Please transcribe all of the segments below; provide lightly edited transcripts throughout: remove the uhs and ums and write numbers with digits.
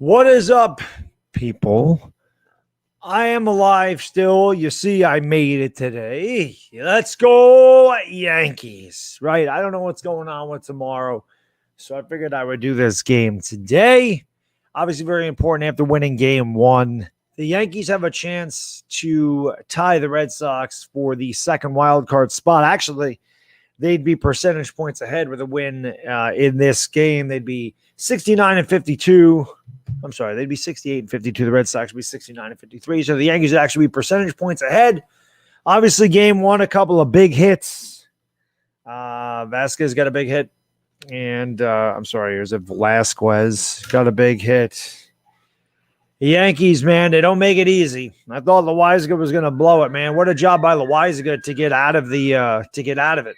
What is up, people? I am alive still. You see, I made it today. Let's go Yankees, right? I don't know what's going on with tomorrow, so I figured I would do this game today. Obviously, very important after winning game one. The Yankees have a chance to tie the Red Sox for the second wild card spot. Actually, they'd be percentage points ahead with a win in this game. They'd be 69 and 52. I'm sorry, they'd be 68 and 52. The Red Sox would be 69 and 53. So the Yankees would actually be percentage points ahead. Obviously, game one, a couple of big hits. Vasquez got a big hit. And I'm sorry, here's a Velasquez got a big hit. The Yankees, man, they don't make it easy. I thought Loaizaga was going to blow it, man. What a job by Loaizaga to get out of it.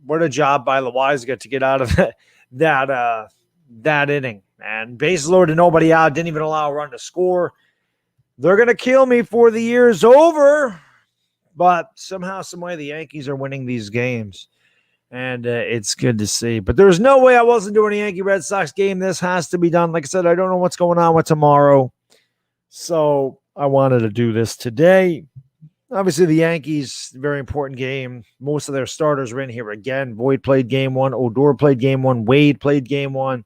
What a job by Loaizaga to get out of that inning. And bases loaded, nobody out, didn't even allow a run to score. They're going to kill me for the year's over. But somehow, some way, the Yankees are winning these games. And it's good to see. But there's no way I wasn't doing a Yankee-Red Sox game. This has to be done. Like I said, I don't know what's going on with tomorrow. So I wanted to do this today. Obviously, the Yankees, very important game. Most of their starters are in here again. Voit played game one. Odor played game one. Wade played game one.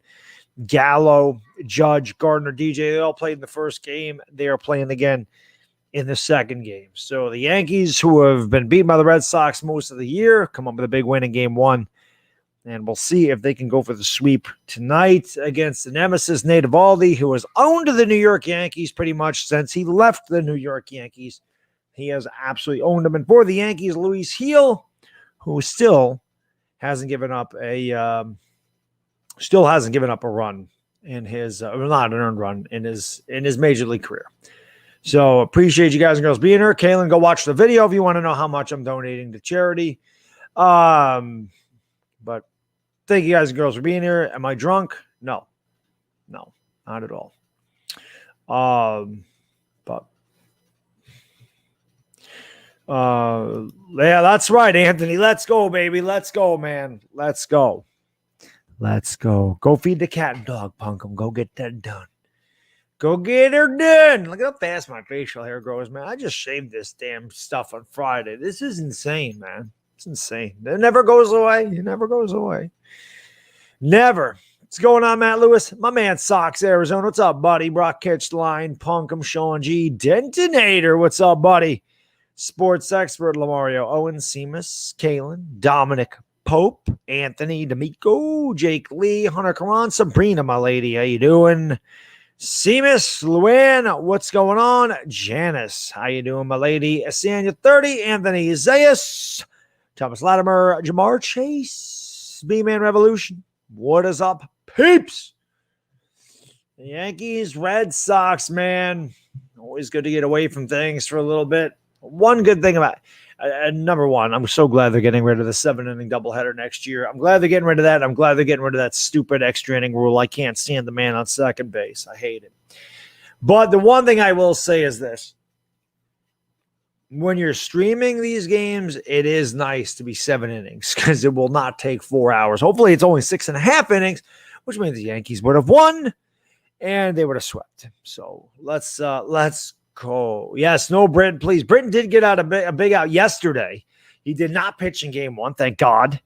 Gallo, Judge, Gardner, DJ, they all played in the first game. They are playing again in the second game. So the Yankees, who have been beaten by the Red Sox most of the year, come up with a big win in game one. And we'll see if they can go for the sweep tonight against the nemesis, Nate Eovaldi, who has owned the New York Yankees pretty much since he left the New York Yankees. He has absolutely owned them. And for the Yankees, Luis Heel, who still hasn't given up a run in his not an earned run in his major league career. So appreciate you guys and girls being here. Kaylin, go watch the video if you want to know how much I'm donating to charity. But thank you guys and girls for being here. Am I drunk? No, not at all. Yeah, that's right, Anthony. Let's go, baby. Let's go, man. Let's go. Let's go. Go feed the cat and dog, Punkum. Go get that done. Go get her done. Look how fast my facial hair grows, man. I just shaved this damn stuff on Friday. This is insane, man. It's insane. It never goes away. It never goes away. Never. What's going on, Matt Lewis? My man, Sox, Arizona. What's up, buddy? Brock Catch Line, Punkum, Sean G. Detonator. What's up, buddy? Sports expert Lamario Owen, Seamus, Kalen, Dominic Pope, Anthony D'Amico, Jake Lee, Hunter Karan, Sabrina, my lady. How you doing? Seamus, Luann, what's going on? Janice, how you doing, my lady? Asanya 30, Anthony Zayas, Thomas Latimer, Jamar Chase, B-Man Revolution. What is up, peeps? The Yankees, Red Sox, man. Always good to get away from things for a little bit. One good thing about number one, I'm so glad they're getting rid of the 7-inning doubleheader next year. I'm glad they're getting rid of that. I'm glad they're getting rid of that stupid extra inning rule. I can't stand the man on second base. I hate it. But the one thing I will say is this. When you're streaming these games, it is nice to be 7 innings because it will not take 4 hours. Hopefully it's only 6.5 innings, which means the Yankees would have won and they would have swept. So let's go. Yes, no, Britton, please. Britton did get out a big out yesterday. He did not pitch in game one, thank God.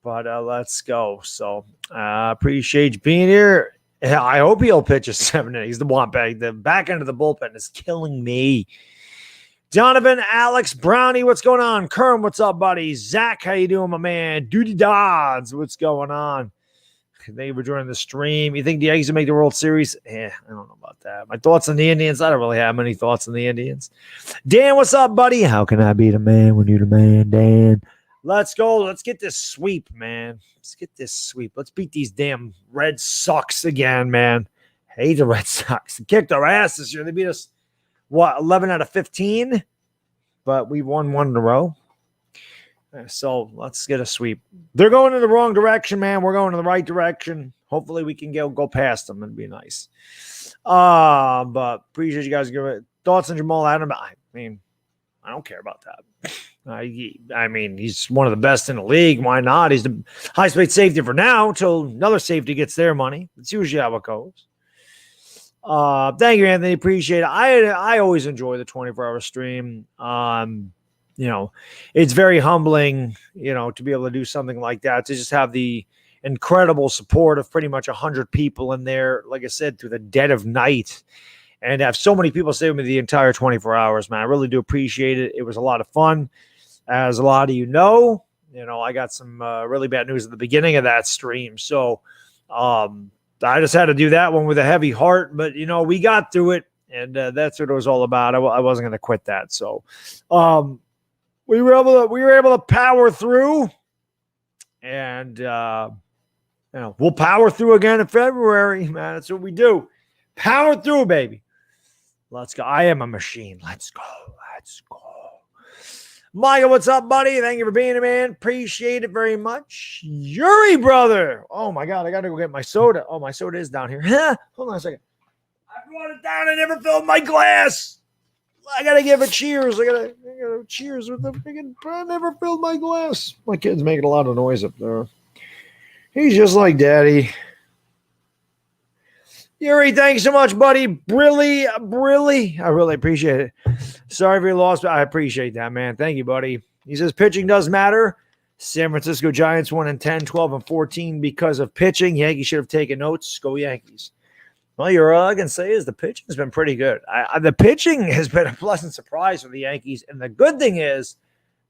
But let's go. So appreciate you being here. I hope he'll pitch a 7 innings. The back end of the bullpen is killing me. Donovan, Alex, Brownie, what's going on? Kerm, what's up, buddy? Zach, how you doing, my man? Duty Dodds, what's going on? Thank you for joining the stream. You think the Yankees will make the World Series? I don't know about that. My thoughts on the Indians? I don't really have many thoughts on the Indians. Dan, what's up, buddy? How can I be the man when you're the man, Dan? Let's go. Let's get this sweep, man. Let's get this sweep. Let's beat these damn Red Sox again, man. Hate the Red Sox. They kicked our ass this year. They beat us, 11 out of 15? But we won one in a row. So let's get a sweep. They're going in the wrong direction, man. We're going in the right direction. Hopefully we can go past them. It'd be nice. But appreciate you guys giving thoughts on Jamal Adams. I mean, I don't care about that. I mean, he's one of the best in the league. Why not? He's the highest paid safety for now until another safety gets their money. That's usually how it goes. Thank you, Anthony. Appreciate it. I always enjoy the 24-hour stream. It's very humbling, to be able to do something like that, to just have the incredible support of pretty much 100 people in there, like I said, through the dead of night, and have so many people stay with me the entire 24 hours, man. I really do appreciate it. It was a lot of fun. As a lot of I got some really bad news at the beginning of that stream. So I just had to do that one with a heavy heart, but we got through it, and that's what it was all about. I wasn't going to quit that. So we were able to power through, and we'll power through again in February, man. That's what we do. Power through, baby. Let's go. I am a machine. Let's go. Michael, what's up, buddy? Thank you for being here, man. Appreciate it very much. Yuri, brother. Oh, my God. I got to go get my soda. Oh, my soda is down here. Hold on a second. I brought it down. I never filled my glass. I got to give it cheers. I got to cheers with the freaking. I never filled my glass. My kid's making a lot of noise up there. He's just like daddy. Yuri, thanks so much, buddy. Really. I really appreciate it. Sorry for your loss, but I appreciate that, man. Thank you, buddy. He says pitching does matter. San Francisco Giants 1-10, 12-14 because of pitching. Yankees should have taken notes. Go Yankees. Well, all I can say is the pitching has been pretty good. The pitching has been a pleasant surprise for the Yankees. And the good thing is,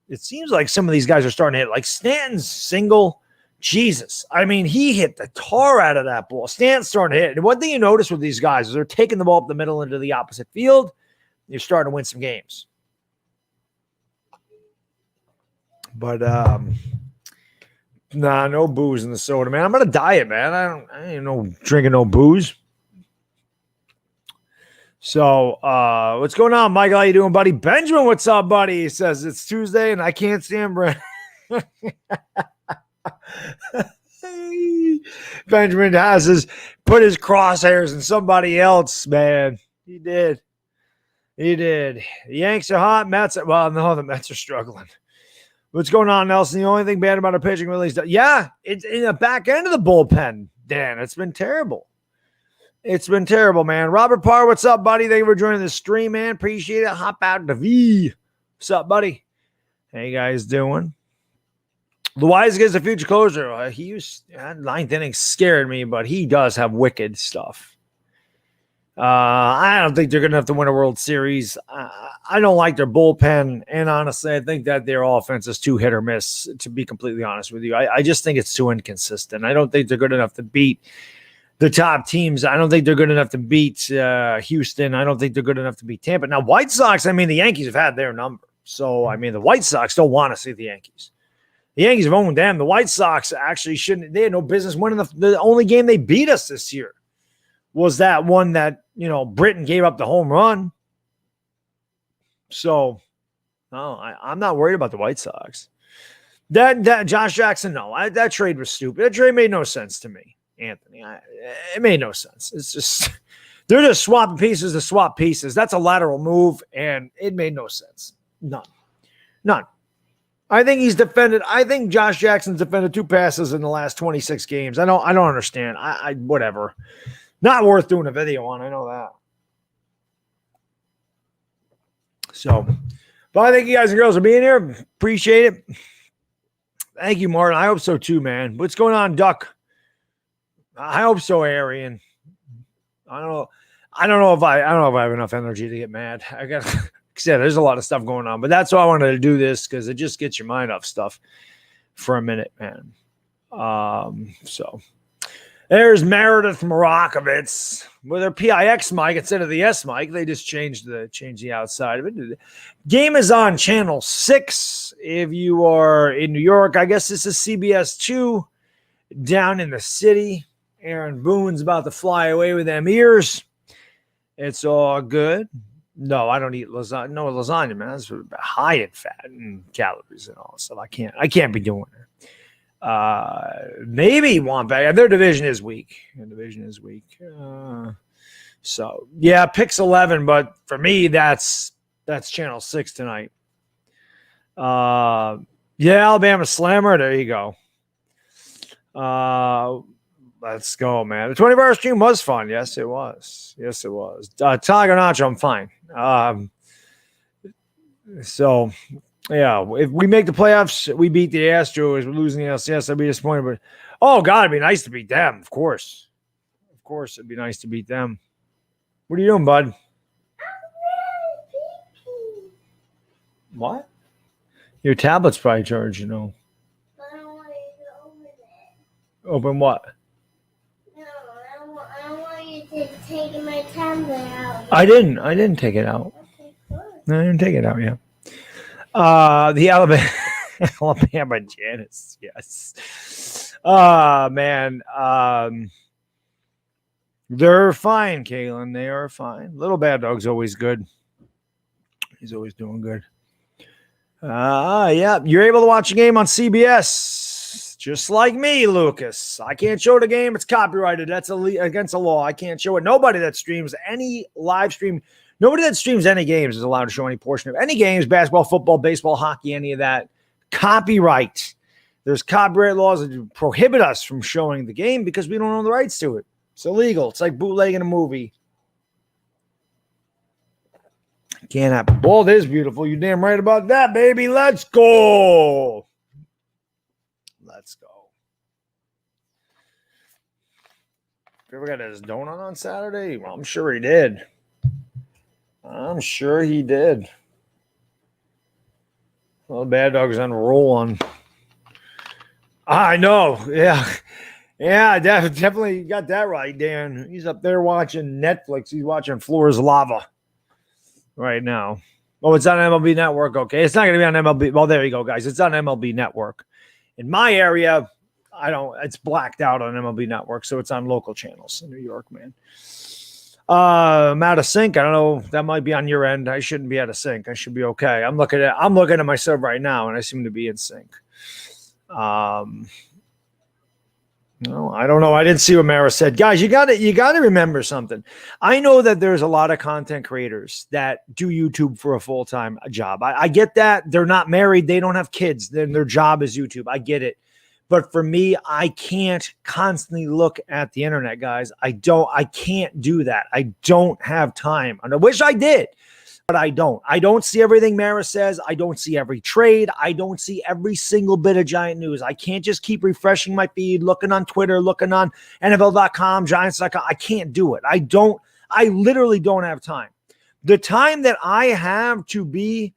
it seems like some of these guys are starting to hit. Like Stanton's single. Jesus. I mean, he hit the tar out of that ball. Stanton's starting to hit. And one thing you notice with these guys is they're taking the ball up the middle into the opposite field. You're starting to win some games. But no booze in the soda, man. I'm on a diet, man. I ain't no drinking no booze. So what's going on, Michael? How you doing, buddy? Benjamin, what's up, buddy? He says it's Tuesday and I can't stand Brent. Benjamin put his crosshairs in somebody else, man. He did. The Yanks are hot. The Mets are struggling. What's going on, Nelson? The only thing bad about our pitching really is it's in the back end of the bullpen, Dan. It's been terrible. Man. Robert Parr, what's up, buddy? Thank you for joining the stream, man. Appreciate it. Hop out to V. What's up, buddy? How you guys doing? Luis gets a future closer. Ninth inning scared me, but he does have wicked stuff. I don't think they're good enough to win a World Series. I don't like their bullpen, and honestly, I think that their offense is too hit or miss, to be completely honest with you. I just think it's too inconsistent. I don't think they're good enough to beat the top teams. I don't think they're good enough to beat Houston. I don't think they're good enough to beat Tampa. Now, White Sox, the Yankees have had their number. So, the White Sox don't want to see the Yankees. The Yankees have owned them. The White Sox actually shouldn't. They had no business winning. The only game they beat us this year was that one that, Britton gave up the home run. So, no, I'm not worried about the White Sox. That Josh Jackson, no. That trade was stupid. That trade made no sense to me, Anthony. It made no sense. It's just they're just swapping pieces to swap pieces. That's a lateral move, and it made no sense. None. I think Josh Jackson's defended 2 passes in the last 26 games. I don't understand. Whatever. Not worth doing a video on. I know that. So, but I thank you guys and girls for being here. Appreciate it. Thank you, Martin. I hope so too, man. What's going on, Duck? I hope so, Arian. I don't know if I have enough energy to get mad. There's a lot of stuff going on, but that's why I wanted to do this, because it just gets your mind off stuff for a minute, man. So there's Meredith Morakovitz with her PIX mic instead of the S mic. They just changed the outside of it. Game is on channel 6. If you are in New York, I guess this is CBS 2 down in the city. Aaron Boone's about to fly away with them ears. It's all good. No, I don't eat lasagna. No, lasagna, man. That's high in fat and calories and all stuff. I can't be doing it. Maybe Wampa. Their division is weak. So yeah, picks 11, but for me, that's channel 6 tonight. Yeah, Alabama Slammer. There you go. Let's go, man. The 24-hour stream was fun. Yes, it was. Yes, it was. Tiger Nacho, I'm fine. So, yeah, if we make the playoffs, we beat the Astros. We're losing the LCS. I'd be disappointed. But, oh, God, it'd be nice to beat them, of course. Of course, it'd be nice to beat them. What are you doing, bud? What? Your tablet's probably charged, you know. I don't want you to open it. Open what? No, I don't want you to take my tablet out. I didn't take it out. Okay, good. No, I didn't take it out, yeah. The Alabama Janice, yes. Man. They're fine, Kalen. They are fine. Little Baddog's always good. He's always doing good. Yeah. You're able to watch a game on CBS, just like me, Lucas. I can't show the game. It's copyrighted. That's against the law. I can't show it. Nobody that streams any live stream, nobody that streams any games is allowed to show any portion of any games, basketball, football, baseball, hockey, any of that. Copyright. There's copyright laws that prohibit us from showing the game because we don't own the rights to it. It's illegal. It's like bootlegging a movie. Can't happen. Bald is beautiful. You're damn right about that, baby. Let's go. Let's go. You ever got his donut on Saturday? Well, I'm sure he did. I'm sure he did. Well, Baddog's on a roll on. I know. Yeah. Yeah, definitely got that right, Dan. He's up there watching Netflix. He's watching Floor's Lava right now. Oh, it's on MLB Network. Okay, it's not going to be on MLB. Well, there you go, guys. It's on MLB Network. In my area, it's blacked out on MLB Network, so it's on local channels in New York, man. I'm out of sync. I don't know. That might be on your end. I shouldn't be out of sync. I should be okay. I'm looking at myself right now, and I seem to be in sync. No, I don't know. I didn't see what Mara said. Guys, you got to remember something. I know that there's a lot of content creators that do YouTube for a full-time job. I get that. They're not married. They don't have kids. Then their job is YouTube. I get it. But for me, I can't constantly look at the internet, guys. I can't do that. I don't have time. And I wish I did. But I don't. I don't see everything Mara says. I don't see every trade. I don't see every single bit of Giant news. I can't just keep refreshing my feed, looking on Twitter, looking on NFL.com, Giants.com. I can't do it. I literally don't have time. The time that I have to be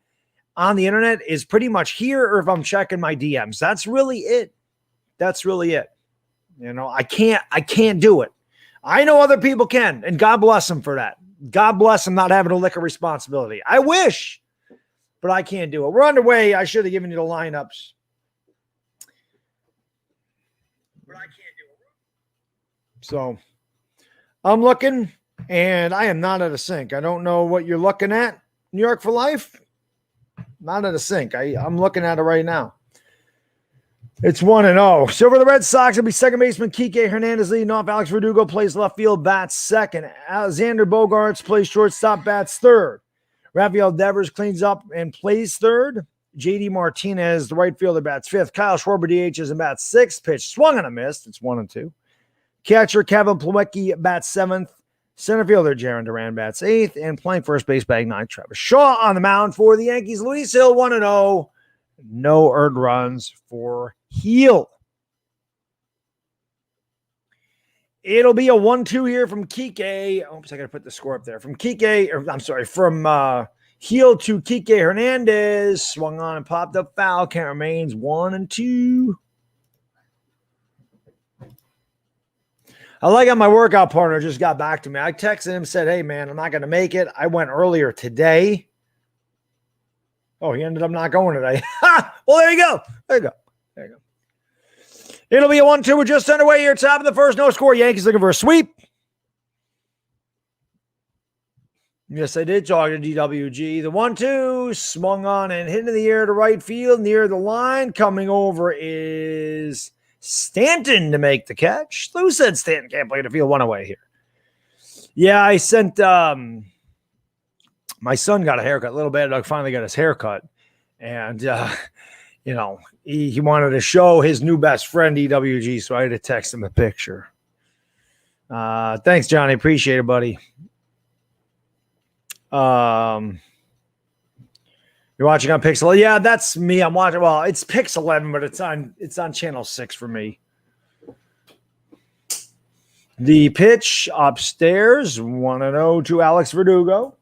on the internet is pretty much here or if I'm checking my DMs. That's really it. That's really it. You know, I can't do it. I know other people can, and God bless them for that. God bless them not having a lick of responsibility. I wish, but I can't do it. We're underway. I should have given you the lineups. But I can't do it. So I'm looking, and I am not out of sync. I don't know what you're looking at. New York for life? Not out of sync. I'm looking at it right now. It's 1-0. So for the Red Sox, it'll be second baseman Kike Hernandez leading off. Alex Verdugo plays left field, bats second. Alexander Bogaerts plays shortstop, bats third. Rafael Devers cleans up and plays third. JD Martinez, the right fielder, bats fifth. Kyle Schwarber DHs and bats sixth. Pitch swung and a missed. It's 1-2. Catcher Kevin Plawecki bats seventh. Center fielder Jaron Duran bats eighth. And playing first base bag ninth. Travis Shaw on the mound for the Yankees. Luis Hill 1-0. No earned runs for Heel. It'll be a 1-2 here from Kike. Oops, I got to put the score up there. From Heel to Kike Hernandez. Swung on and popped up foul. Count remains 1-2. I like how my workout partner just got back to me. I texted him, said, hey, man, I'm not going to make it. I went earlier today. Oh, he ended up not going today. Well, there you go. There you go. There you go. It'll be a 1-2. We're just underway here. Top of the first. No score. Yankees looking for a sweep. Yes, I did talk to DWG. The 1-2 swung on and hit in the air to right field near the line. Coming over is Stanton to make the catch. Lou said Stanton can't play the field one away here. Yeah, I sent my son got a haircut. Little Baddog finally got his haircut. And, he wanted to show his new best friend, EWG, so I had to text him a picture. Thanks, Johnny. Appreciate it, buddy. You're watching on Pixel. Yeah, that's me. I'm watching. Well, it's Pix 11, but it's on channel 6 for me. The pitch upstairs, 1-0 to Alex Verdugo.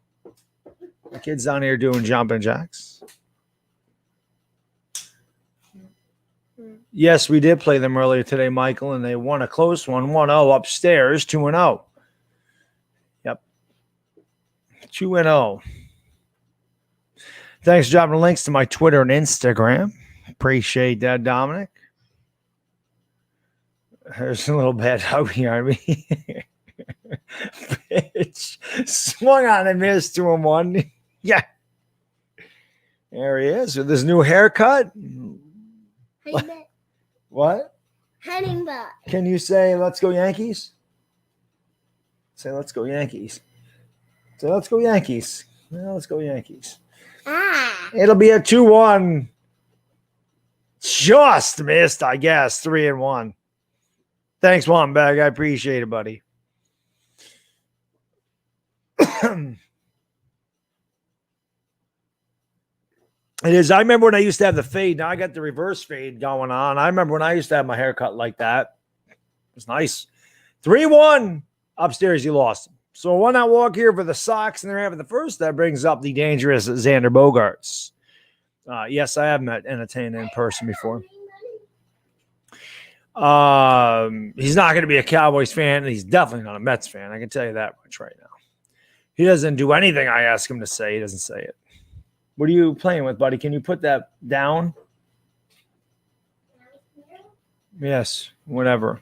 The kids down here doing jumping jacks. Yes, we did play them earlier today, Michael, and they won a close one, 1-0 upstairs, 2-0. Yep. 2-0. Thanks for dropping links to my Twitter and Instagram. Appreciate that, Dominic. There's a little bad hug behind me. Bitch. Swung on and missed 2-1. Yeah. There he is with his new haircut. What? Hunting bot. Can you say, let's go Yankees? Say, let's go Yankees. Say, let's go Yankees. Well, let's go Yankees. It'll be a 2-1. Just missed, I guess. 3-1. Thanks, Wambag. I appreciate it, buddy. It is. I remember when I used to have the fade. Now I got the reverse fade going on. I remember when I used to have my haircut like that. It was nice. 3-1. Upstairs, you lost. So one out walk here for the Sox, and they're having the first. That brings up the dangerous Xander Bogaerts. Yes, I have met Entertainer in person before. He's not going to be a Cowboys fan, and he's definitely not a Mets fan. I can tell you that much right now. He doesn't do anything I ask him to say. He doesn't say it. What are you playing with, buddy? Can you put that down? Yes, whatever.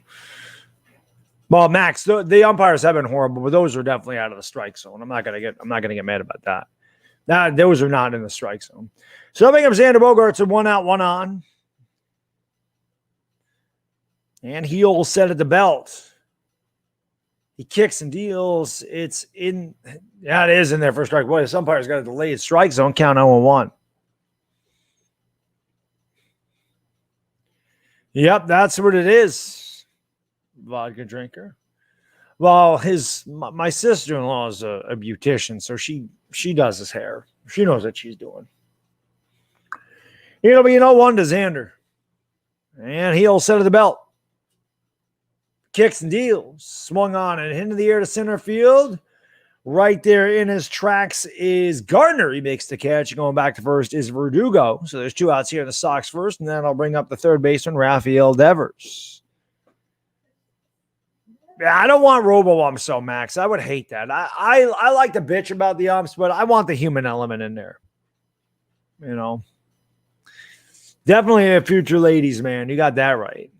Well, Max, the umpires have been horrible, but those are definitely out of the strike zone. I'm not gonna get mad about that. Those are not in the strike zone. So that becomes Xander Bogaerts a 1 out, 1 on. And he'll set at the belt. He kicks and deals. It's in. Yeah, it is in there for strike. Boy, this umpire's got a delayed strike zone. Count 0-1. Yep, that's what it is. Vodka drinker. Well, my sister-in-law is a beautician, so she does his hair. She knows what she's doing. It'll be 0-1 to Xander. And he'll set at the belt. Kicks and deals. Swung on and into the air to center field. Right there in his tracks is Gardner. He makes the catch. Going back to first is Verdugo. So there's 2 outs here in the Sox first, and then I'll bring up the third baseman, Rafael Devers. Yeah, I don't want robo-umps, so Max. I would hate that. I like to bitch about the umps, but I want the human element in there. You know. Definitely a future ladies, man. You got that right.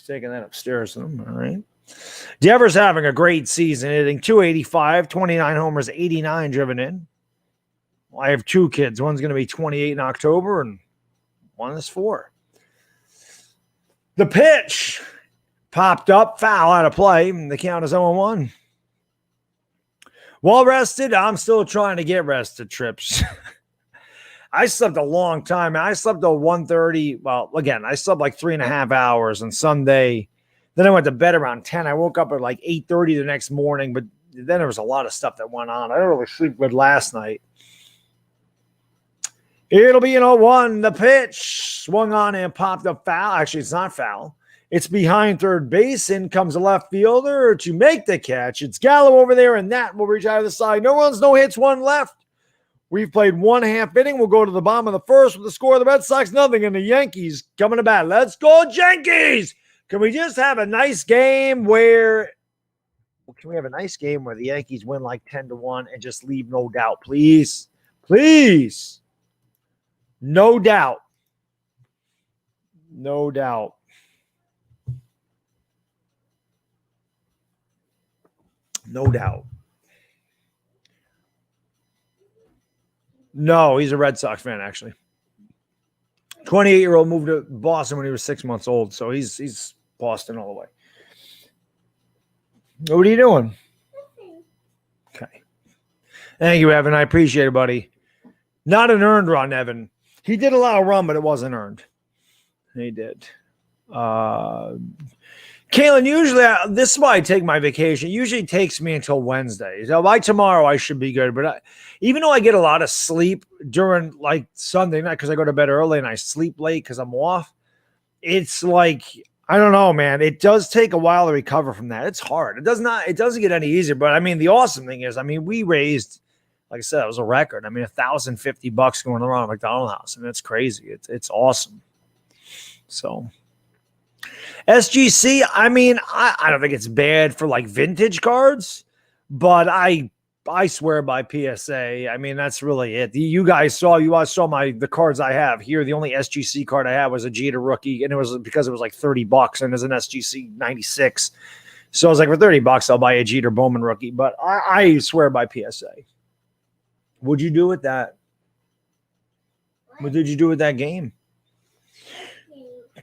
Taking that upstairs with him. All right. Devers having a great season, hitting 285, 29 homers, 89 driven in. Well, I have 2 kids. One's going to be 28 in October, and one is 4. The pitch popped up, foul out of play. The count is 0-1. Well rested. I'm still trying to get rested, Trips. I slept a long time. I slept till 1:30. Well, again, I slept like 3.5 hours on Sunday. Then I went to bed around 10. I woke up at like 8:30 the next morning, but then there was a lot of stuff that went on. I didn't really sleep good last night. It'll be 0-1. The pitch swung on and popped up foul. Actually, it's not foul. It's behind third base. In comes a left fielder to make the catch. It's Gallo over there, and that will reach out of the side. No runs, no hits, 1 left. We've played 1.5 inning. We'll go to the bottom of the first with the score of the Red Sox, 0, and the Yankees coming to bat. Let's go, Yankees! Can we just have a nice game where the Yankees win like 10-1 and just leave no doubt, please? Please. No doubt. No doubt. No doubt. No, he's a Red Sox fan, actually. 28-year-old moved to Boston when he was 6 months old, so he's Boston all the way. What are you doing? Okay. Thank you, Evan. I appreciate it, buddy. Not an earned run, Evan. He did allow a run, but it wasn't earned. He did. Kalen, usually this is why I take my vacation. It usually takes me until Wednesday. So by tomorrow, I should be good. But even though I get a lot of sleep during like Sunday night because I go to bed early and I sleep late because I'm off, it's like, I don't know, man. It does take a while to recover from that. It's hard. It doesn't get any easier. But I mean, the awesome thing is, I mean, we raised, like I said, it was a record. I mean, $1,050 going around McDonald's house. And it's crazy. It's awesome. So SGC, I mean, I don't think it's bad for like vintage cards, but I swear by PSA. I mean, that's really it. You guys saw the cards I have here. The only SGC card I have was a Jeter rookie, and it was because it was like $30, and there's an SGC 96. So I was like, for $30, I'll buy a Jeter Bowman rookie. But I swear by PSA. What'd you do with that? What did you do with that game?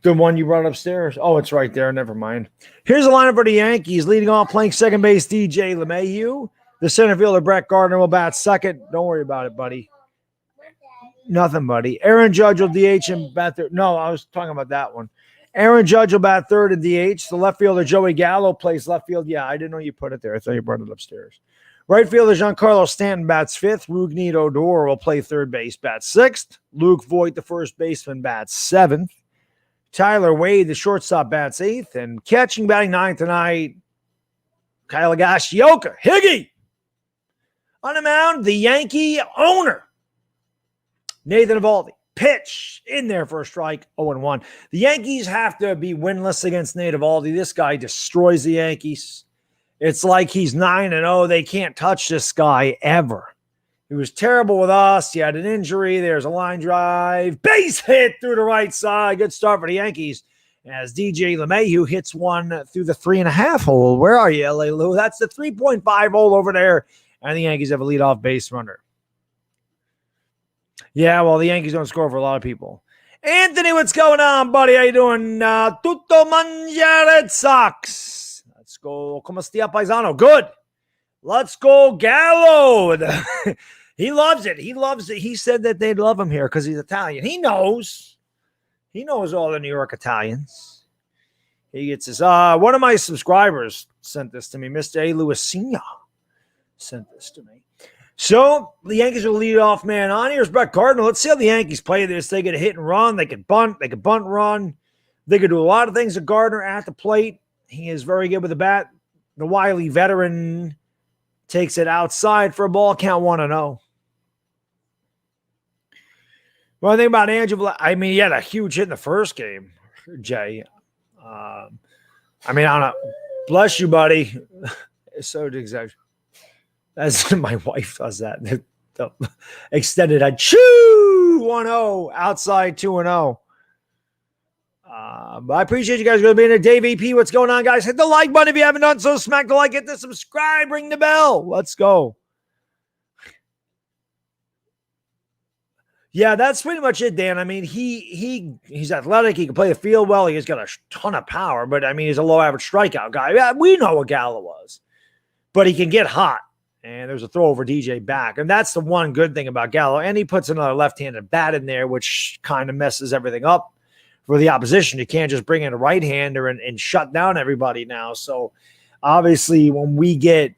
The one you brought upstairs. Oh, it's right there. Never mind. Here's the lineup for the Yankees. Leading off, playing second base, DJ LeMahieu. The center fielder, Brett Gardner, will bat second. Don't worry about it, buddy. Nothing, buddy. Aaron Judge will DH and bat third. No, I was talking about that one. Aaron Judge will bat third and DH. The left fielder, Joey Gallo, plays left field. Yeah, I didn't know you put it there. I thought you brought it upstairs. Right fielder, Giancarlo Stanton, bats fifth. Rougned Odor will play third base, bats sixth. Luke Voigt, the first baseman, bats seventh. Tyler Wade, the shortstop, bats eighth. And catching, batting ninth tonight, Kyle Higashioka. Higgy! On the mound, the Yankee owner, Nathan Eovaldi. Pitch in there for a strike, 0-1. The Yankees have to be winless against Nate Eovaldi. This guy destroys the Yankees. It's like he's 9-0. They can't touch this guy ever. He was terrible with us. He had an injury. There's a line drive. Base hit through the right side. Good start for the Yankees as DJ LeMahieu hits one through the 3.5 hole. Where are you, LA Lou? That's the 3.5 hole over there. And the Yankees have a leadoff base runner. Yeah, well, the Yankees don't score for a lot of people. Anthony, what's going on, buddy? How you doing? Tutto mangia Red Sox. Let's go. Como stia, paisano? Good. Let's go, Gallo. He loves it. He loves it. He said that they'd love him here because he's Italian. He knows. He knows all the New York Italians. He gets his. One of my subscribers sent this to me. Mr. A. Luisina sent this to me. So the Yankees will lead off man on. Here's Brett Gardner. Let's see how the Yankees play this. They get a hit and run. They could bunt. They could bunt run. They could do a lot of things with Gardner at the plate. He is very good with the bat. The wily veteran takes it outside for a ball count 1-0. Well, I think about Andrew. I mean, he had a huge hit in the first game, Jay. I mean, I don't know. Bless you, buddy. It's so exact. As my wife does that. The extended head. Choo! 1-0. Outside 2-0. But I appreciate you guys going to be in there. Dave AP, what's going on, guys? Hit the like button if you haven't done so. Smack the like, hit the subscribe, ring the bell. Let's go. Yeah, that's pretty much it, Dan. I mean, he's athletic. He can play the field well. He's got a ton of power, but I mean, he's a low average strikeout guy. Yeah, we know what Gallo was, but he can get hot. And there's a throw over DJ back. And that's the one good thing about Gallo. And he puts another left-handed bat in there, which kind of messes everything up for the opposition. You can't just bring in a right-hander and shut down everybody now. So obviously when we get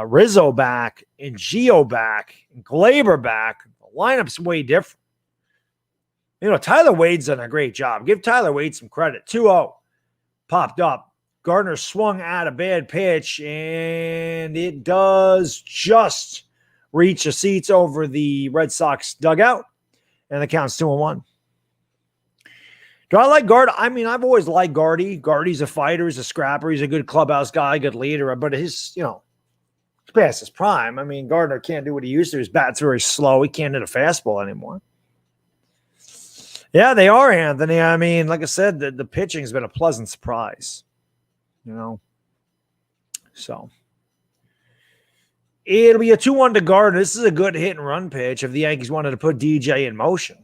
Rizzo back and Gio back and Glaber back, the lineup's way different. You know, Tyler Wade's done a great job. Give Tyler Wade some credit. 2-0 popped up. Gardner swung at a bad pitch, and it does just reach the seats over the Red Sox dugout, and the count's 2-1. Do I like Gard? I mean, I've always liked Gardy. Gardy's a fighter. He's a scrapper. He's a good clubhouse guy, good leader. But he's past his prime. I mean, Gardner can't do what he used to. His bat's very slow. He can't hit a fastball anymore. Yeah, they are, Anthony. I mean, like I said, the pitching's been a pleasant surprise. So it'll be a 2-1 to Gardner. This is a good hit and run pitch if the Yankees wanted to put DJ in motion.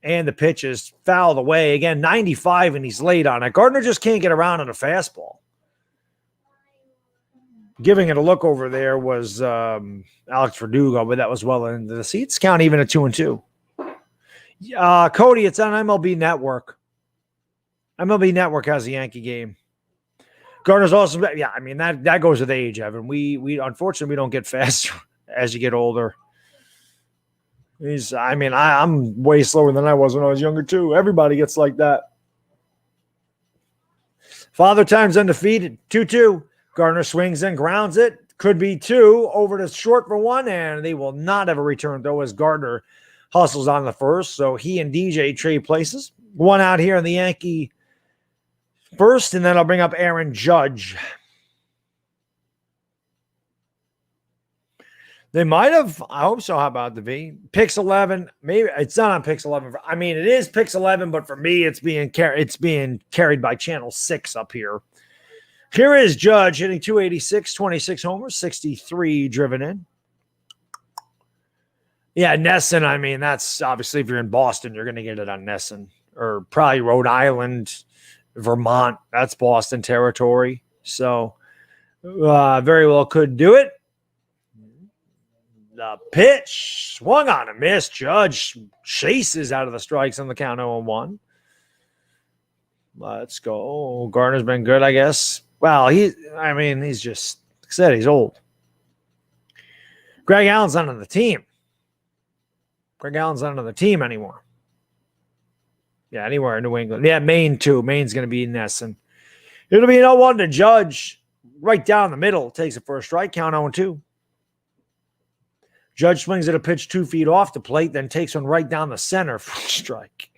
And the pitch is fouled away. Again, 95, and he's late on it. Gardner just can't get around on a fastball. Giving it a look over there was Alex Verdugo, but that was well into the seats. Count even at 2-2. Cody, it's on MLB Network. MLB Network has a Yankee game. Gardner's also, yeah, I mean, that goes with age, Evan. We unfortunately, we don't get faster as you get older. I'm way slower than I was when I was younger, too. Everybody gets like that. Father Time's undefeated, 2-2. Gardner swings and grounds it. Could be 2 over to short for 1, and they will not have a return, though, as Gardner hustles on the first. So he and DJ trade places. 1 out here in the Yankee first, and then I'll bring up Aaron Judge. They might have. I hope so. How about the V? Pix 11. Maybe it's not on Pix 11. I mean, it is Pix 11, but for me, it's being carried by Channel 6 up here. Here is Judge hitting 286, 26 homers, 63 driven in. Yeah, Nesson. I mean, that's obviously if you're in Boston, you're going to get it on Nesson, or probably Rhode Island, Vermont. That's Boston territory. So very well could do it. The pitch swung on a miss. Judge chases out of the strikes on the count 0-1. Let's go. Gardner's been good, I guess. Well, he's just, like I said, he's old. Greg Allen's not on the team. Greg Allen's not on the team anymore. Yeah, anywhere in New England. Yeah, Maine, too. Maine's going to be Nesson. It'll be 0-1 to Judge. Right down the middle. Takes it for a strike. Count 0-2. Judge swings at a pitch 2 feet off the plate, then takes one right down the center for a strike.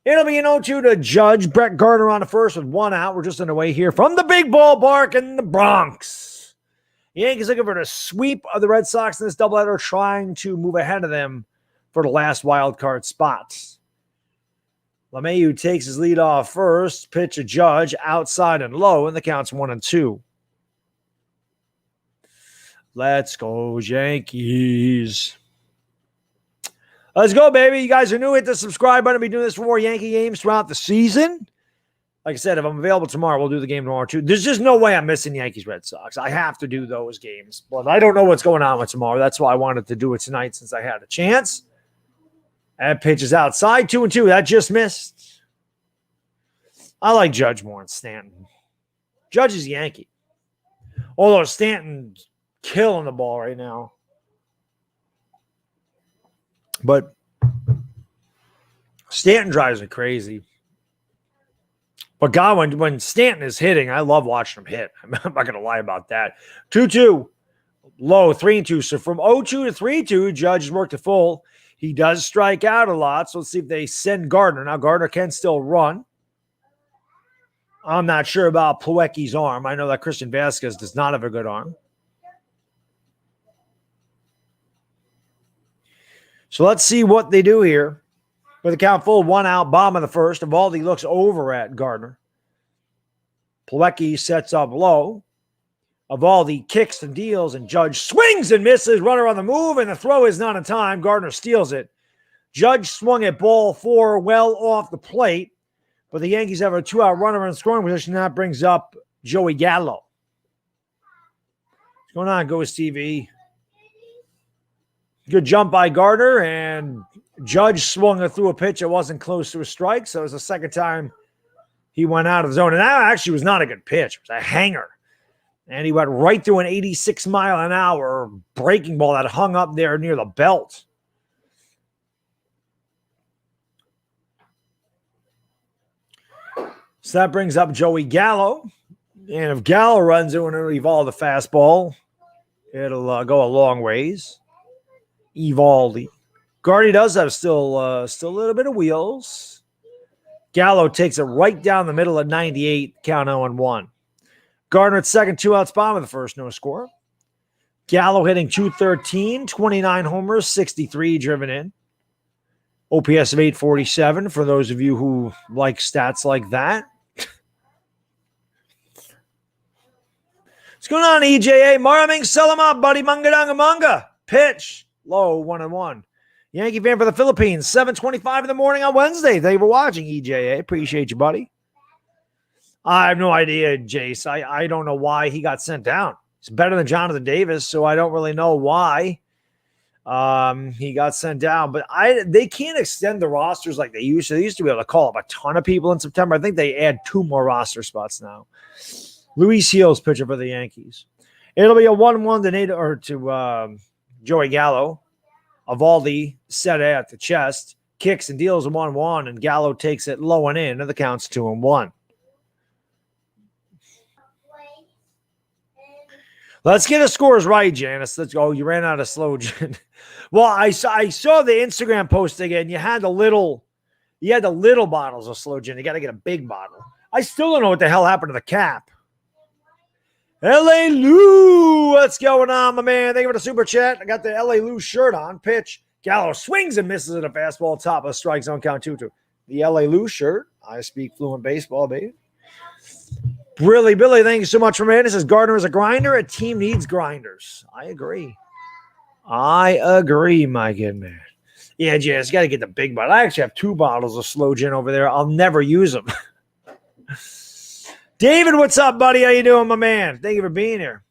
It'll be an 0-2 to Judge. Brett Gardner on the first with 1 out. We're just on the way here from the big ballpark in the Bronx. The Yankees looking for the sweep of the Red Sox in this doubleheader, trying to move ahead of them for the last wild card spot. LeMahieu takes his lead off first. Pitch a Judge outside and low, and the count's 1-2. Let's go, Yankees. Let's go, baby. You guys are new. Hit the subscribe button. I'll be doing this for more Yankee games throughout the season. Like I said, if I'm available tomorrow, we'll do the game tomorrow, too. There's just no way I'm missing Yankees Red Sox. I have to do those games. But I don't know what's going on with tomorrow. That's why I wanted to do it tonight since I had a chance. That pitch is outside, 2-2. That just missed. I like Judge more than Stanton. Judge is Yankee. Although Stanton's killing the ball right now. But Stanton drives me crazy. But God, when Stanton is hitting, I love watching him hit. I'm not going to lie about that. 2-2. Low, 3-2. So from 0-2 to 3-2, Judge has worked it full. He does strike out a lot. So let's see if they send Gardner. Now, Gardner can still run. I'm not sure about Plawecki's arm. I know that Christian Vasquez does not have a good arm. So let's see what they do here. With a count full, 1 out, bottom of the first. Evaldi looks over at Gardner. Plawecki sets up low. Evaldi kicks and deals, and Judge swings and misses. Runner on the move, and the throw is not in time. Gardner steals it. Judge swung at ball 4 well off the plate, but the Yankees have a 2-out runner in scoring position. That brings up Joey Gallo. What's going on, Ghost TV? Good jump by Gardner, and Judge swung through a pitch that wasn't close to a strike, so it was the second time he went out of the zone. And that actually was not a good pitch. It was a hanger. And he went right through an 86-mile-an-hour breaking ball that hung up there near the belt. So that brings up Joey Gallo. And if Gallo runs it when it'll evolve the fastball, it'll go a long ways. Evaldi. Gardy does have still a little bit of wheels. Gallo takes it right down the middle at 98, count 0-1. Gardner at second, 2 outs, bottom of the first, no score. Gallo hitting 213, 29 homers, 63 driven in. OPS of 847 for those of you who like stats like that. What's going on, EJA? Maraming, sell him up, buddy. Manga manga. Pitch. Low, 1-1. Yankee fan for the Philippines, 7:25 in the morning on Wednesday. Thank you for watching, EJA. Appreciate you, buddy. I have no idea, Jace. I don't know why he got sent down. He's better than Jonathan Davis, so I don't really know why. He got sent down, but they can't extend the rosters like they used to. They used to be able to call up a ton of people in September. I think they add 2 more roster spots now. Luis Gil's pitcher for the Yankees. It'll be a 1-1 to Joey Gallo. Evaldi set at the chest, kicks and deals a 1-1, and Gallo takes it low and in, and the count's 2-1. Let's get the scores right, Janice. Let's go. You ran out of slow gin. Well, I saw the Instagram post again. You had the little bottles of slow gin. You got to get a big bottle. I still don't know what the hell happened to the cap. LA Lou, what's going on, my man? Thank you for the super chat. I got the LA Lou shirt on. Pitch. Gallo swings and misses at a fastball top of the strike zone, count 2-2. The LA Lou shirt. I speak fluent baseball, baby. Really, Billy, thank you so much for man. This is Gardner is a grinder. A team needs grinders. I agree, my good man. Yeah, Jess, got to get the big bottle. I actually have 2 bottles of slow gin over there. I'll never use them. David, what's up, buddy? How you doing, my man? Thank you for being here.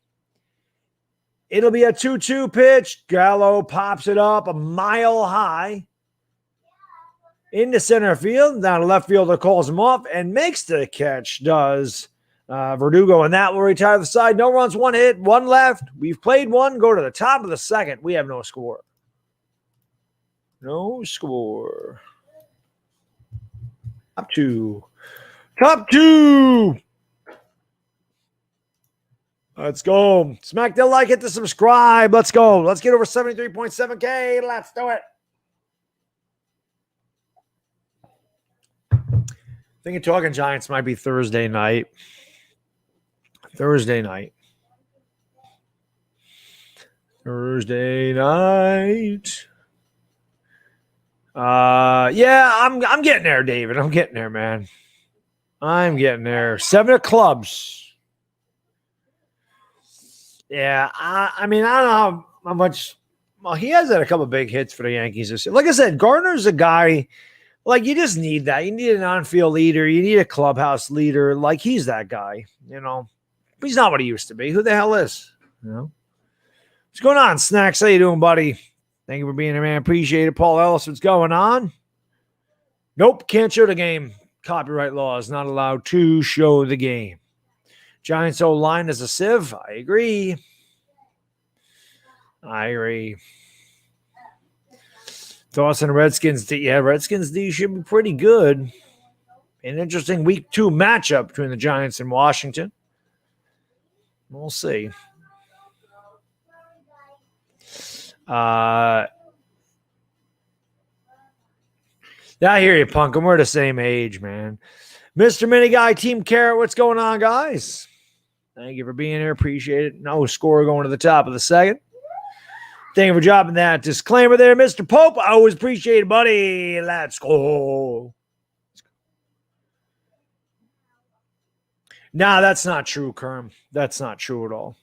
It'll be a 2-2 pitch. Gallo pops it up a mile high into center field. Down to left fielder calls him off and makes the catch. Does Verdugo, and that will retire the side. No runs, 1 hit, 1 left. We've played 1. Go to the top of the second. We have no score. No score. Top 2. Top 2. Let's go. Smack the like, hit the subscribe. Let's go. Let's get over 73.7K. Let's do it. Thinking Talking Giants might be Thursday night. Thursday night. Yeah, I'm getting there, David. I'm getting there, man. I'm getting there. 7 of clubs. Yeah, I mean, I don't know how much. Well, he has had a couple of big hits for the Yankees this year. Like I said, Gardner's a guy. Like, you just need that. You need an on-field leader. You need a clubhouse leader. Like, he's that guy, you know. But he's not what he used to be. Who the hell is? You know. What's going on, Snacks? How you doing, buddy? Thank you for being here, man. Appreciate it. Paul Ellis, what's going on? Nope, can't show the game. Copyright law is not allowed to show the game. Giants O-line is a sieve. I agree. Dawson Redskins D. Yeah, Redskins D should be pretty good. An interesting week 2 matchup between the Giants and Washington. We'll see. Yeah, I hear you, Punk. We're the same age, man. Mr. Mini Guy, Team Carrot, what's going on, guys? Thank you for being here. Appreciate it. No score going to the top of the second. Thank you for dropping that disclaimer there, Mr. Pope. I always appreciate it, buddy. Let's go. Nah, that's not true, Kerm. That's not true at all.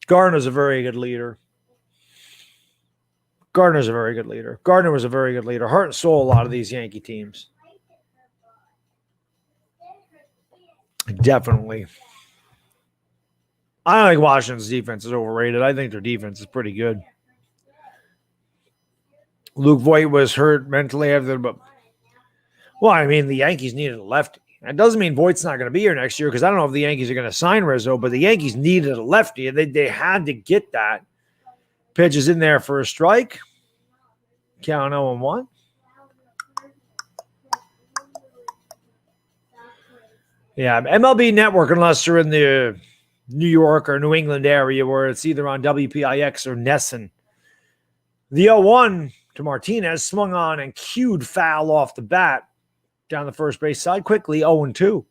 Gardner's a very good leader. Gardner was a very good leader. Heart and soul, a lot of these Yankee teams. Definitely. I don't think Washington's defense is overrated. I think their defense is pretty good. Luke Voigt was hurt mentally after, but I mean, the Yankees needed a lefty. That doesn't mean Voigt's not going to be here next year because I don't know if the Yankees are going to sign Rizzo, but the Yankees needed a lefty. They had to get that. Pitch is in there for a strike. Count 0-1. Yeah, MLB Network, unless you're in the New York or New England area where it's either on WPIX or Nesson. The 0-1 to Martinez swung on and cued foul off the bat down the first base side quickly, 0-2.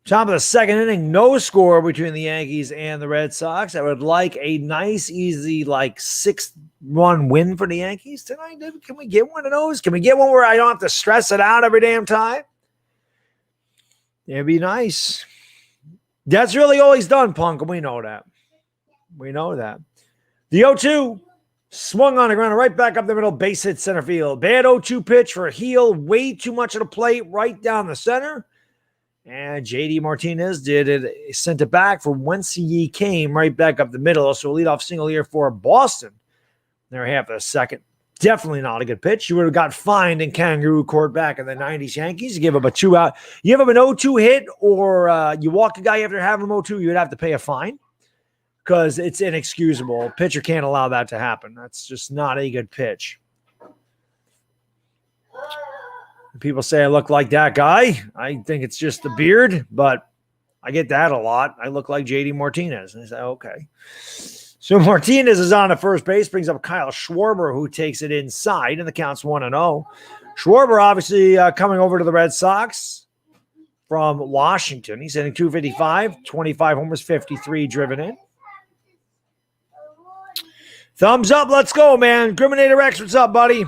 Top of the second inning, no score between the Yankees and the Red Sox. I would like a nice, easy, 6-run win for the Yankees tonight. Can we get one of those? Can we get one where I don't have to stress it out every damn time? It'd be nice. That's really all he's done, Punk, and we know that. The 0-2 swung on the ground right back up the middle, base hit center field. Bad 0-2 pitch for a heel, way too much of the plate right down the center. And JD Martinez did it, sent it back from whence he came, right back up the middle. So a leadoff single here for Boston. They're half of a second. Definitely not a good pitch. You would have got fined in Kangaroo Court back in the 90s Yankees. You give up a 2-out. You give up an 0-2 hit or you walk a guy after having him 0-2, you would have to pay a fine because it's inexcusable. A pitcher can't allow that to happen. That's just not a good pitch. People say I look like that guy. I think it's just the beard, but I get that a lot. I look like JD Martinez. And I say, okay. So Martinez is on at first base, brings up Kyle Schwarber, who takes it inside, and the count's 1-0. Schwarber obviously coming over to the Red Sox from Washington. He's hitting .255, 25 homers, 53 driven in. Thumbs up. Let's go, man. Criminator X, what's up, buddy?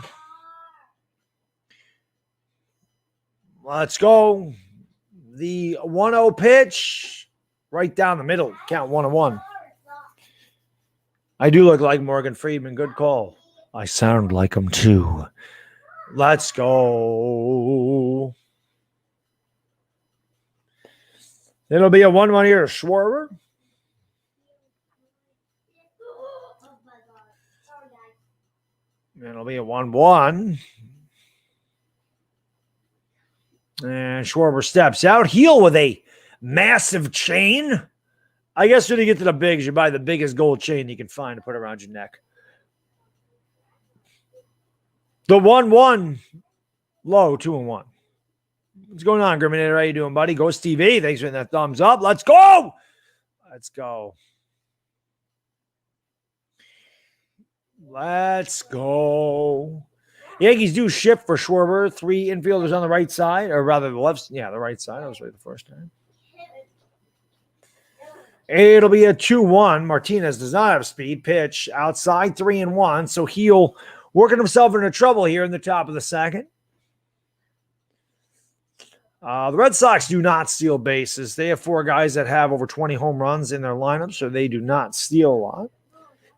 Let's go. The 1-0 pitch right down the middle. Count 1-1. I do look like Morgan Freeman. Good call. I sound like him too. Let's go. It'll be a 1-1 here to Schwarber. It'll be a 1-1. And Schwarber steps out. Heel with a massive chain. I guess when you get to the bigs, you buy the biggest gold chain you can find to put around your neck. The 1-1 low, 2-1. What's going on, Griminator? How you doing, buddy? Go Steve A. Thanks for that thumbs up. Let's go. Let's go. Let's go. Yankees do shift for Schwarber. 3 infielders on the right side, or rather the left. Yeah, the right side. I was right the first time. It'll be a 2-1. Martinez does not have speed. Pitch outside, 3-1. So Heel working himself into trouble here in the top of the second. The Red Sox do not steal bases. They have 4 guys that have over 20 home runs in their lineup, so they do not steal a lot.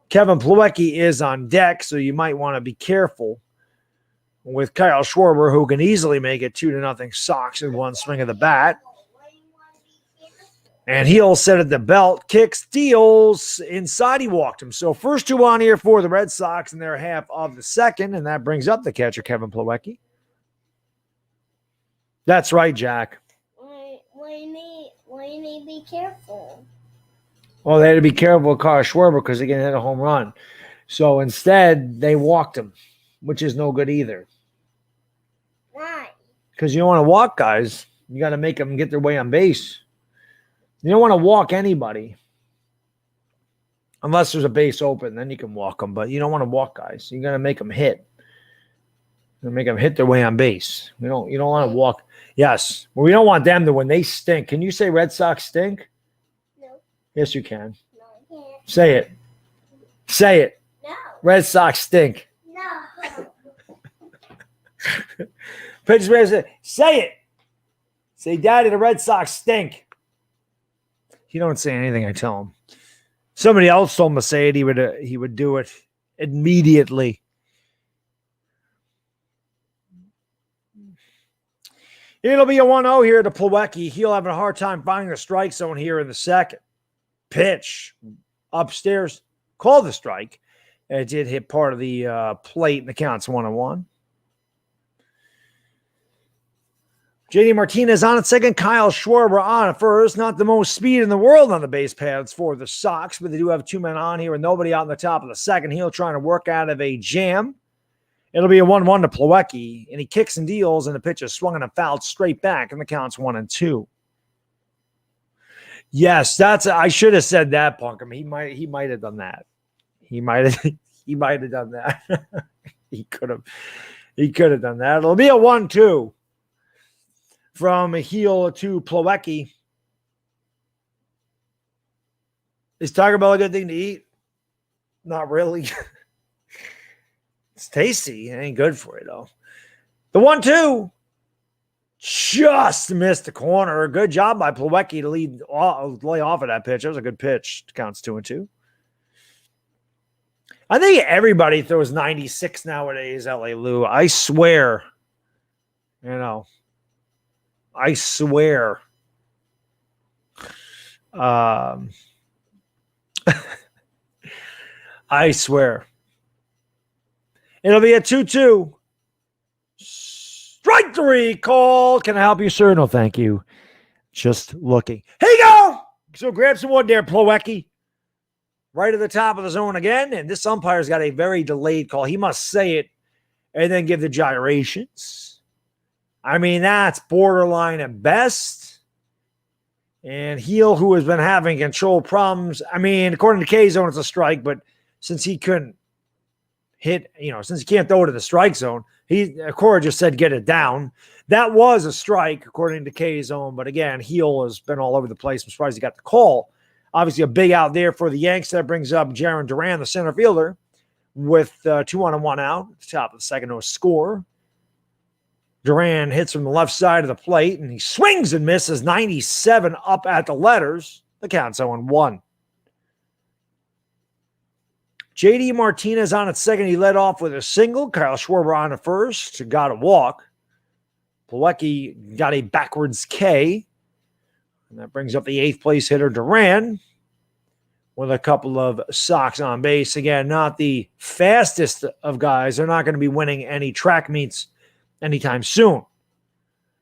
Kevin Plawecki is on deck, so you might want to be careful with Kyle Schwarber, who can easily make it 2-0 Sox in one swing of the bat. And he'll set at the belt, kicks, steals. Inside, he walked him. So first 2 on here for the Red Sox in their half of the second, and that brings up the catcher, Kevin Plawecki. That's right, Jack. Why you need to be careful? Well, they had to be careful with Kyle Schwarber because they can hit a home run. So instead, they walked him, which is no good either. Why? Because you don't want to walk guys. You got to make them get their way on base. You don't want to walk anybody. Unless there's a base open, then you can walk them. But you don't want to walk guys. You got to make them hit. You make them hit their way on base. You don't want to walk. Yes. Well, we don't want them to when they stink. Can you say Red Sox stink? No. Yes, you can. No, I can't. Say it. Say it. No. Red Sox stink. No. Pitch say it. Say, Daddy, the Red Sox stink. He don't say anything I tell him. Somebody else told him to say it. He would do it immediately. It'll be a 1-0 here to Plawecki. He'll have a hard time finding the strike zone here in the second. Pitch upstairs. Called the strike. It did hit part of the plate, and the count's 1-1. JD Martinez on at second. Kyle Schwarber on at first. Not the most speed in the world on the base paths for the Sox, but they do have 2 men on here and nobody out in the top of the second. He'll trying to work out of a jam. It'll be a 1-1 to Plawecki, and he kicks and deals, and the pitch is swung and fouled straight back, and the count's 1-2. Yes, I should have said that, Punk. I mean, he might have done that. He might have done that. He could have done that. It'll be a 1-2 from Heel to Plawecki. Is Taco Bell a good thing to eat? Not really. It's tasty. It ain't good for you, though. The 1-2 just missed the corner. Good job by Plawecki to lay off of that pitch. That was a good pitch. Counts 2-2. I think everybody throws 96 nowadays, LA Lou. I swear. I swear. Um, I swear. It'll be a 2-2. Strike three called. Can I help you, sir? No, thank you. Just looking. Here you go. So grab some wood there, Plowecki. Right at the top of the zone again. And this umpire's got a very delayed call. He must say it and then give the gyrations. I mean, that's borderline at best. And Heel, who has been having control problems. I mean, according to K-Zone, it's a strike, but since he couldn't hit, since he can't throw it to the strike zone, Cora just said get it down. That was a strike, according to K-Zone. But again, Heel has been all over the place. I'm surprised he got the call. Obviously, a big out there for the Yanks. That brings up Jarren Duran, the center fielder, with 2 on and 1 out. At the top of the second, no score. Duran hits from the left side of the plate, and he swings and misses 97 up at the letters. The count's 0-1. J.D. Martinez on at second. He led off with a single. Kyle Schwarber on at first. Got a walk. Plawecki got a backwards K. And that brings up the 8th place hitter, Duran, with a couple of socks on base. Again, not the fastest of guys. They're not going to be winning any track meets anytime soon.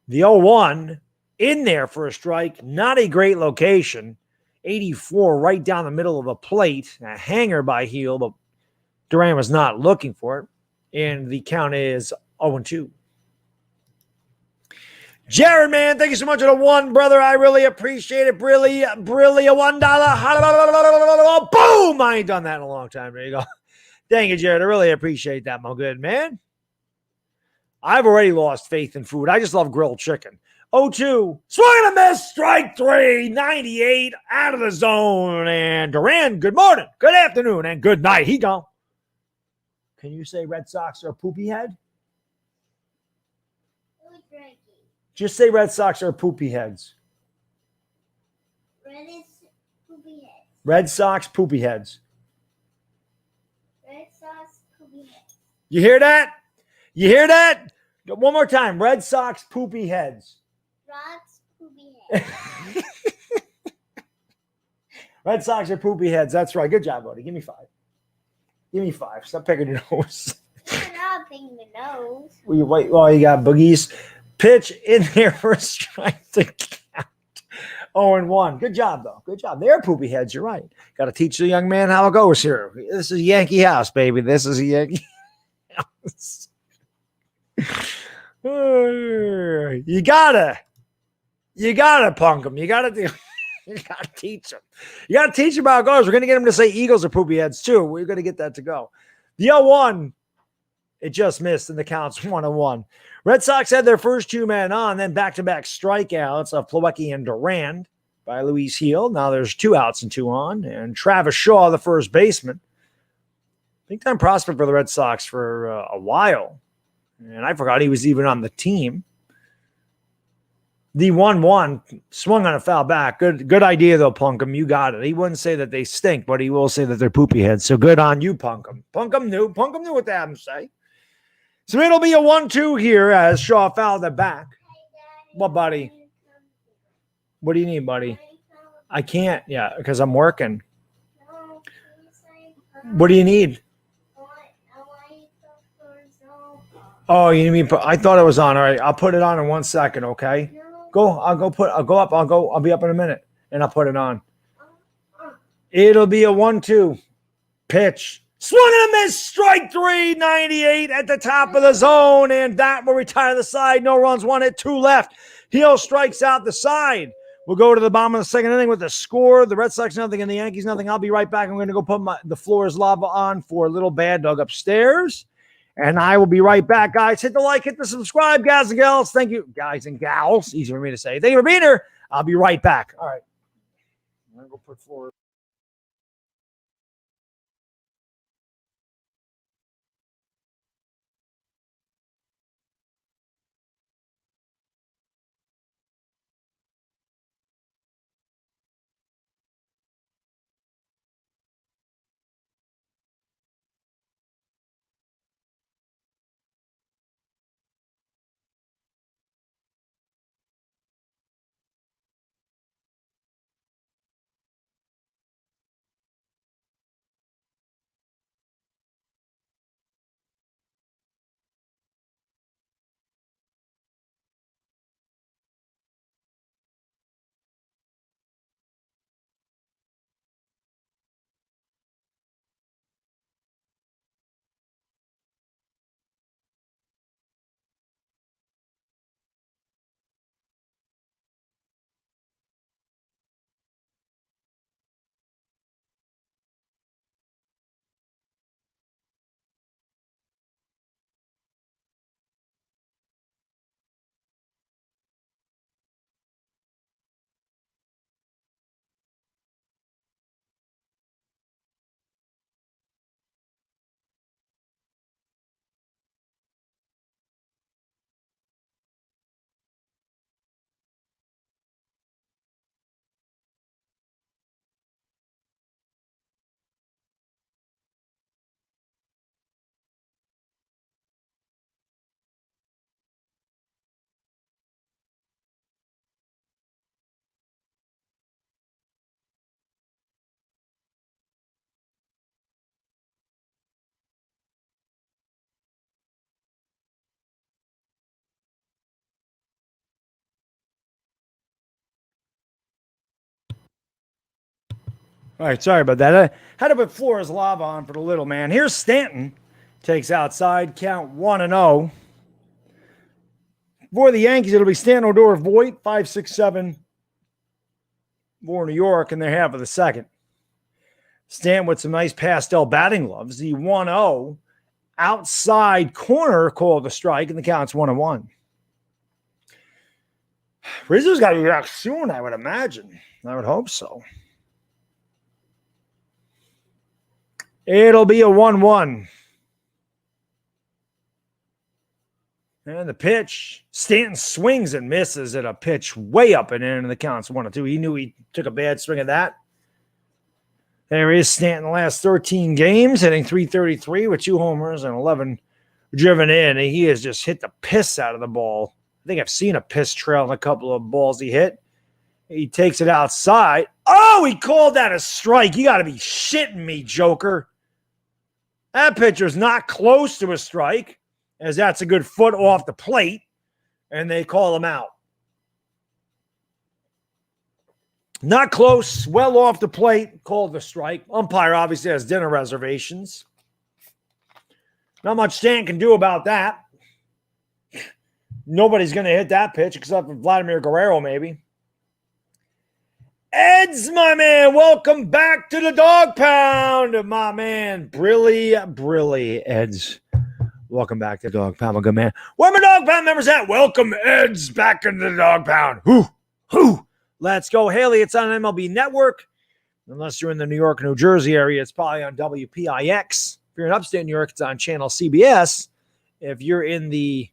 The 0-1 in there for a strike. Not a great location. 84 right down the middle of a plate. A hanger by Heel, but Duran was not looking for it. And the count is 0-2. Jared, man, thank you so much for the 1, brother. I really appreciate it. Really, a $1. Boom! I ain't done that in a long time. There you go. Thank you, Jared. I really appreciate that, my good man. I've already lost faith in food. I just love grilled chicken. 0-2. Swing and a miss. Strike 3. 98 out of the zone. And Duran, good morning, good afternoon, and good night. He gone. Can you say Red Sox are a poopy head? Just say Red Sox are poopy heads. Red Sox poopy heads. Red Sox poopy heads. You hear that? You hear that? One more time. Red Sox poopy heads. Rocks poopy heads. Red Sox are poopy heads. That's right. Good job, buddy. Give me 5. Give me 5. Stop picking your nose. I'm not picking the nose. Well, you got boogies. Pitch in there for a strike to count. 0-1. Good job, though. Good job. They're poopy heads. You're right. Got to teach the young man how it goes here. This is Yankee house, baby. This is a Yankee house. You gotta punk them. You gotta teach them. You gotta teach them how it goes. We're gonna get them to say Eagles are poopy heads too. We're gonna get that to go. The 0-1, it just missed, and the count's 1-1. Red Sox had their first 2 men on, then back-to-back strikeouts of Plawecki and Duran by Luis Heel. Now there's 2 outs and 2 on, and Travis Shaw, the first baseman, big time prospect for the Red Sox for a while. And I forgot he was even on the team. The 1-1 swung on a foul back. Good idea, though, Punkum. You got it. He wouldn't say that they stink, but he will say that they're poopy heads. So good on you, Punkum. Punkum knew what to have him say. So it'll be a 1-2 here as Shaw fouled it back. What, buddy? What do you need, buddy? I can't. Yeah, because I'm working. What do you need? Oh, you need me? I thought it was on. All right, I'll put it on in 1 second. Okay. I'll go up. I'll be up in a minute, and I'll put it on. It'll be a 1-2 pitch. Swung and a miss. Strike 3. 98 at the top of the zone, and that will retire the side. No runs, 1 hit, 2 left. Heel strikes out the side. We'll go to the bottom of the second inning with the score. The Red Sox nothing and the Yankees nothing. I'll be right back. I'm going to go put the floor is lava on for little Baddog upstairs. And I will be right back, guys. Hit the like, hit the subscribe, guys and gals. Thank you, guys and gals. Easy for me to say. Thank you for being here. I'll be right back. All right. I'm going to go put floor. All right, sorry about that. I had to put Flores Lava on for the little man. Here's Stanton. Takes outside, count 1-0. For the Yankees, it'll be Stanton, Odor, Voit, 5, 6, 7. For New York in their half of the second. Stanton with some nice pastel batting gloves. The 1-0 outside corner called the strike, and the count's 1-1. Rizzo's got to be back soon, I would imagine. I would hope so. It'll be a 1-1. And the pitch, Stanton swings and misses at a pitch way up and in, and the count's 1-2. He knew he took a bad swing of that. There is Stanton the last 13 games, hitting .333 with 2 homers and 11 driven in. And he has just hit the piss out of the ball. I think I've seen a piss trail in a couple of balls he hit. He takes it outside. Oh, he called that a strike. You got to be shitting me, Joker. That pitcher's not close to a strike, as that's a good foot off the plate, and they call him out. Not close, well off the plate, called the strike. Umpire obviously has dinner reservations. Not much Stan can do about that. Nobody's going to hit that pitch except for Vladimir Guerrero, maybe. Eds, my man, welcome back to the Dog Pound, my man. Brilly, Eds. Welcome back to the Dog Pound, my good man. Where my Dog Pound members at? Welcome, Eds, back into the Dog Pound. Whoo. Let's go, Haley. It's on MLB Network. Unless you're in the New York, New Jersey area, it's probably on WPIX. If you're in upstate New York, it's on channel CBS. If you're in the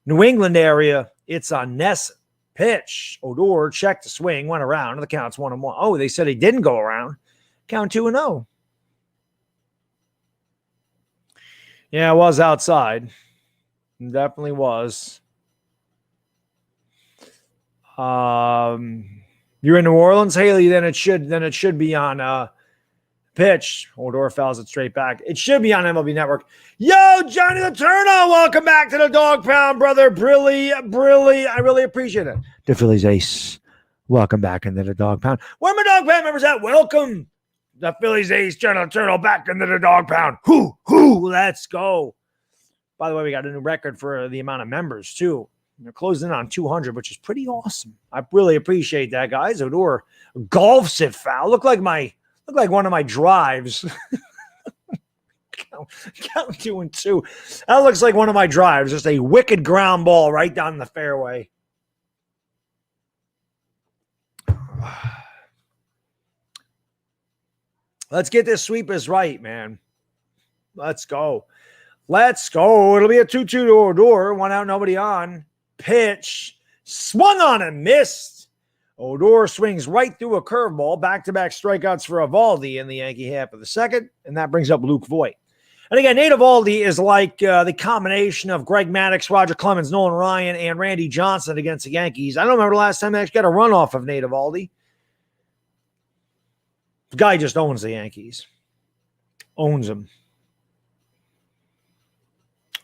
New England area, it's on NESN. Pitch. Odor checked the swing, went around, and the count's 1-1. Oh, they said he didn't go around. Count 2-0. Yeah, it was outside. It definitely was. You're in New Orleans, Haley. Then it should be on pitch. Odor fouls it straight back. It should be on MLB Network. Yo, Johnny the Turno, welcome back to the Dog Pound, brother. Brilly. I really appreciate it. The Phillies ace, welcome back into the Dog Pound. Where my Dog Pound members at? Welcome. The Phillies ace, Johnny the Turno, back into the Dog Pound. Let's go. By the way, we got a new record for the amount of members too. They're closing in on 200, which is pretty awesome. I really appreciate that, guys. Odor golfs it foul. Look like one of my drives. Count 2 and 2. That looks like one of my drives. Just a wicked ground ball right down the fairway. Let's get this sweepers right, man. Let's go. It'll be a 2-2 to Odor. 1 out, nobody on. Pitch. Swung on and missed. Odor swings right through a curveball. Back-to-back strikeouts for Eovaldi in the Yankee half of the second. And that brings up Luke Voit. And again, Nate Eovaldi is like the combination of Greg Maddux, Roger Clemens, Nolan Ryan, and Randy Johnson against the Yankees. I don't remember the last time they actually got a run off of Nate Eovaldi. The guy just owns the Yankees. Owns them.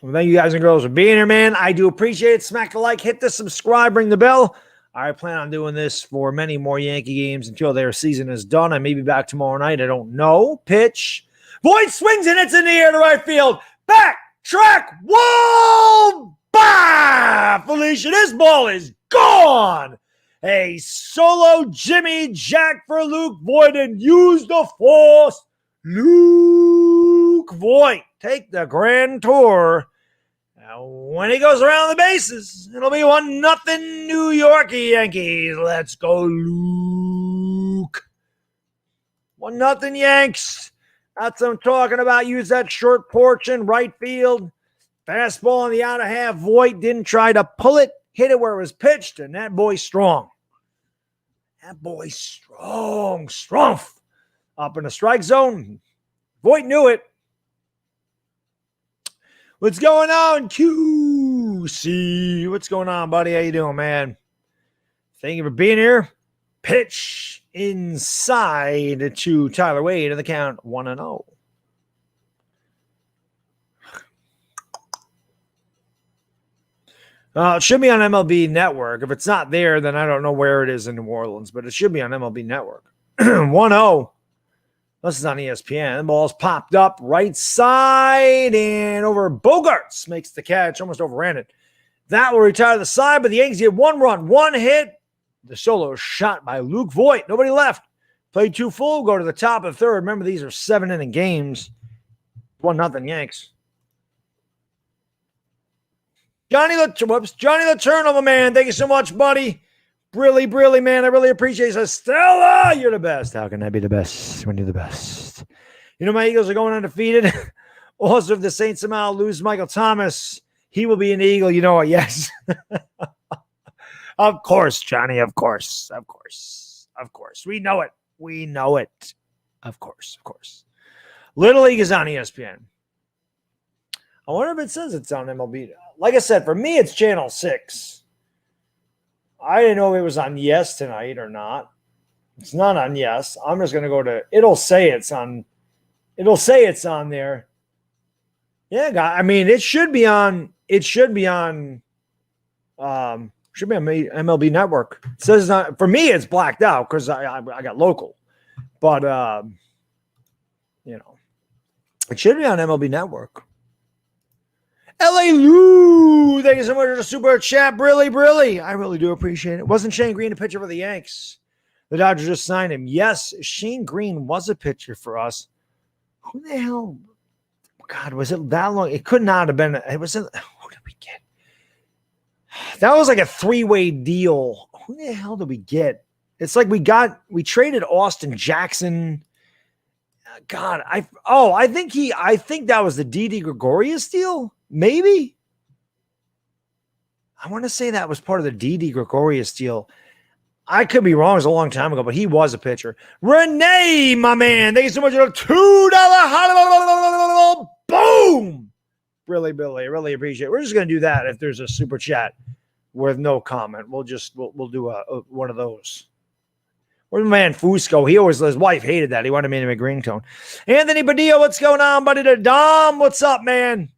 Well, thank you guys and girls for being here, man. I do appreciate it. Smack the like, hit the subscribe, ring the bell. I plan on doing this for many more Yankee games until their season is done. I may be back tomorrow night. I don't know. Pitch. Voit swings and it's in the air to right field. Back, track, wall, bah! Felicia, this ball is gone. A solo Jimmy Jack for Luke Voit and use the force. Luke Voit, take the grand tour. Now, when he goes around the bases, it'll be 1-0 New York Yankees. Let's go, Luke. 1-0 Yanks. That's what I'm talking about. Use that short porch in right field. Fastball on the outer half. Voit didn't try to pull it. Hit it where it was pitched, and that boy's strong. Strong. Up in the strike zone. Voit knew it. What's going on, QC? What's going on, buddy? How you doing, man? Thank you for being here. Pitch inside to Tyler Wade in the count 1-0. It should be on MLB Network. If it's not there, then I don't know where it is in New Orleans, but it should be on MLB Network. 1-0. This is on ESPN. The ball's popped up right side and over. Bogarts makes the catch, almost overran it. That will retire the side, but the Yankees get 1 run, 1 hit. The solo shot by Luke Voigt. Nobody left. Played 2 full, go to the top of the third. Remember, these are 7-inning games. 1-0 Yanks. Johnny the Turnover, man. Thank you so much, buddy. Brilly, man. I really appreciate it. Says, Stella, you're the best. How can I be the best when you're the best? You know, my Eagles are going undefeated. Also, if the Saints somehow lose Michael Thomas, he will be an Eagle. You know what? Yes. Of course, Johnny. Of course. We know it. Of course. Little League is on ESPN. I wonder if it says it's on MLB. Like I said, for me, it's Channel 6. I didn't know if it was on Yes tonight or not. It's not on Yes. I'm just going to go to, it'll say it's on there. Yeah, I mean, it should be on MLB Network. It says not, for me, it's blacked out because I got local. But, it should be on MLB Network. LA Lou, thank you so much for the super chat. Brilly. I really do appreciate it. Wasn't Shane Green a pitcher for the Yanks? The Dodgers just signed him. Yes, Shane Green was a pitcher for us. Who the hell? God, was it that long? It could not have been. Who did we get? That was like a 3-way deal. Who the hell did we get? It's like we traded Austin Jackson. God, I think that was the Didi Gregorius deal. Maybe. I want to say that was part of the Didi Gregorius deal. I could be wrong. It was a long time ago, but he was a pitcher. Renee, my man. Thank you so much for the $2. Boom. Really, Billy. I really appreciate it. We're just going to do that if there's a super chat with no comment. We'll do one of those. Where's my man Fusco? His wife hated that. He wanted me to make ringtone. Anthony Padilla, what's going on, buddy? Dom, what's up, man?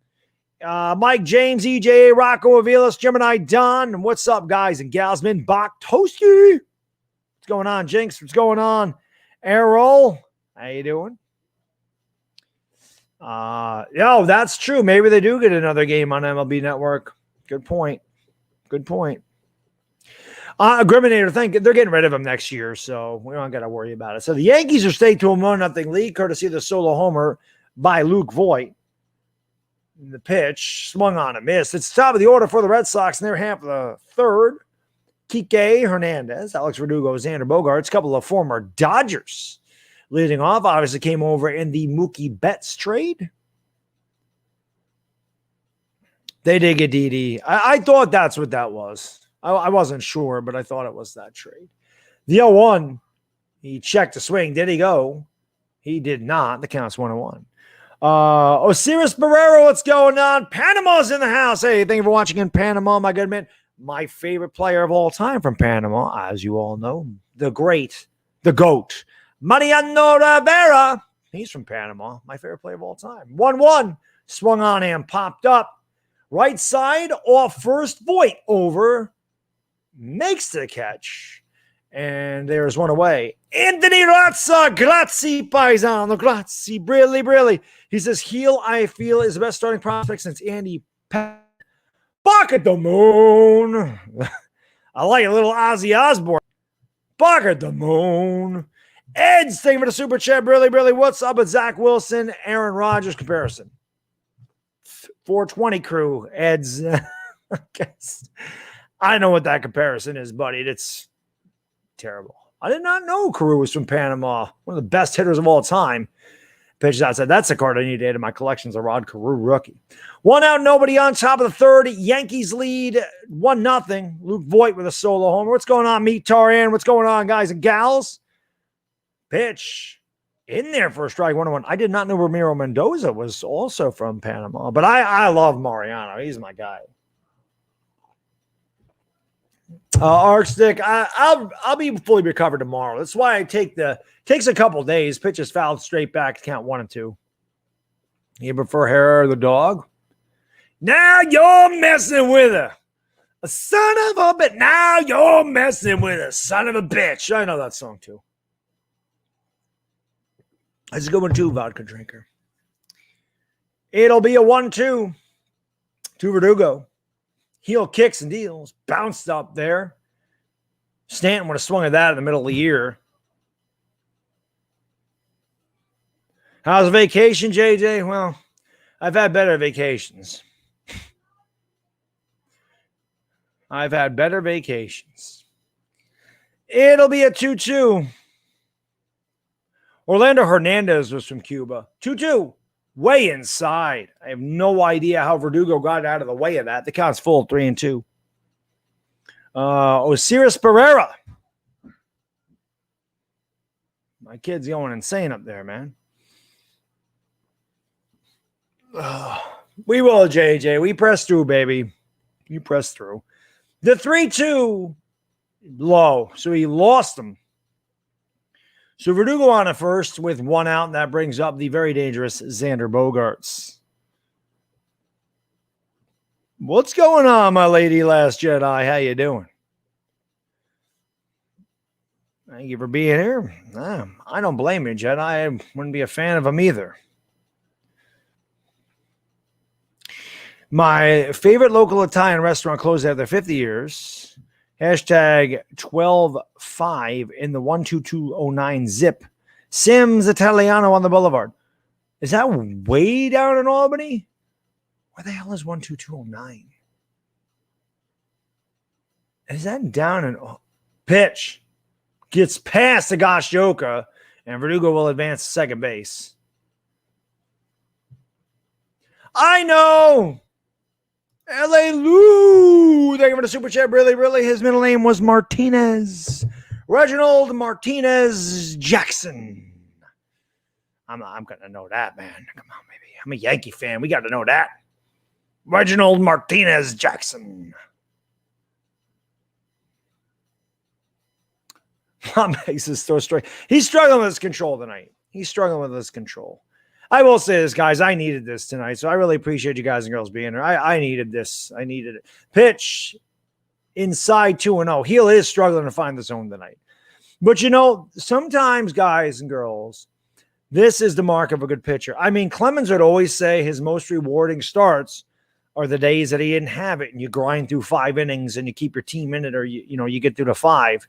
Mike James, EJ, Rocco Avilas, Gemini Don. What's up, guys and gals? Bach Toasty. What's going on, Jinx? What's going on? Errol, how you doing? That's true. Maybe they do get another game on MLB Network. Good point. Griminator, they're getting rid of him next year, so we don't got to worry about it. So the Yankees are staying to a 1-0 lead, courtesy of the solo homer by Luke Voigt. The pitch swung on a miss. It's top of the order for the Red Sox in their half of the third. Kike Hernandez, Alex Verdugo, Xander Bogaerts, a couple of former Dodgers leading off. Obviously came over in the Mookie Betts trade. They did get Didi. I thought that's what that was. I wasn't sure, but I thought it was that trade. The 0-1, he checked the swing. Did he go? He did not. The count's 1-1. Osiris Barrero, what's going on? Panama's in the house. Hey, thank you for watching in Panama, my good man. My favorite player of all time from Panama, as you all know, the great, the GOAT, Mariano Rivera. He's from Panama. My favorite player of all time. 1-1. Swung on him, popped up. Right side, off first, Voigt over. Makes the catch. And there's one away. Anthony Razza, grazie, paisano, grazie, brilli. He says, Heel, I feel, is the best starting prospect since Andy Back at the moon. I like a little Ozzy Osbourne. Back at the moon. Ed's, thank you for the super chat, brilli. What's up with Zach Wilson, Aaron Rodgers comparison? 420 crew, Ed's. I know what that comparison is, buddy. It's terrible. I did not know Carew was from Panama. One of the best hitters of all time. Pitches outside. That's the card I need to add in my collection. Is a Rod Carew rookie. 1 out, nobody on top of the third. Yankees lead 1-0. Luke Voigt with a solo homer. What's going on, Meet Taran? What's going on, guys and gals? Pitch in there for a strike. 1-1. I did not know Ramiro Mendoza was also from Panama, but I love Mariano. He's my guy. Arcstick, I'll be fully recovered tomorrow. That's why takes a couple days. Pitches fouled straight back to count 1 and 2. You prefer hair or the dog? Now you're messing with her. A son of a bitch. Now you're messing with a son of a bitch. I know that song too. That's a good one too, vodka drinker. It'll be a 1-2 to Verdugo. Heel kicks and deals. Bounced up there. Stanton would have swung at that in the middle of the year. How's vacation, JJ? Well, I've had better vacations. I've had better vacations. It'll be a 2-2. Orlando Hernandez was from Cuba. 2-2. Way inside. I have no idea how Verdugo got out of the way of that. The count's full, 3-2. Osiris Pereira. My kid's going insane up there, man. We will, JJ. We press through, baby. You press through. The 3-2 low. So he lost them. So Verdugo on at first with one out, and that brings up the very dangerous Xander Bogaerts. What's going on, my lady Last Jedi? How you doing? Thank you for being here. I don't blame you, Jedi. I wouldn't be a fan of him either. My favorite local Italian restaurant closed after 50 years. Hashtag 12-5 in the 12209 zip. Sims Italiano on the Boulevard. Is that way down in Albany? Where the hell is 12209? Is that down in pitch? Gets past the Gashioka, and Verdugo will advance to second base. I know! L.A. Lou! Thank you for the super chat. Really, his middle name was Martinez. Reginald Martinez Jackson. I'm going to know that, man. Come on, baby. I'm a Yankee fan. We got to know that. Reginald Martinez Jackson. Makes his throw straight. He's struggling with his control tonight. I will say this, guys. I needed this tonight, so I really appreciate you guys and girls being here. I needed this. I needed it. Pitch inside 2-0. Heel is struggling to find the zone tonight. But, sometimes, guys and girls, this is the mark of a good pitcher. I mean, Clemens would always say his most rewarding starts are the days that he didn't have it, and you grind through 5 innings and you keep your team in it, or you get through the 5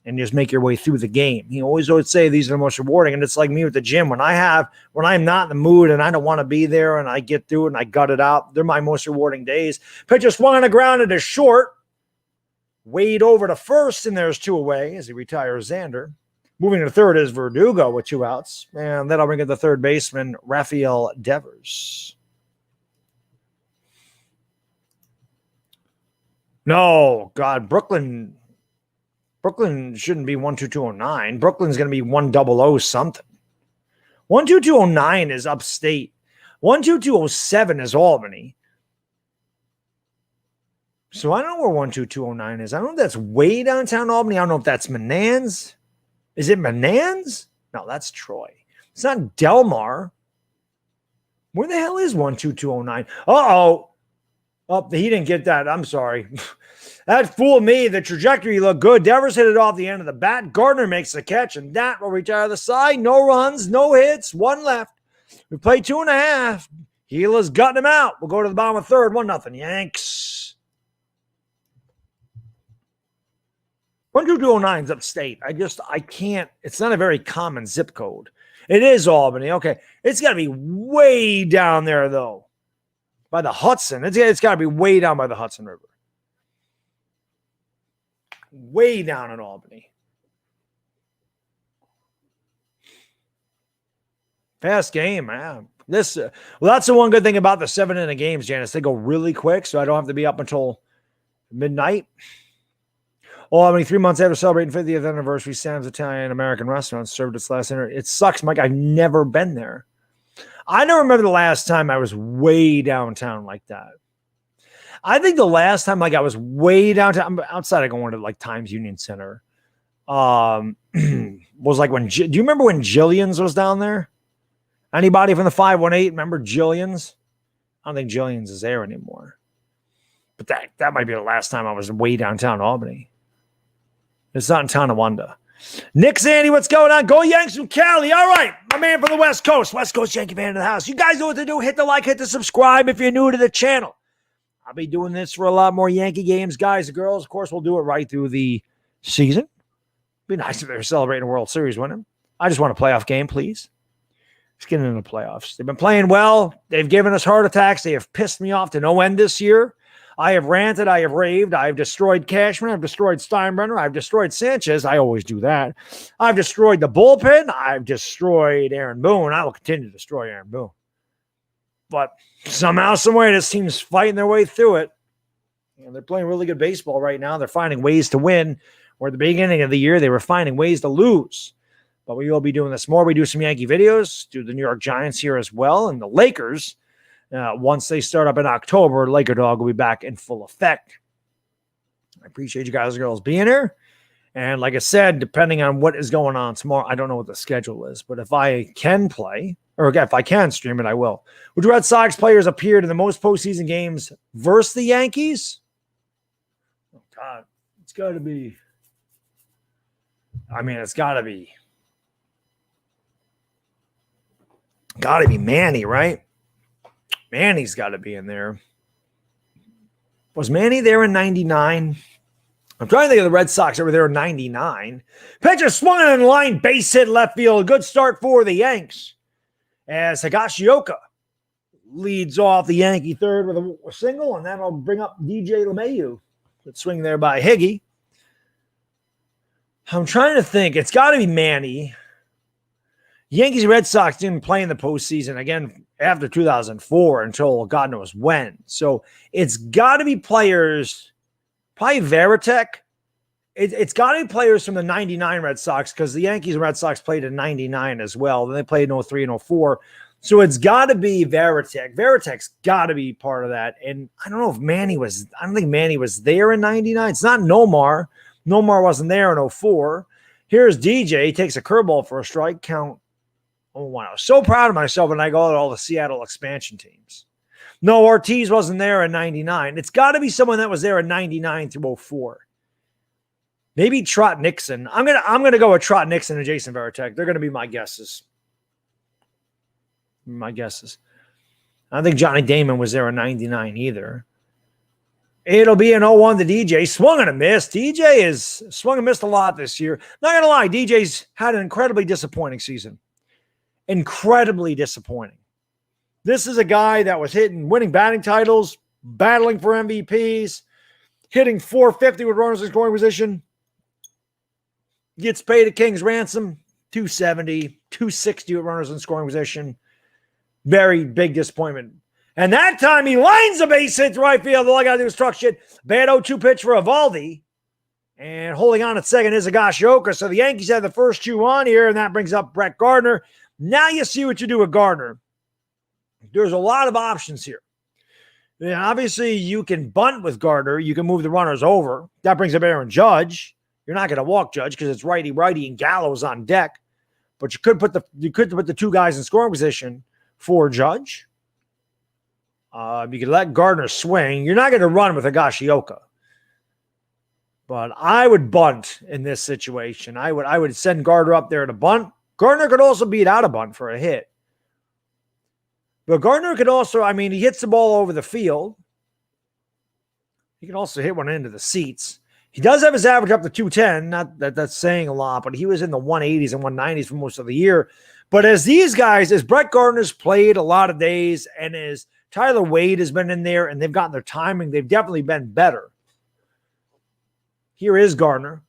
and just make your way through the game. He always would say these are the most rewarding. And it's like me with the gym. When I'm not in the mood and I don't want to be there and I get through it and I gut it out, they're my most rewarding days. Pitcher swung on the ground at a short. Wade over to first, and there's 2 away as he retires Xander. Moving to third is Verdugo with 2 outs. And that'll bring in the third baseman, Rafael Devers. No, God, Brooklyn shouldn't be 12209. Brooklyn's going to be 100 something. 12209 is upstate. 12207 is Albany. So I don't know where 12209 is. I don't know if that's way downtown Albany. I don't know if that's Menands. Is it Menands? No, that's Troy. It's not Delmar. Where the hell is 12209? Uh-oh. Oh, he didn't get that. I'm sorry. That fooled me. The trajectory looked good. Devers hit it off the end of the bat. Gardner makes the catch, and that will retire the side. No runs, no hits, 1 left. We play 2.5. Gila's gutting him out. We'll go to the bottom of third. 1-0 Yanks. 12209 is upstate. I can't. It's not a very common zip code. It is Albany. Okay. It's got to be way down there, though. By the Hudson. It's got to be way down by the Hudson River. Way down in Albany. Fast game, man. That's the one good thing about the 7-inning games, Janice. They go really quick, so I don't have to be up until midnight. Albany, 3 months after celebrating 50th anniversary, Sam's Italian American Restaurant served its last dinner. It sucks, Mike. I've never been there. I don't remember the last time I was way downtown like that. I think the last time I was way downtown, outside of going to Times Union Center, was when, do you remember when Jillian's was down there? Anybody from the 518 remember Jillian's? I don't think Jillian's is there anymore. But that might be the last time I was way downtown Albany. It's not in Tonawanda. Nick Sandy, what's going on? Go Yanks from Cali. All right, my man from the West Coast. West Coast Yankee fan in the house. You guys know what to do. Hit the like, hit the subscribe if you're new to the channel. I'll be doing this for a lot more Yankee games, guys and girls. Of course, we'll do it right through the season. Be nice if they're celebrating a World Series winning. I just want a playoff game, please. Let's get into the playoffs. They've been playing well. They've given us heart attacks. They have pissed me off to no end this year. I have ranted. I have raved. I have destroyed Cashman. I've destroyed Steinbrenner. I've destroyed Sanchez. I always do that. I've destroyed the bullpen. I've destroyed Aaron Boone. I will continue to destroy Aaron Boone. But somehow, some way, this team's fighting their way through it. And they're playing really good baseball right now. They're finding ways to win. Where at the beginning of the year, they were finding ways to lose. But we will be doing this more. We do some Yankee videos, do the New York Giants here as well, and the Lakers. Once they start up in October, Laker Dog will be back in full effect. I appreciate you guys and girls being here. And like I said, depending on what is going on tomorrow, I don't know what the schedule is, but if I can play, or if I can stream it, I will. Which Red Sox players appeared in the most postseason games versus the Yankees? Oh, God. It's got to be. It's got to be. Got to be Manny, right? Manny's got to be in there. Was Manny there in 99? I'm trying to think of the Red Sox that were there in 99. Pitcher swung on the line, base hit left field. Good start for the Yanks. As Higashioka leads off the Yankee third with a single, and that'll bring up DJ LeMahieu. Good swing there by Higgy. I'm trying to think. It's got to be Manny. Yankees and Red Sox didn't play in the postseason again after 2004 until God knows when. So it's got to be players, probably Varitek. It's got to be players from the 99 Red Sox because the Yankees and Red Sox played in 99 as well. Then they played in 03 and 04. So it's got to be Varitek. Varitek's got to be part of that. And I don't know if Manny was – I don't think Manny was there in 99. It's not Nomar. Nomar wasn't there in 04. Here's DJ. He takes a curveball for a strike count. Oh, wow. I was so proud of myself when I go to all the Seattle expansion teams. No, Ortiz wasn't there in 99. It's got to be someone that was there in 99 through 04. Maybe Trot Nixon. I'm gonna go with Trot Nixon and Jason Varitek. They're going to be my guesses. I don't think Johnny Damon was there in 99 either. It'll be an 0-1 to DJ. Swung and a miss. DJ is swung and missed a lot this year. Not going to lie, DJ's had an incredibly disappointing season. Incredibly disappointing. This is a guy that was winning batting titles, battling for MVPs, hitting .450 with runners in scoring position. Gets paid a king's ransom, $270, $260 with runners in scoring position. Very big disappointment. And that time he lines a base hit to right field. All I got to do is truck shit. Bad 0-2 pitch for Evaldi. And holding on at second is Higashioka. So the Yankees have the first two on here, and that brings up Brett Gardner. Now you see what you do with Gardner. There's a lot of options here. And obviously, you can bunt with Gardner. You can move the runners over. That brings up Aaron Judge. You're not going to walk Judge because it's righty, and Gallo's on deck. But you could put the two guys in scoring position for Judge. You could let Gardner swing. You're not going to run with Higashioka. But I would bunt in this situation. I would send Gardner up there to bunt. Gardner could also beat out a bunt for a hit. But Gardner could also, he hits the ball over the field. He can also hit one into the seats. He does have his average up to 210. Not that that's saying a lot, but he was in the 180s and 190s for most of the year. But as Brett Gardner's played a lot of days, and as Tyler Wade has been in there, and they've gotten their timing, they've definitely been better. Here is Gardner.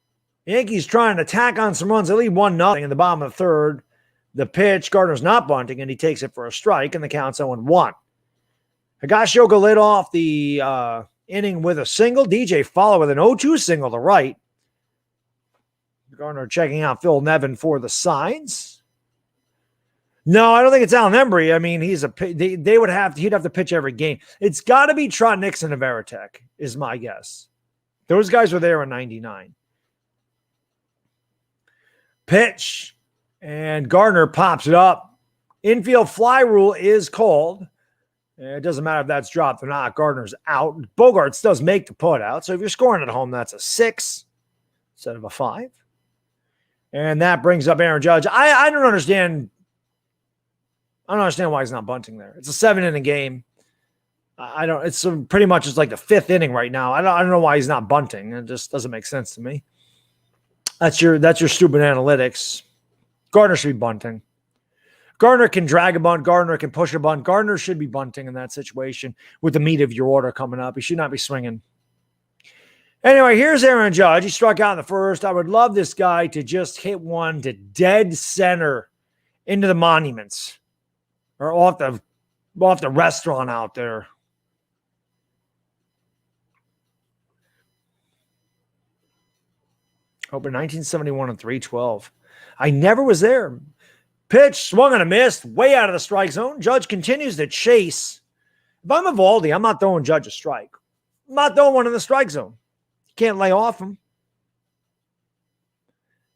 The Yankees trying to tack on some runs. They lead 1-0 in the bottom of the third. The pitch, Gardner's not bunting, and he takes it for a strike, and the count's 0-1. Higashioka led off the inning with a single. DJ followed with an 0-2 single to right. Gardner checking out Phil Nevin for the signs. No, I don't think it's Alan Embry. He'd have to pitch every game. It's got to be Trot Nixon and Varitek, is my guess. Those guys were there in 99. Pitch, and Gardner pops it up. Infield fly rule is called. It doesn't matter if that's dropped or not. Gardner's out. Bogarts does make the put out. So if you're scoring at home, that's a 6 instead of a 5. And that brings up Aaron Judge. I don't understand. I don't understand why he's not bunting there. It's a 7-inning game. I don't. It's pretty much it's like the 5th inning right now. I don't know why he's not bunting. It just doesn't make sense to me. That's your stupid analytics. Gardner should be bunting. Gardner can drag a bunt. Gardner can push a bunt. Gardner should be bunting in that situation with the meat of your order coming up. He should not be swinging. Anyway, here's Aaron Judge. He struck out in the first. I would love this guy to just hit one to dead center into the monuments or off the restaurant out there. Open 1971 and 312. I never was there. Pitch, swung and a miss, way out of the strike zone. Judge continues to chase. If I'm Evaldi, I'm not throwing Judge a strike. I'm not throwing one in the strike zone. Can't lay off him.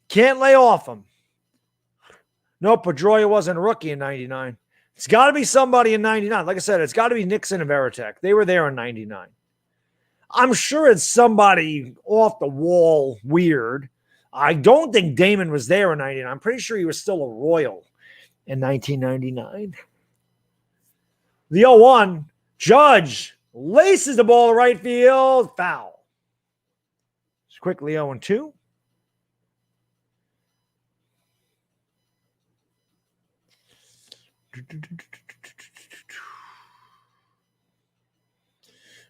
Can't lay off him. No, Pedroia wasn't a rookie in 99. It's got to be somebody in 99. Like I said, it's got to be Nixon and Veritek. They were there in 99. I'm sure it's somebody off the wall weird. I don't think Damon was there in 99. I'm pretty sure he was still a Royal in 1999. The 0-1, Judge laces the ball to right field. Foul. It's quickly 0-2.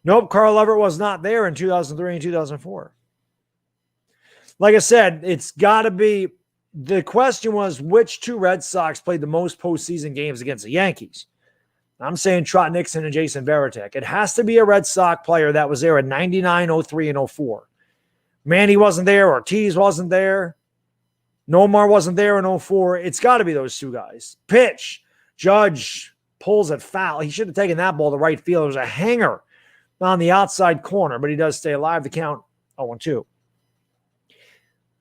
Nope, Carl Everett was not there in 2003 and 2004. Like I said, it's got to be – the question was which two Red Sox played the most postseason games against the Yankees. I'm saying Trot Nixon and Jason Veritek. It has to be a Red Sox player that was there in 99, 03, and 04. Manny wasn't there. Ortiz wasn't there. Nomar wasn't there in 04. It's got to be those two guys. Pitch. Judge pulls it foul. He should have taken that ball to right field. It was a hanger on the outside corner, but he does stay alive. The count 0-2.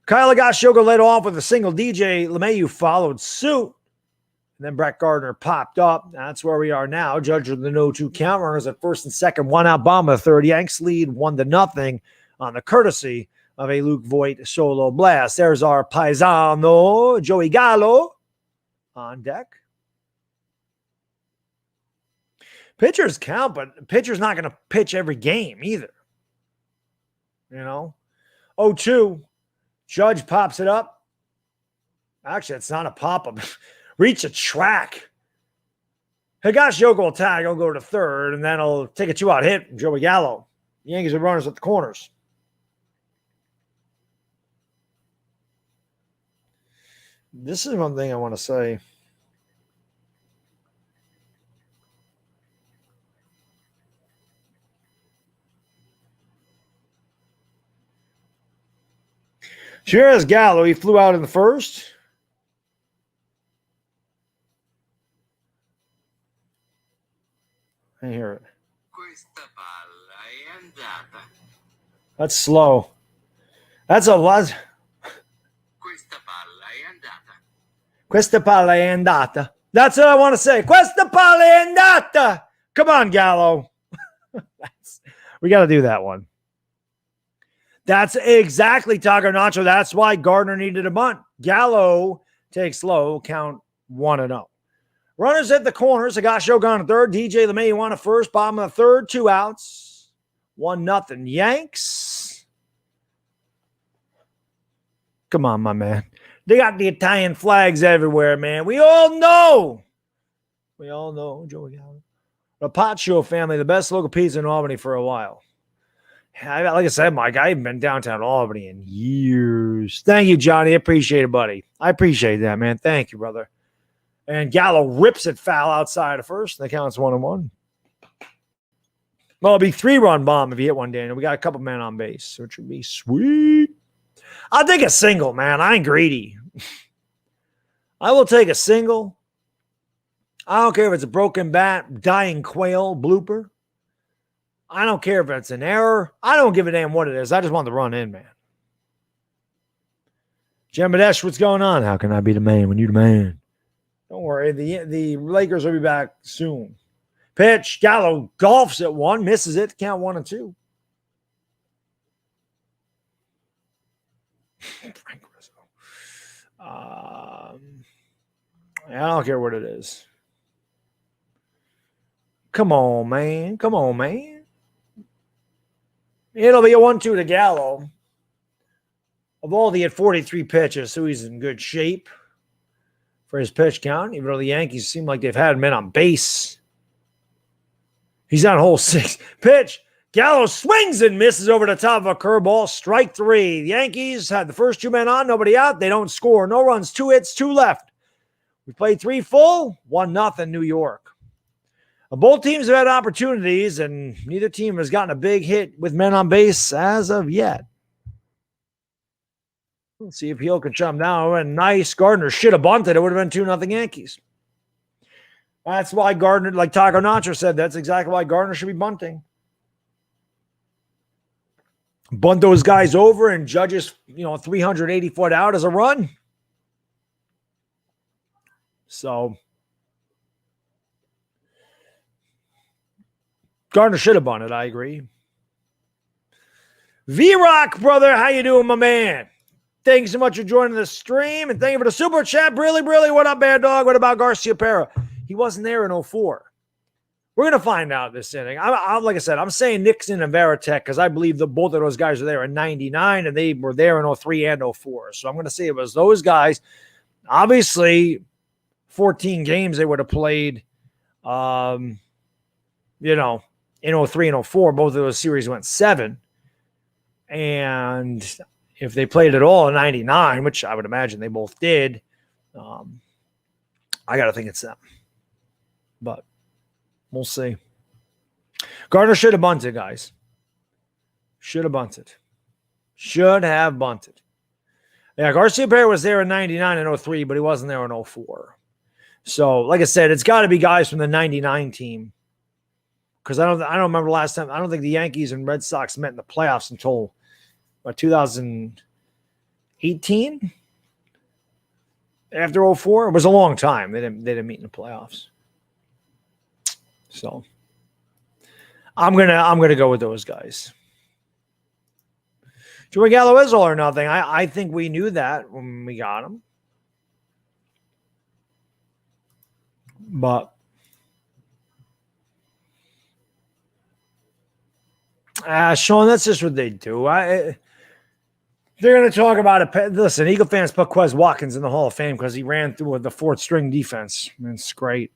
Kyle Higashioka led off with a single. DJ LeMahieu followed suit. And then Brett Gardner popped up. That's where we are now. Judge with the 0-2 count. Runners at first and second. One out, bottom of the third. Yanks lead 1-0 on the courtesy of a Luke Voigt solo blast. There's our paisano, Joey Gallo, on deck. Pitchers count, but pitcher's not going to pitch every game either. You know? 0-2. Judge pops it up. Actually, it's not a pop-up. Reach a track. Higashioka will tag. He'll go to third, and then he'll take a 2-out hit from Joey Gallo. The Yankees are runners at the corners. This is one thing I want to say. Here's Gallo. He flew out in the first. I hear it. That's slow. That's a lot. Questa palla è andata. That's what I want to say. Questa palla è andata. Come on, Gallo. We got to do that one. That's exactly Taco Nacho. That's why Gardner needed a bunt. Gallo takes low, count 1-0. Runners at the corners. Higashioka on third. DJ LeMahieu on a first. Bottom of the third. 2 outs. 1-0. Yanks. Come on, my man. They got the Italian flags everywhere, man. We all know. We all know. Joey Gallo. The Paccio family, the best local pizza in Albany for a while. Like I said, Mike, I haven't been downtown Albany in years. Thank you, Johnny. I appreciate it, buddy. I appreciate that, man. Thank you, brother. And Gallo rips it foul outside of first. That counts 1-1. Well, it'll be 3-run bomb if you hit one, Daniel. We got a couple men on base, which would be sweet. I'll take a single, man. I ain't greedy. I will take a single. I don't care if it's a broken bat, dying quail, blooper. I don't care if it's an error. I don't give a damn what it is. I just want the run in, man. Jim Badesh, what's going on? How can I be the man when you're the man? Don't worry. The Lakers will be back soon. Pitch. Gallo golfs at one. Misses it. Count 1-2. Frank Rizzo. I don't care what it is. Come on, man. Come on, man. It'll be a 1-2 to Gallo. Of all, he had 43 pitches, so he's in good shape for his pitch count, even though the Yankees seem like they've had men on base. He's on hole 6. Pitch. Gallo swings and misses over the top of a curveball. Strike 3. The Yankees had the first 2 men on, nobody out. They don't score. No runs, 2 hits, 2 left. We played 3 full, 1-0 New York. Both teams have had opportunities, and neither team has gotten a big hit with men on base as of yet. Let's see if Heel can shut him down. And nice. Gardner should have bunted. It would have been 2-0 Yankees. That's why Gardner, like Taco Nacho said, that's exactly why Gardner should be bunting. Bunt those guys over and Judge's, 380 foot out as a run. So Gardner should have bunted, I agree. V-Rock, brother, how you doing, my man? Thanks so much for joining the stream, and thank you for the super chat. Brilly, what up, Baddog? What about Garcia Pera? He wasn't there in 04. We're going to find out this inning. Like I said, I'm saying Nixon and Veritek because I believe that both of those guys were there in 99, and they were there in 03 and 04. So I'm going to say it was those guys. Obviously, 14 games they would have played, in 03 and 04. Both of those series went 7. And if they played at all in 99, which I would imagine they both did, I got to think it's them. But we'll see. Gardner should have bunted, guys. Should have bunted. Should have bunted. Yeah, Garcia Pera was there in 99 and 03, but he wasn't there in 04. So, like I said, it's got to be guys from the 99 team. Because I don't remember last time. I don't think the Yankees and Red Sox met in the playoffs until 2018? After 04? It was a long time. They didn't meet in the playoffs. So I'm gonna go with those guys. Joey Gallo is all or nothing. I think we knew that when we got him. But Sean, that's just what they do. They're going to talk about it. Listen, Eagle fans put Quez Watkins in the Hall of Fame because he ran through with the 4th string defense. It's great.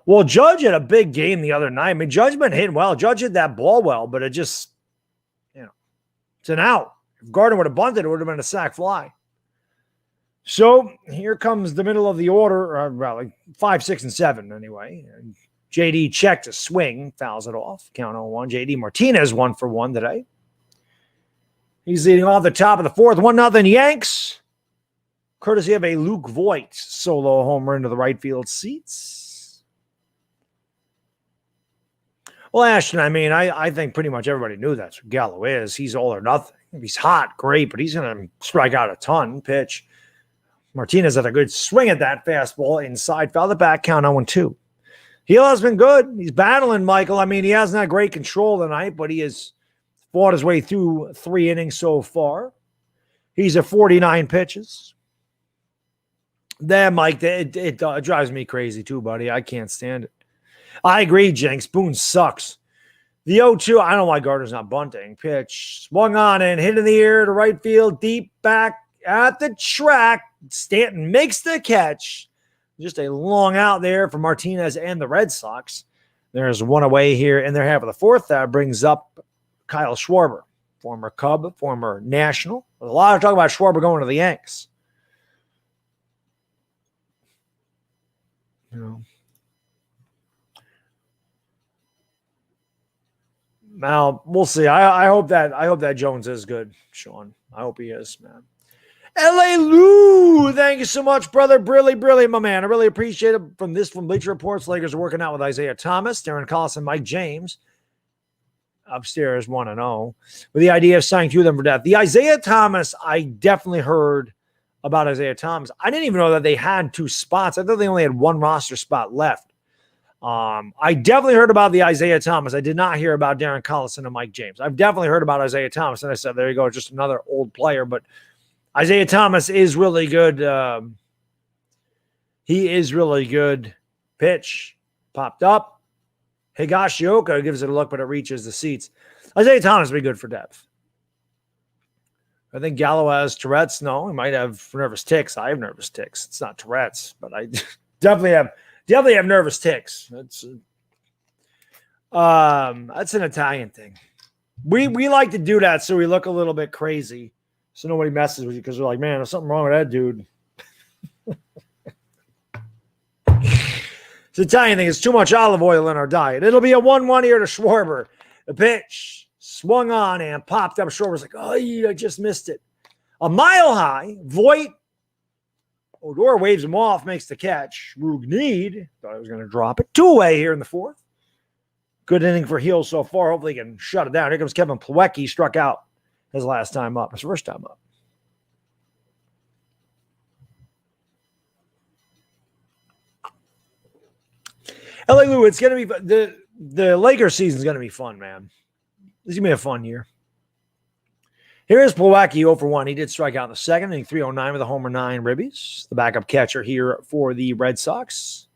Well, Judge had a big game the other night. I mean, Judge been hitting well. Judge hit that ball well, but it just, it's an out. If Gardner would have bunted, it would have been a sac fly. So here comes the middle of the order, like 5, 6, and 7 anyway. And JD checked a swing, fouls it off. Count 0-1. JD Martinez 1 for 1 today. He's leading off the top of the 4th. 1-0 Yanks. Courtesy of a Luke Voigt solo homer into the right field seats. Well, Ashton, I think pretty much everybody knew that's what Gallo is. He's all or nothing. If he's hot, great, but he's going to strike out a ton. Pitch. Martinez had a good swing at that fastball inside. Foul the back, count 0-2. Heel has been good. He's battling, Michael. He hasn't had great control tonight, but he has fought his way through 3 innings so far. He's at 49 pitches. Then, Mike, it drives me crazy too, buddy. I can't stand it. I agree, Jenks. Boone sucks. The 0-2, I don't know why Gardner's not bunting. Pitch, swung on and hit in the air to right field, deep back at the track. Stanton makes the catch. Just a long out there for Martinez and the Red Sox. There's one away here in their half of the 4th. That brings up Kyle Schwarber, former Cub, former National. There's a lot of talk about Schwarber going to the Yanks. Now we'll see. I hope that Jones is good, Sean. I hope he is, man. LA Lou, thank you so much, brother. Brilly, my man. I really appreciate it. From Bleacher Reports, Lakers are working out with Isaiah Thomas, Darren Collison, Mike James. Upstairs 1-0 with the idea of signing 2 of them for death. The Isaiah Thomas, I definitely heard about Isaiah Thomas. I didn't even know that they had 2 spots. I thought they only had 1 roster spot left. I definitely heard about the Isaiah Thomas. I did not hear about Darren Collison and Mike James. I've definitely heard about Isaiah Thomas, and I said, there you go, just another old player. But Isaiah Thomas is really good. He is really good. Pitch popped up. Higashioka gives it a look, but it reaches the seats. Isaiah Thomas will be good for depth. I think Gallo has Tourette's. No, he might have nervous tics. I have nervous tics. It's not Tourette's, but I definitely have nervous tics. That's an Italian thing. We like to do that so we look a little bit crazy, so nobody messes with you because we're like, man, there's something wrong with that dude. It's an Italian thing. It's too much olive oil in our diet. It'll be a 1-1 here to Schwarber. The pitch swung on and popped up. Schwarber's like, oh, I just missed it. A mile high. Voit. Odor waves him off, makes the catch. Rugneed thought he was going to drop it. 2-away here in the fourth. Good inning for Heel so far. Hopefully he can shut it down. Here comes Kevin Plawecki. Struck out his last time up. His first time up. LA Lou, it's going to be the Lakers season is going to be fun, man. This is going to be a fun year. Here's Plawecki 0 for 1. He did strike out in the second, inning 309 with a homer 9 ribbies. The backup catcher here for the Red Sox.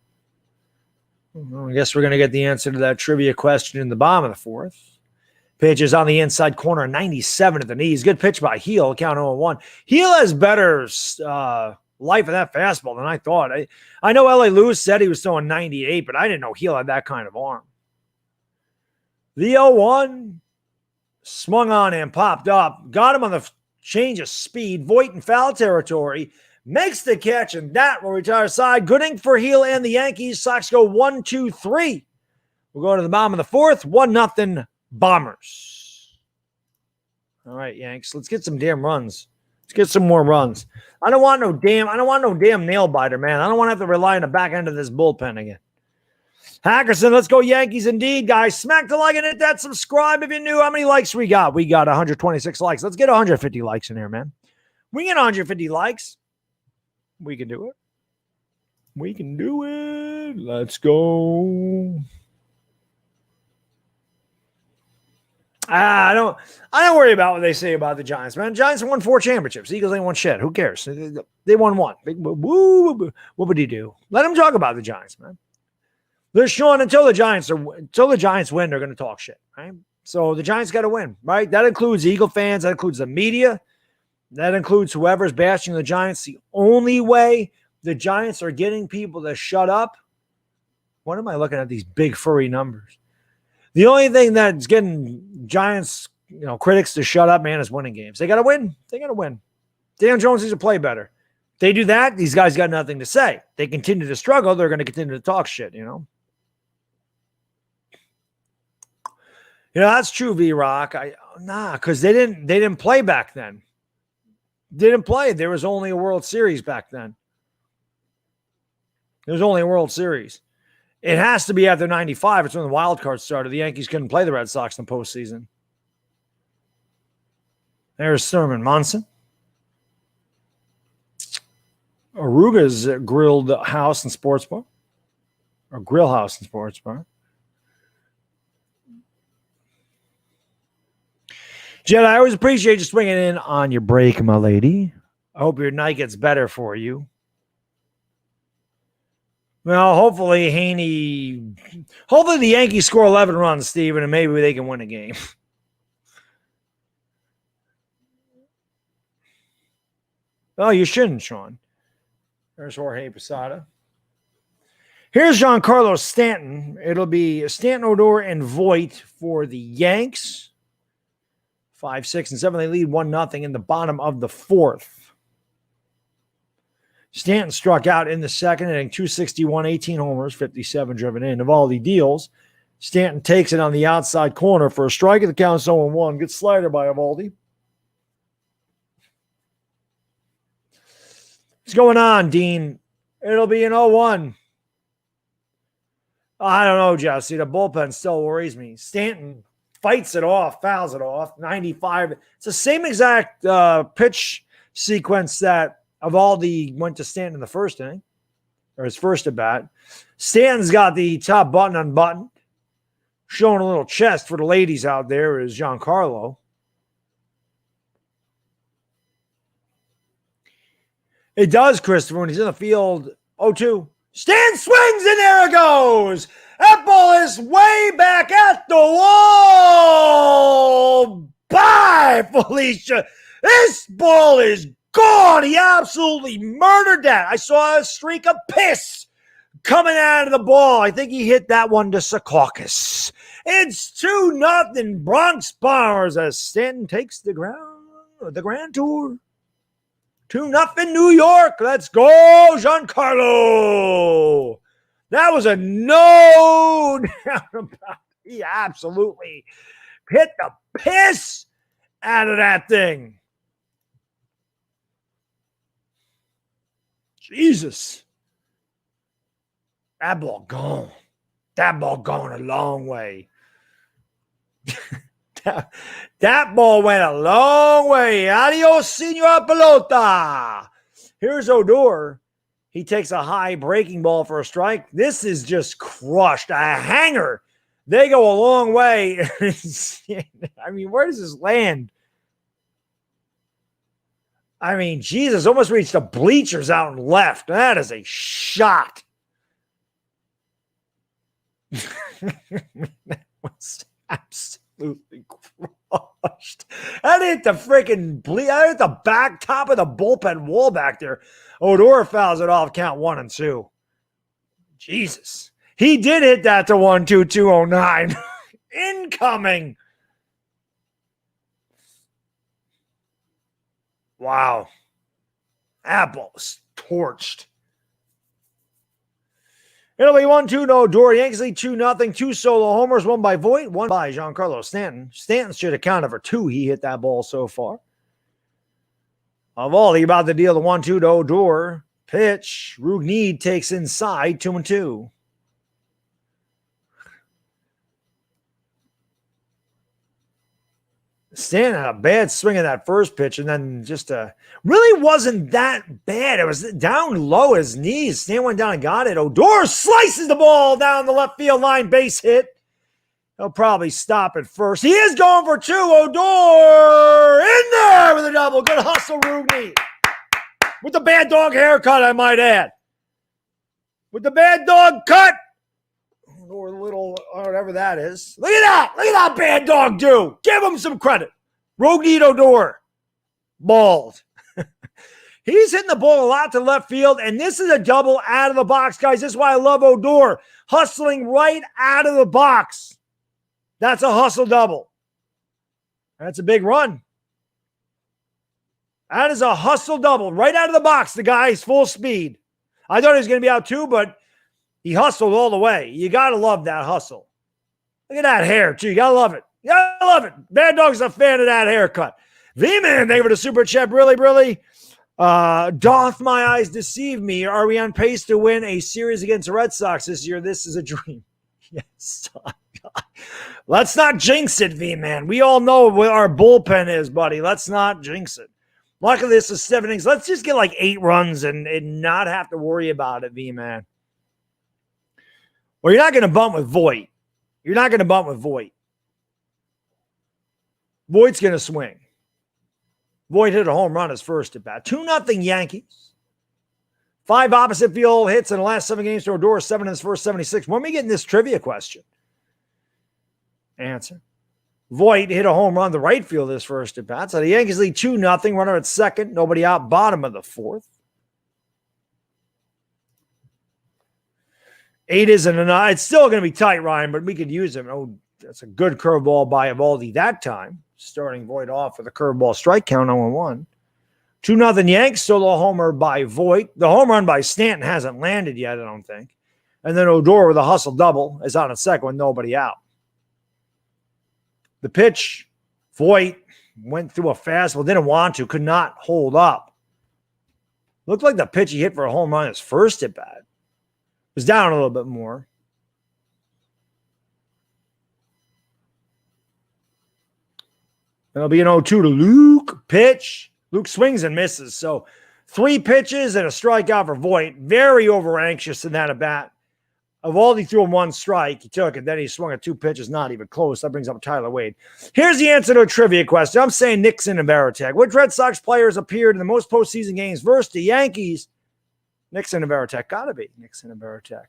Well, I guess we're going to get the answer to that trivia question in the bottom of the fourth. Pitch is on the inside corner, 97 at the knees. Good pitch by Heel, count 0-1. Heel has better life of that fastball than I thought. I know L.A. Lewis said he was throwing 98, but I didn't know Heel had that kind of arm. The 0-1 swung on and popped up. Got him on the change of speed. Voit in foul territory. Makes the catch, and that will retire side. Good inning for Heel and the Yankees. Sox go 1-2-3. We'll go to the bottom of the fourth. 1-0 Bombers. All right, Yanks. Let's get some damn runs. Let's get some more runs. I don't want no damn nail biter, man. I don't want to have to rely on the back end of this bullpen again. Hackerson, let's go Yankees indeed, guys. Smack the like and hit that subscribe if you're new. How many likes we got? We got 126 likes. Let's get 150 likes in here, man. We get 150 likes. We can do it. We can do it. Let's go. I don't worry about what they say about the Giants, man. Giants won 4 championships. Eagles ain't won shit. Who cares? They won 1. What would he do? Let him talk about the Giants, man. They're showing until the Giants win, they're going to talk shit, right? So the Giants got to win, right? That includes Eagle fans. That includes the media. That includes whoever's bashing the Giants. The only way the Giants are getting people to shut up. What am I looking at these big furry numbers? The only thing that's getting Giants, critics to shut up, man, is winning games. They got to win. They got to win. Dan Jones needs to play better. If they do that, these guys got nothing to say. They continue to struggle. They're going to continue to talk shit, that's true, V-Rock. Because they didn't play back then. They didn't play. There was only a World Series back then. There was only a World Series. It has to be after 95. It's when the wild card started. The Yankees couldn't play the Red Sox in the postseason. There's Thurman Munson. Aruga's Grilled House and Sports Bar. Or Grill House and Sports Bar. Jed, I always appreciate you swinging in on your break, my lady. I hope your night gets better for you. Well, hopefully the Yankees score 11 runs, Steven, and maybe they can win a game. Oh, you shouldn't, Sean. There's Jorge Posada. Here's Giancarlo Stanton. It'll be Stanton, Odor, and Voit for the Yanks. 5, 6, and 7. They lead 1-0 in the bottom of the fourth. Stanton struck out in the second inning, 261, 18 homers, 57 driven in. Evaldi deals. Stanton takes it on the outside corner for a strike. The count's 0-1. Good slider by Evaldi. What's going on, Dean? It'll be an 0-1. I don't know, Jesse. The bullpen still worries me. Stanton fights it off, fouls it off, 95. It's the same exact pitch sequence that Evaldi went to Stanton in the first inning, or his first at bat. Stanton's got the top button unbuttoned. Showing a little chest for the ladies out there is Giancarlo. It does, Christopher, when he's in the field. 0-2. Stan swings, and there it goes. That ball is way back at the wall. Bye, Felicia. This ball is gone. He absolutely murdered that. I saw a streak of piss coming out of the ball. I think he hit that one to Secaucus. It's 2-0 Bronx Bombers as Stanton takes the Grand Tour. 2-0 New York. Let's go, Giancarlo. That was a no doubt about it. He absolutely hit the piss out of that thing. Jesus. That ball gone. That ball gone a long way. that ball went a long way. Adios, senor pelota. Here's Odor. He takes a high breaking ball for a strike. This is just crushed. A hanger. They go a long way. I mean, where does this land? I mean, Jesus, almost reached the bleachers out and left. That is a shot. That was absolutely crushed. That hit the freaking that hit the back top of the bullpen wall back there. Odor fouls it off, count 1-2. Jesus. He did hit that to 1-2-2-0-9. Incoming. Wow. That ball was torched. It'll be 1-2 to Odor. Yankees lead 2-0. 2 solo homers, one by Voit, one by Giancarlo Stanton. Stanton should have counted for 2. He hit that ball so far. Eovaldi about to deal the 1-2 to Odor. Pitch. Rugni takes inside 2-2. Stanton had a bad swing of that first pitch, and then just really wasn't that bad. It was down low at his knees. Stanton went down and got it. Odor slices the ball down the left field line, base hit. He'll probably stop at first. He is going for 2. Odor in there with a double. Good hustle, Rugni. With the bad dog haircut, I might add. With the bad dog cut. Or little, or whatever that is. Look at that. Look at that bad dog do. Give him some credit. Rugni Odor. Bald. He's hitting the ball a lot to left field, and this is a double out of the box, guys. This is why I love Odor. Hustling right out of the box. That's a hustle double. That's a big run. That is a hustle double. Right out of the box, the guy's full speed. I thought he was going to be out too, but he hustled all the way. You got to love that hustle. Look at that hair, too. You got to love it. You got to love it. Bad Dog's a fan of that haircut. V-Man, thank you for the super chat. Really. Doth my eyes deceive me? Are we on pace to win a series against the Red Sox this year? This is a dream. Yes. Let's not jinx it, V-Man. We all know what our bullpen is, buddy. Let's not jinx it. Luckily, this is 7 innings. Let's just get like 8 runs and not have to worry about it, V-Man. Well, you're not going to bunt with Voit. You're not going to bunt with Voit. Voit's going to swing. Voit hit a home run his first at bat. 2-0 Yankees. 5 opposite field hits in the last 7 games to Odor, 7 in his first 76. When are we getting this trivia question? Answer. Voit hit a home run the right field his first at bat. So the Yankees lead 2-0. Runner at second. Nobody out. Bottom of the 4th. 8 isn't enough. It's still going to be tight, Ryan, but we could use him. Oh, that's a good curveball by Eovaldi that time. Starting Voit off with a curveball strike count 0-1. 2-0 Yanks. Solo homer by Voit. The home run by Stanton hasn't landed yet, I don't think. And then Odor with a hustle double is on a second with nobody out. The pitch, Voit went through a fastball, didn't want to, could not hold up. Looked like the pitch he hit for a home run his first at bat. Was down a little bit more. It'll be an 0-2 to Luke. Pitch. Luke swings and misses. So 3 pitches and a strikeout for Voit. Very over anxious in that at bat. Evaldi threw him one strike. He took it. Then he swung at 2 pitches, not even close. That brings up Tyler Wade. Here's the answer to a trivia question. I'm saying Nixon and Varitek. Which Red Sox players appeared in the most postseason games versus the Yankees? Nixon and Varitek. Gotta be Nixon and Varitek.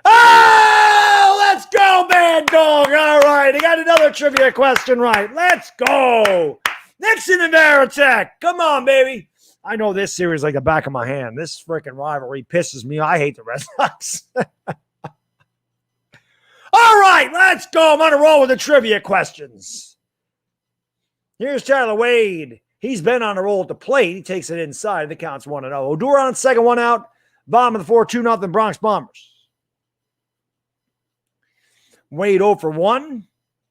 Oh, let's go, Baddog. All right. I got another trivia question right. Let's go. Nixon and Varitek. Come on, baby. I know this series like the back of my hand. This freaking rivalry pisses me. I hate the Red Sox. All right, let's go. I'm on a roll with the trivia questions. Here's Tyler Wade. He's been on a roll at the plate. He takes it inside. The count's 1-0. Odor on second, 1 out. Bottom of the 4, 2-0 Bronx Bombers. Wade 0 for 1.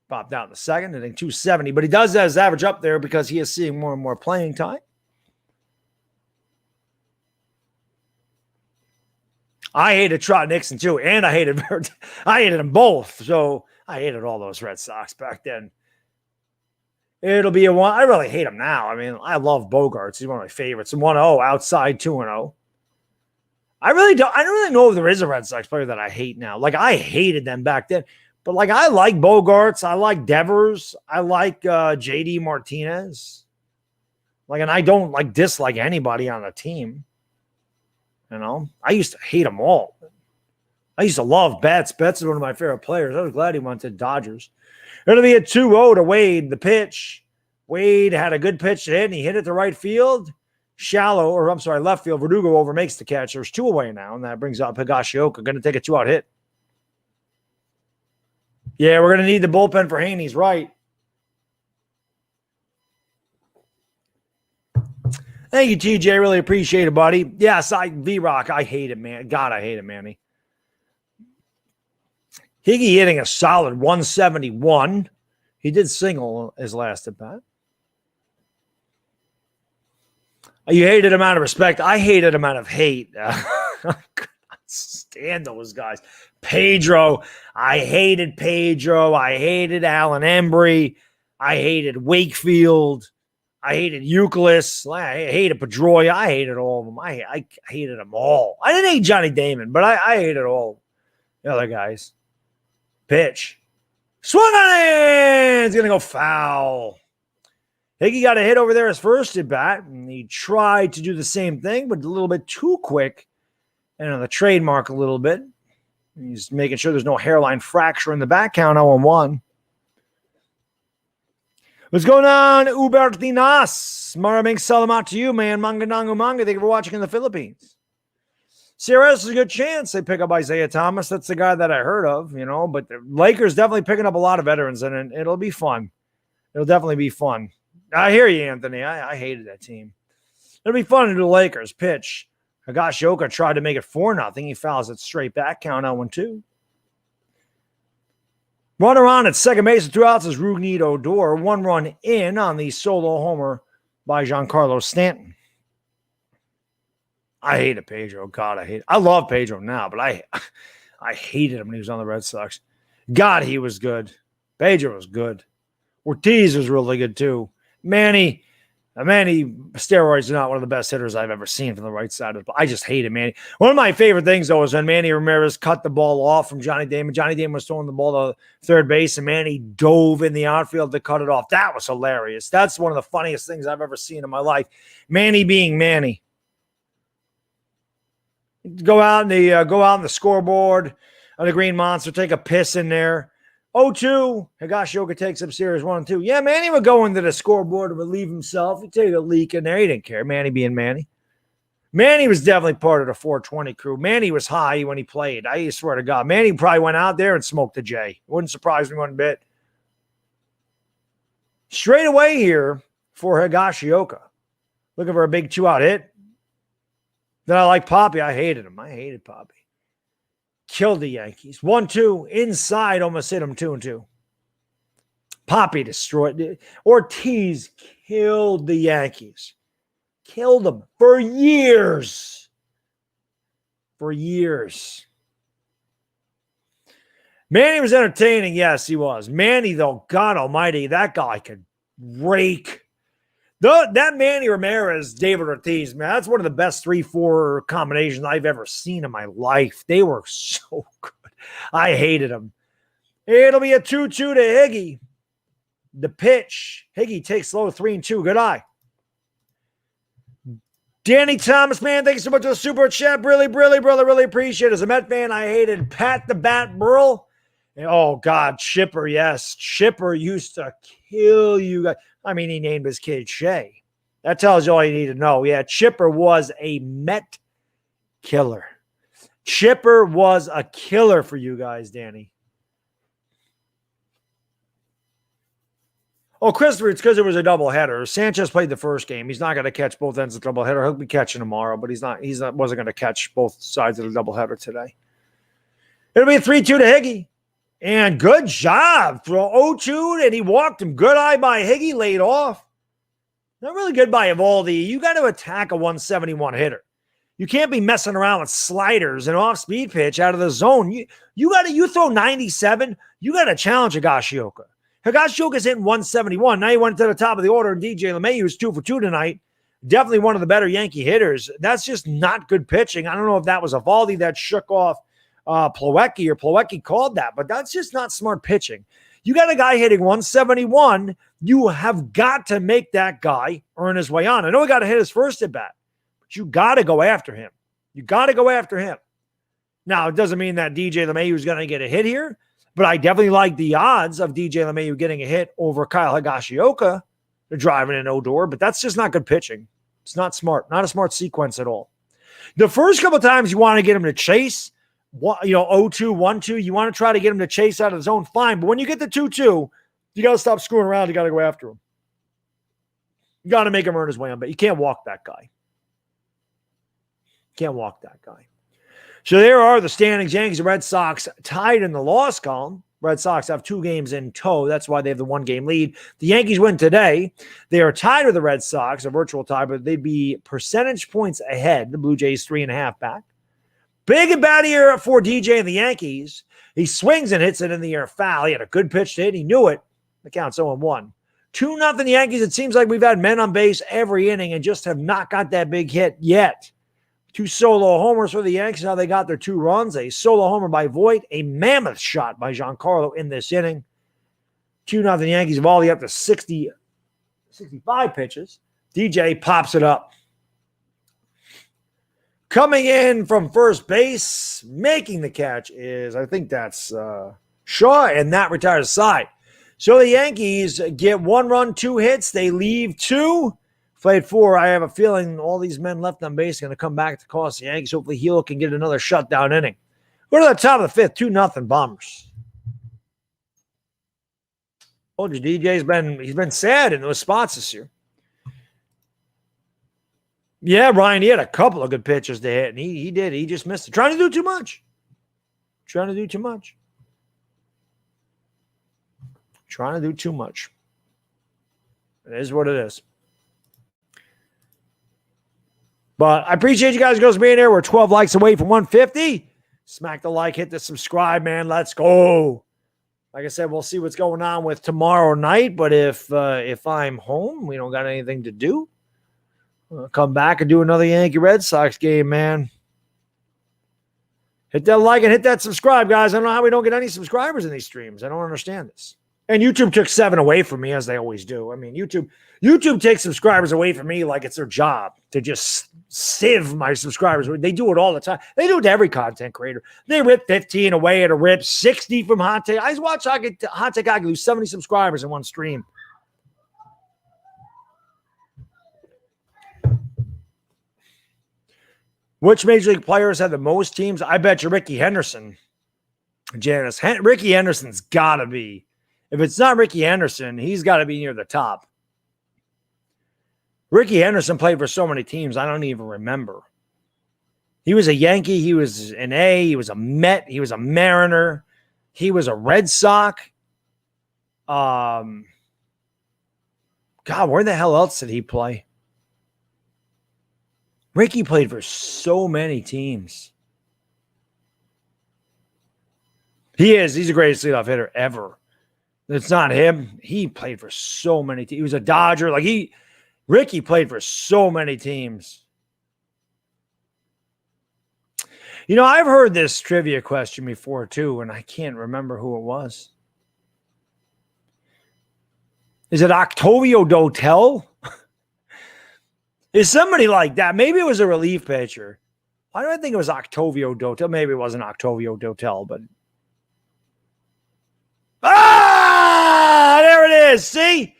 Popped out in the second, hitting 270. But he does have his average up there because he is seeing more and more playing time. I hated Trot Nixon too, and I hated them both. So I hated all those Red Sox back then. It'll be a 1. I really hate him now. I mean, I love Bogarts. He's one of my favorites. 1-0 outside, 2-0. I don't really know if there is a Red Sox player that I hate now. Like, I hated them back then. But like, I like Bogarts. I like Devers. I like JD Martinez. Like, and I don't like dislike anybody on the team. You know, I used to hate them all. I used to love Betts. Betts is one of my favorite players. I was glad he went to Dodgers. It'll be a 2-0 to Wade. The pitch. Wade had a good pitch to hit, and he hit it to right field. Left field. Verdugo over makes the catch. There's 2 away now, and that brings up Higashioka. Going to take a 2-out hit. Yeah, we're going to need the bullpen for Haney's right. Thank you, TJ. Really appreciate it, buddy. Yes, V-Rock. I hate it, man. God, I hate it, Manny. Higgy hitting a solid 171. He did single his last at bat. You hated him out of respect. I hated him out of hate. I could not stand those guys. Pedro. I hated Pedro. I hated Alan Embry. I hated Wakefield. I hated Euclid. I hated Pedroia. I hated all of them. I hated them all. I didn't hate Johnny Damon, but I hated all the other guys. Pitch. Swung on it. It's going to go foul. Higgy got a hit over there his first at bat, and he tried to do the same thing, but a little bit too quick. And on the trademark a little bit. He's making sure there's no hairline fracture in the back count. 0-1. What's going on, Ubertinas? Maraming salamat to you, man. Manganango manga. Thank you for watching in the Philippines. CRS is a good chance they pick up Isaiah Thomas. That's the guy that I heard of, you know. But the Lakers definitely picking up a lot of veterans, and it'll be fun. It'll definitely be fun. I hear you, Anthony. I hated that team. It'll be fun to do the Lakers. Pitch. Higashioka tried to make it 4-0. He fouls it straight back. Count 0-2. Runner on at second base with 2 outs is Rougned Odor. 1 run in on the solo homer by Giancarlo Stanton. I hated Pedro. God, I love Pedro now, but I hated him when he was on the Red Sox. God, he was good. Pedro was good. Ortiz was really good too. Manny, steroids are not one of the best hitters I've ever seen from the right side of the ball. I just hated Manny. One of my favorite things, though, is when Manny Ramirez cut the ball off from Johnny Damon. Johnny Damon was throwing the ball to third base, and Manny dove in the outfield to cut it off. That was hilarious. That's one of the funniest things I've ever seen in my life. Manny being Manny. Go out in the scoreboard on the Green Monster, take a piss in there. 0-2. Higashioka takes up series 1-2. Yeah, Manny would go into the scoreboard and relieve himself. He'd take a leak in there. He didn't care. Manny being Manny. Manny was definitely part of the 420 crew. Manny was high when he played. I swear to God. Manny probably went out there and smoked a J. Wouldn't surprise me one bit. Straight away here for Higashioka. Looking for a big 2-out hit. Then I like Poppy. I hated him. I hated Poppy. Killed the Yankees. 1-2 inside, almost hit him 2-2. Poppy destroyed. Ortiz killed the Yankees. Killed them for years. For years. Manny was entertaining. Yes, he was. Manny, though, God almighty, that guy could rake. That Manny Ramirez, David Ortiz, man, that's one of the best 3-4 combinations I've ever seen in my life. They were so good. I hated them. It'll be a 2-2 to Higgy. The pitch. Higgy takes low 3-2. Good eye. Danny Thomas, man, thank you so much for the super chat. Really, really, really, really appreciate it. As a Met fan, I hated Pat the Bat Burrell. And, oh, God, Chipper, yes. Chipper used to kill you guys. I mean, he named his kid Shay. That tells you all you need to know. Yeah, Chipper was a Met killer. Chipper was a killer for you guys, Danny. Oh, Christopher, it's because it was a doubleheader. Sanchez played the first game. He's not going to catch both ends of the doubleheader. He'll be catching tomorrow, but wasn't going to catch both sides of the doubleheader today. It'll be a 3-2 to Higgy. And good job. Throw 0-2, and he walked him. Good eye by Higgy, laid off. Not really good by Evaldi. You got to attack a 171 hitter. You can't be messing around with sliders and off-speed pitch out of the zone. You throw 97, you got to challenge Higashioka. Higashioka's hitting 171. Now he went to the top of the order, and DJ LeMahieu was 2 for 2 tonight. Definitely one of the better Yankee hitters. That's just not good pitching. I don't know if that was Evaldi that shook off Plawecki, or Plawecki called that, but that's just not smart pitching. You got a guy hitting 171. You have got to make that guy earn his way on. I know he got to hit his first at bat, but you got to go after him. You got to go after him. Now, it doesn't mean that DJ LeMahieu is going to get a hit here, but I definitely like the odds of DJ LeMahieu getting a hit over Kyle Higashioka. They're driving in Odor, but that's just not good pitching. It's not smart. Not a smart sequence at all. The first couple of times you want to get him to chase, 0-2, 1-2, you want to try to get him to chase out of the zone, fine. But when you get the 2-2, you got to stop screwing around. You got to go after him. You got to make him earn his way on, but you can't walk that guy. Can't walk that guy. So there are the standings. Yankees and Red Sox tied in the loss column. Red Sox have 2 games in tow. That's why they have the 1-game lead. The Yankees win today. They are tied with the Red Sox, a virtual tie, but they'd be percentage points ahead. The Blue Jays 3.5 back. Big and bad year for DJ and the Yankees. He swings and hits it in the air foul. He had a good pitch to hit. He knew it. The count's 0-1. 2-0 Yankees. It seems like we've had men on base every inning and just have not got that big hit yet. 2 solo homers for the Yankees. Now they got their 2 runs. A solo homer by Voit. A mammoth shot by Giancarlo in this inning. 2-0 Yankees. Volley up to 65 pitches. DJ pops it up. Coming in from first base, making the catch is, I think that's Shaw, and that retires side. So the Yankees get 1 run, 2 hits. They leave 2. Played 4. I have a feeling all these men left on base are going to come back to cost the Yankees. Hopefully Heel can get another shutdown inning. Go to the top of the 5th, 2-0 Bombers. Told you, DJ's been sad in those spots this year. Yeah, Ryan, he had a couple of good pitches to hit, and he did. He just missed it. Trying to do too much. Trying to do too much. It is what it is. But I appreciate you guys being there. We're 12 likes away from 150. Smack the like, hit the subscribe, man. Let's go. Like I said, we'll see what's going on with tomorrow night. But if I'm home, we don't got anything to do, I'll come back and do another Yankee Red Sox game, man. Hit that like and hit that subscribe, guys. I don't know how we don't get any subscribers in these streams. I don't understand this. And YouTube took 7 away from me, as they always do. I mean, YouTube takes subscribers away from me like it's their job to just sieve my subscribers. They do it all the time. They do it to every content creator. They rip 15 away at a rip, 60 from Hot Take. I watch Hot Take Hockey lose 70 subscribers in one stream. Which Major League players have the most teams? I bet you Ricky Henderson. Janice. Ricky Henderson's got to be. If it's not Ricky Henderson, he's got to be near the top. Ricky Henderson played for so many teams, I don't even remember. He was a Yankee. He was an A. He was a Met. He was a Mariner. He was a Red Sox. God, where the hell else did he play? Ricky played for so many teams. He's the greatest leadoff hitter ever. It's not him. He played for so many teams. He was a Dodger. Like he Ricky played for so many teams. You know, I've heard this trivia question before, too, and I can't remember who it was. Is it Octavio Dotel? Is somebody like that? Maybe it was a relief pitcher. Why do I think it was Octavio Dotel? Maybe it wasn't Octavio Dotel, but... Ah! There it is. See?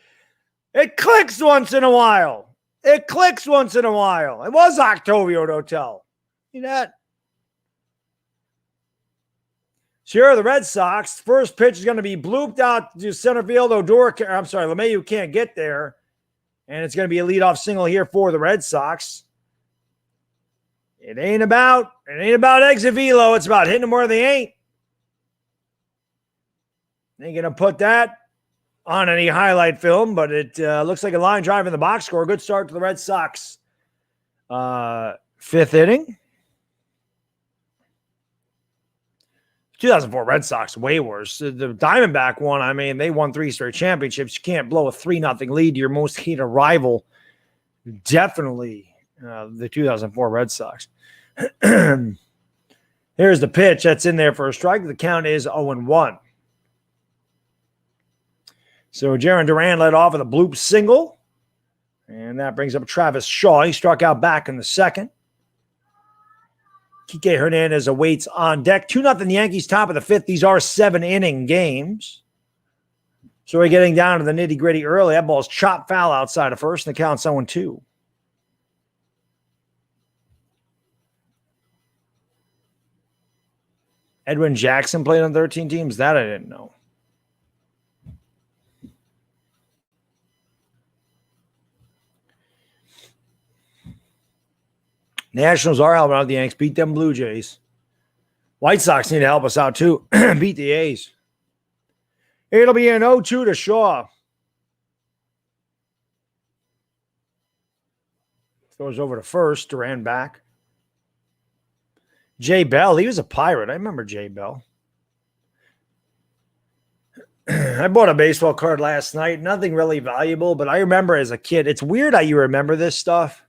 It clicks once in a while. It clicks once in a while. It was Octavio Dotel. See that? Sure, the Red Sox. First pitch is going to be blooped out to center field. LeMahieu can't get there. And it's going to be a leadoff single here for the Red Sox. It ain't about exit velo. It's about hitting them where they ain't. Ain't going to put that on any highlight film, but it looks like a line drive in the box score. Good start to the Red Sox. Fifth inning. 2004 Red Sox, way worse. The Diamondback one, I mean, they won 3 straight championships. You can't blow a 3-0 lead to your most hated rival. Definitely the 2004 Red Sox. Here's the pitch that's in there for a strike. The count is 0-1. So Jaron Duran led off with a bloop single. And that brings up Travis Shaw. He struck out back in the second. Kike Hernandez awaits on deck. 2-0 Yankees, top of the fifth. These are 7-inning games. So we're getting down to the nitty-gritty early. That ball's chopped foul outside of first, and the count's 0-2. Edwin Jackson played on 13 teams? That I didn't know. Nationals are helping out the Yanks. Beat them Blue Jays. White Sox need to help us out, too. Beat the A's. It'll be an 0-2 to Shaw. Goes over to first. Duran back. Jay Bell. He was a Pirate. I remember Jay Bell. I bought a baseball card last night. Nothing really valuable, but I remember as a kid. It's weird how you remember this stuff.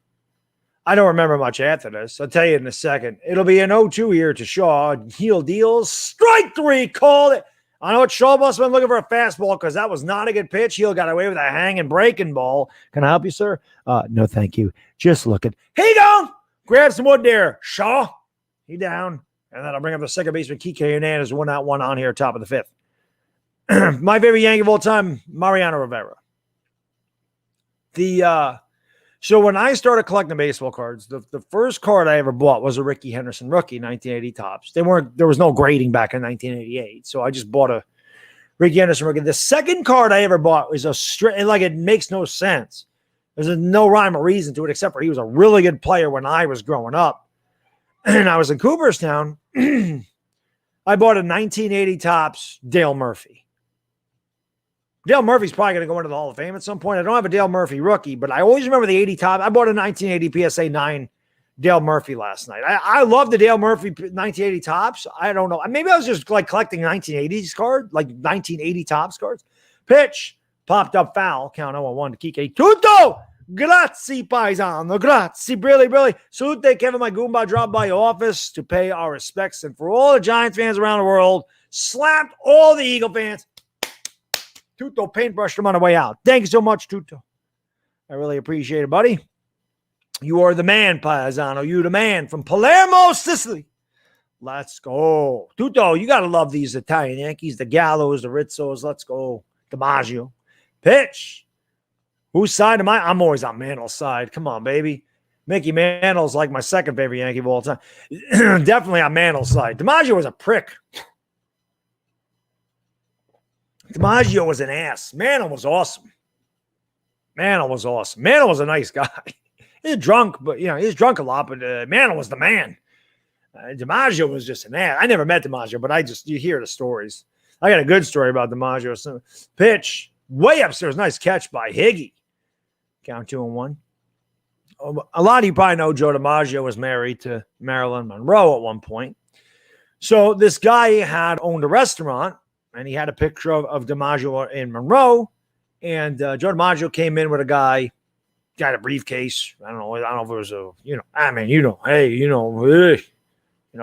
I don't remember much after this. I'll tell you in a second. It'll be an 0-2 here to Shaw. Heel deals. Strike 3. Called it. I know what Shaw must have been looking for a fastball because that was not a good pitch. Heel got away with a hanging breaking ball. Can I help you, sir? No, thank you. Just looking. He down. Grab some wood there. Shaw. He down. And then I'll bring up the second baseman, Kike Hernandez. 1 out, 1 on here, top of the fifth. My favorite Yankee of all time, Mariano Rivera. So when I started collecting baseball cards, the first card I ever bought was a Ricky Henderson rookie, 1980 tops. There was no grading back in 1988, so I just bought a Ricky Henderson rookie. The second card I ever bought was a straight, like it makes no sense. There's no rhyme or reason to it except for he was a really good player when I was growing up, and I was in Cooperstown. I bought a 1980 tops Dale Murphy. Dale Murphy's probably going to go into the Hall of Fame at some point. I don't have a Dale Murphy rookie, but I always remember the 80 top. I bought a 1980 PSA 9 Dale Murphy last night. I love the Dale Murphy 1980 tops. I don't know. Maybe I was just like collecting 1980s cards, like 1980 tops cards. Pitch. Popped up foul. Count 0-1 to Kike. Tutto! Grazie, paisano. Grazie. Really. Salute, Kevin, my Goomba dropped by your office to pay our respects. And for all the Giants fans around the world, slapped all the Eagle fans. Tutto paintbrushed him on the way out. Thank you so much, Tutto. I really appreciate it, buddy. You are the man, Paisano. You the man from Palermo, Sicily. Let's go. Tutto, you got to love these Italian Yankees, the Gallos, the Rizzos. Let's go. DiMaggio. Pitch. Whose side am I? I'm always on Mantle's side. Come on, baby. Mickey Mantle's like my second favorite Yankee of all time. Definitely on Mantle's side. DiMaggio was a prick. DiMaggio was an ass. Mantle was awesome. Mantle was a nice guy. He's drunk, but he's drunk a lot, but Mantle was the man. DiMaggio was just an ass. I never met DiMaggio, but you hear the stories. I got a good story about DiMaggio. So, pitch way upstairs. Nice catch by Higgy. Count 2-1. A lot of you probably know Joe DiMaggio was married to Marilyn Monroe at one point. So this guy owned a restaurant. And he had a picture of DiMaggio and Monroe. And Joe DiMaggio came in with a guy got a briefcase. I don't know if it was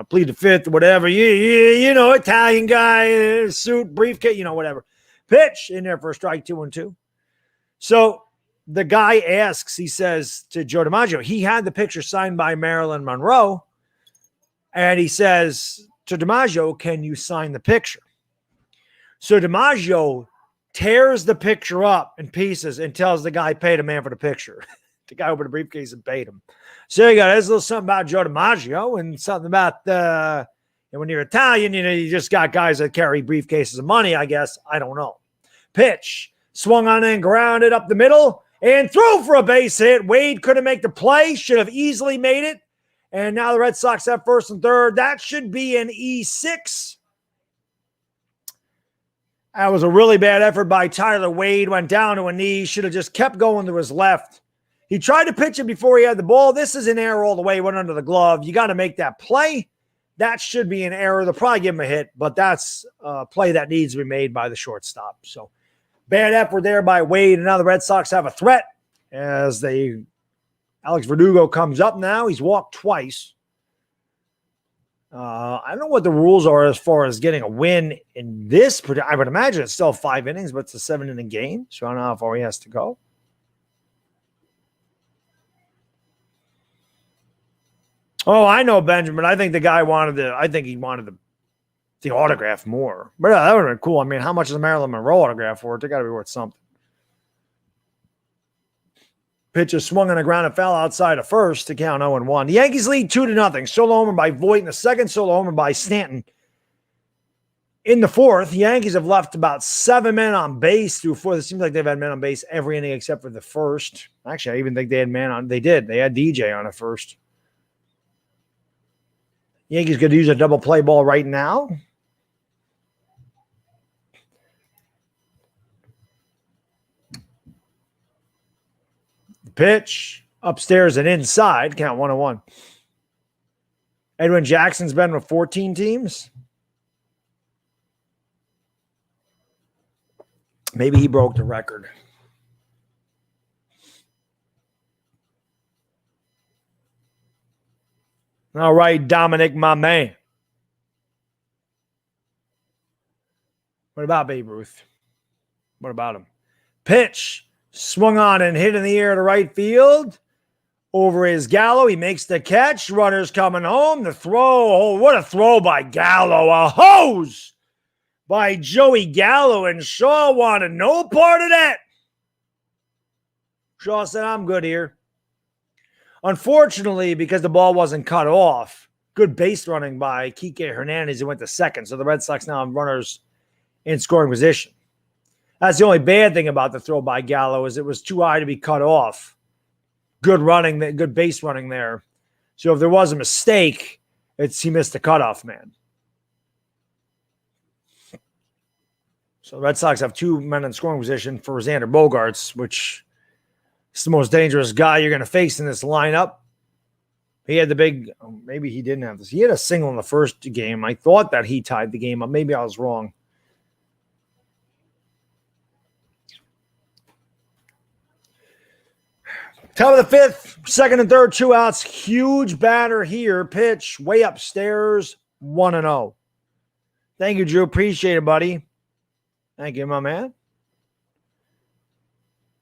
plead the fifth or whatever. Italian guy, suit, briefcase, whatever. Pitch in there for a strike, 2-2. So the guy asks, he says to Joe DiMaggio, he had the picture signed by Marilyn Monroe. And he says to DiMaggio, can you sign the picture? So DiMaggio tears the picture up in pieces and tells the guy, paid a man for the picture. The guy opened the briefcase and paid him. So you got this little something about Joe DiMaggio and something about when you're Italian, you just got guys that carry briefcases of money, I guess. I don't know. Pitch. Swung on and grounded up the middle and threw for a base hit. Wade couldn't make the play. Should have easily made it. And now the Red Sox have first and third. That should be an E6. That was a really bad effort by Tyler Wade. Went down to a knee. Should have just kept going to his left. He tried to pitch it before he had the ball. This is an error all the way. Went under the glove. You got to make that play. That should be an error. They'll probably give him a hit, but that's a play that needs to be made by the shortstop. So bad effort there by Wade. And now the Red Sox have a threat as Alex Verdugo comes up now. He's walked twice. I don't know what the rules are as far as getting a win in this. I would imagine it's still 5 innings, but it's a 7-inning game. So I don't know how far he has to go. Oh, I know, Benjamin. I think the guy wanted the autograph more. But that would have been cool. I mean, how much is a Marilyn Monroe autograph worth? They got to be worth something. Pitch is swung on the ground and fell outside of first to count 0-1. The Yankees lead 2-0. Solo homer by Voit in the second, solo homer by Stanton. In the fourth, the Yankees have left about 7 men on base through fourth. It seems like they've had men on base every inning except for the first. Actually, I even think they had man on. They did. They had DJ on at first. Yankees going to use a double play ball right now. Pitch upstairs and inside. Count 1-1. Edwin Jackson's been with 14 teams. Maybe he broke the record. All right, Dominic, my man. What about Babe Ruth? What about him? Pitch. Swung on and hit in the air to right field. Over is Gallo. He makes the catch. Runners coming home. The throw. Oh, what a throw by Gallo. A hose by Joey Gallo. And Shaw wanted no part of that. Shaw said, I'm good here. Unfortunately, because the ball wasn't cut off, good base running by Kike Hernandez who went to second. So the Red Sox now have runners in scoring position. That's the only bad thing about the throw by Gallo is it was too high to be cut off. Good running, good base running there. So if there was a mistake, he missed the cutoff man. So the Red Sox have 2 men in scoring position for Xander Bogaerts, which is the most dangerous guy you're going to face in this lineup. He had maybe he didn't have this. He had a single in the first game. I thought that he tied the game up. Maybe I was wrong. Top of the fifth, second and third, 2 outs. Huge batter here. Pitch way upstairs, 1-0. Thank you, Drew. Appreciate it, buddy. Thank you, my man.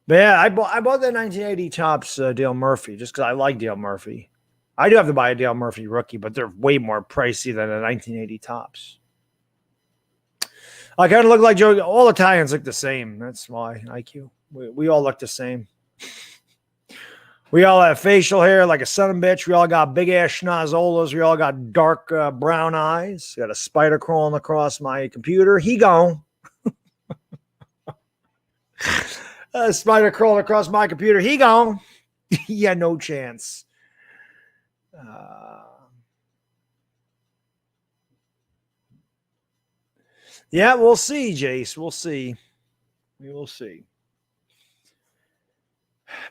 But yeah, I bought that 1980 Topps Dale Murphy just because I like Dale Murphy. I do have to buy a Dale Murphy rookie, but they're way more pricey than a 1980 Topps. I kind of look like Joe. All Italians look the same. That's why, IQ. We all look the same. We all have facial hair like a son of a bitch. We all got big-ass schnozolas. We all got dark brown eyes. Got a spider crawling across my computer. He gone. A spider crawling across my computer. He gone. Yeah, no chance. Yeah, we'll see, Jace. We'll see. We will see.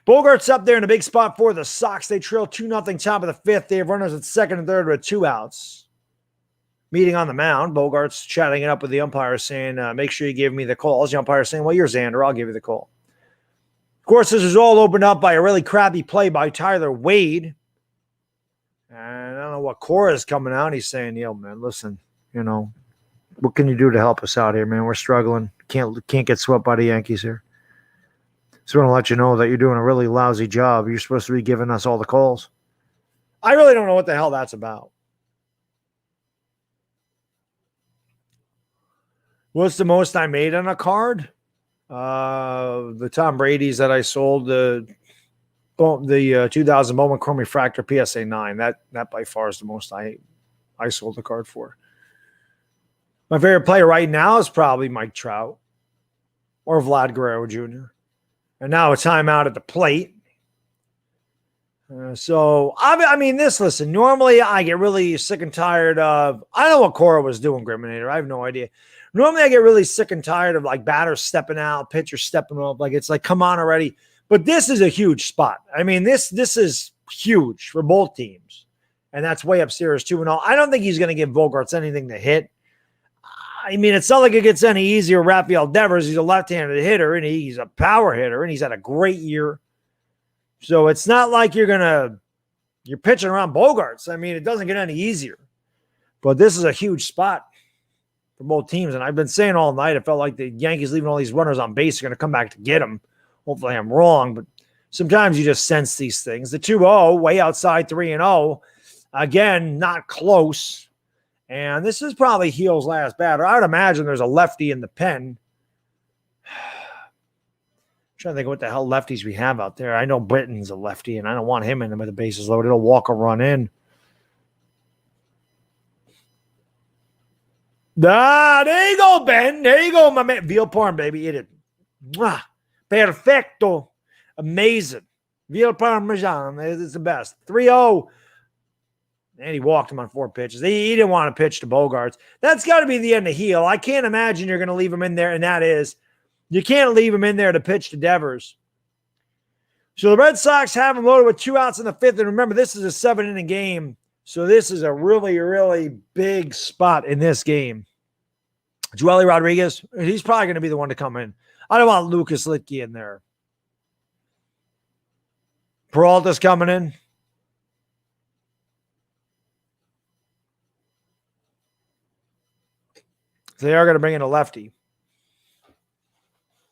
Bogaerts up there in a big spot for the Sox. They trail 2-0 top of the fifth. They have runners at second and third with 2 outs. Meeting on the mound, Bogaerts chatting it up with the umpire saying, make sure you give me the calls. The umpire saying, well, you're Xander. I'll give you the call. course, this was all opened up by a really crappy play by Tyler Wade. And I don't know what Cora is coming out. He's saying, yo, man, listen, what can you do to help us out here, man? We're struggling. Can't get swept by the Yankees here. Just want to let you know that you're doing a really lousy job. You're supposed to be giving us all the calls. I really don't know what the hell that's about. What's the most I made on a card? The Tom Brady's that I sold, the 2000 Bowman Chrome Refractor PSA 9. That by far is the most I sold the card for. My favorite player right now is probably Mike Trout or Vlad Guerrero Jr. And now a timeout at the plate. Listen, normally I get really sick and tired of, I don't know what Cora was doing, Griminator. I have no idea. Normally I get really sick and tired of like batters stepping out, pitchers stepping up. Like, it's like, come on already. But this is a huge spot. I mean, this is huge for both teams. And that's way upstairs too. And all. I don't think he's going to give Bogaerts anything to hit. I mean, it's not like it gets any easier. Rafael Devers, he's a left-handed hitter, and he's a power hitter, and he's had a great year. So it's not like you're pitching around Bogaerts. I mean, it doesn't get any easier. But this is a huge spot for both teams. And I've been saying all night, it felt like the Yankees leaving all these runners on base are going to come back to get them. Hopefully I'm wrong, but sometimes you just sense these things. The 2-0, way outside 3-0. Again, not close. And this is probably Heel's last batter. I would imagine there's a lefty in the pen. I'm trying to think of what the hell lefties we have out there. I know Britton's a lefty, and I don't want him in them with the bases loaded. He'll walk or run in. There you go, Ben. There you go, my man. Veal Parm, baby. Eat it. Mwah. Perfecto. Amazing. Veal Parmesan. It's the best. 3-0. And he walked him on 4 pitches. He didn't want to pitch to Bogaerts. That's got to be the end of Heel. I can't imagine you're going to leave him in there, and that is, you can't leave him in there to pitch to Devers. So the Red Sox have him loaded with 2 outs in the 5th. And remember, this is a 7-inning game. So this is a really, really big spot in this game. Joely Rodriguez, he's probably going to be the one to come in. I don't want Lucas Litke in there. Peralta's coming in. They are going to bring in a lefty.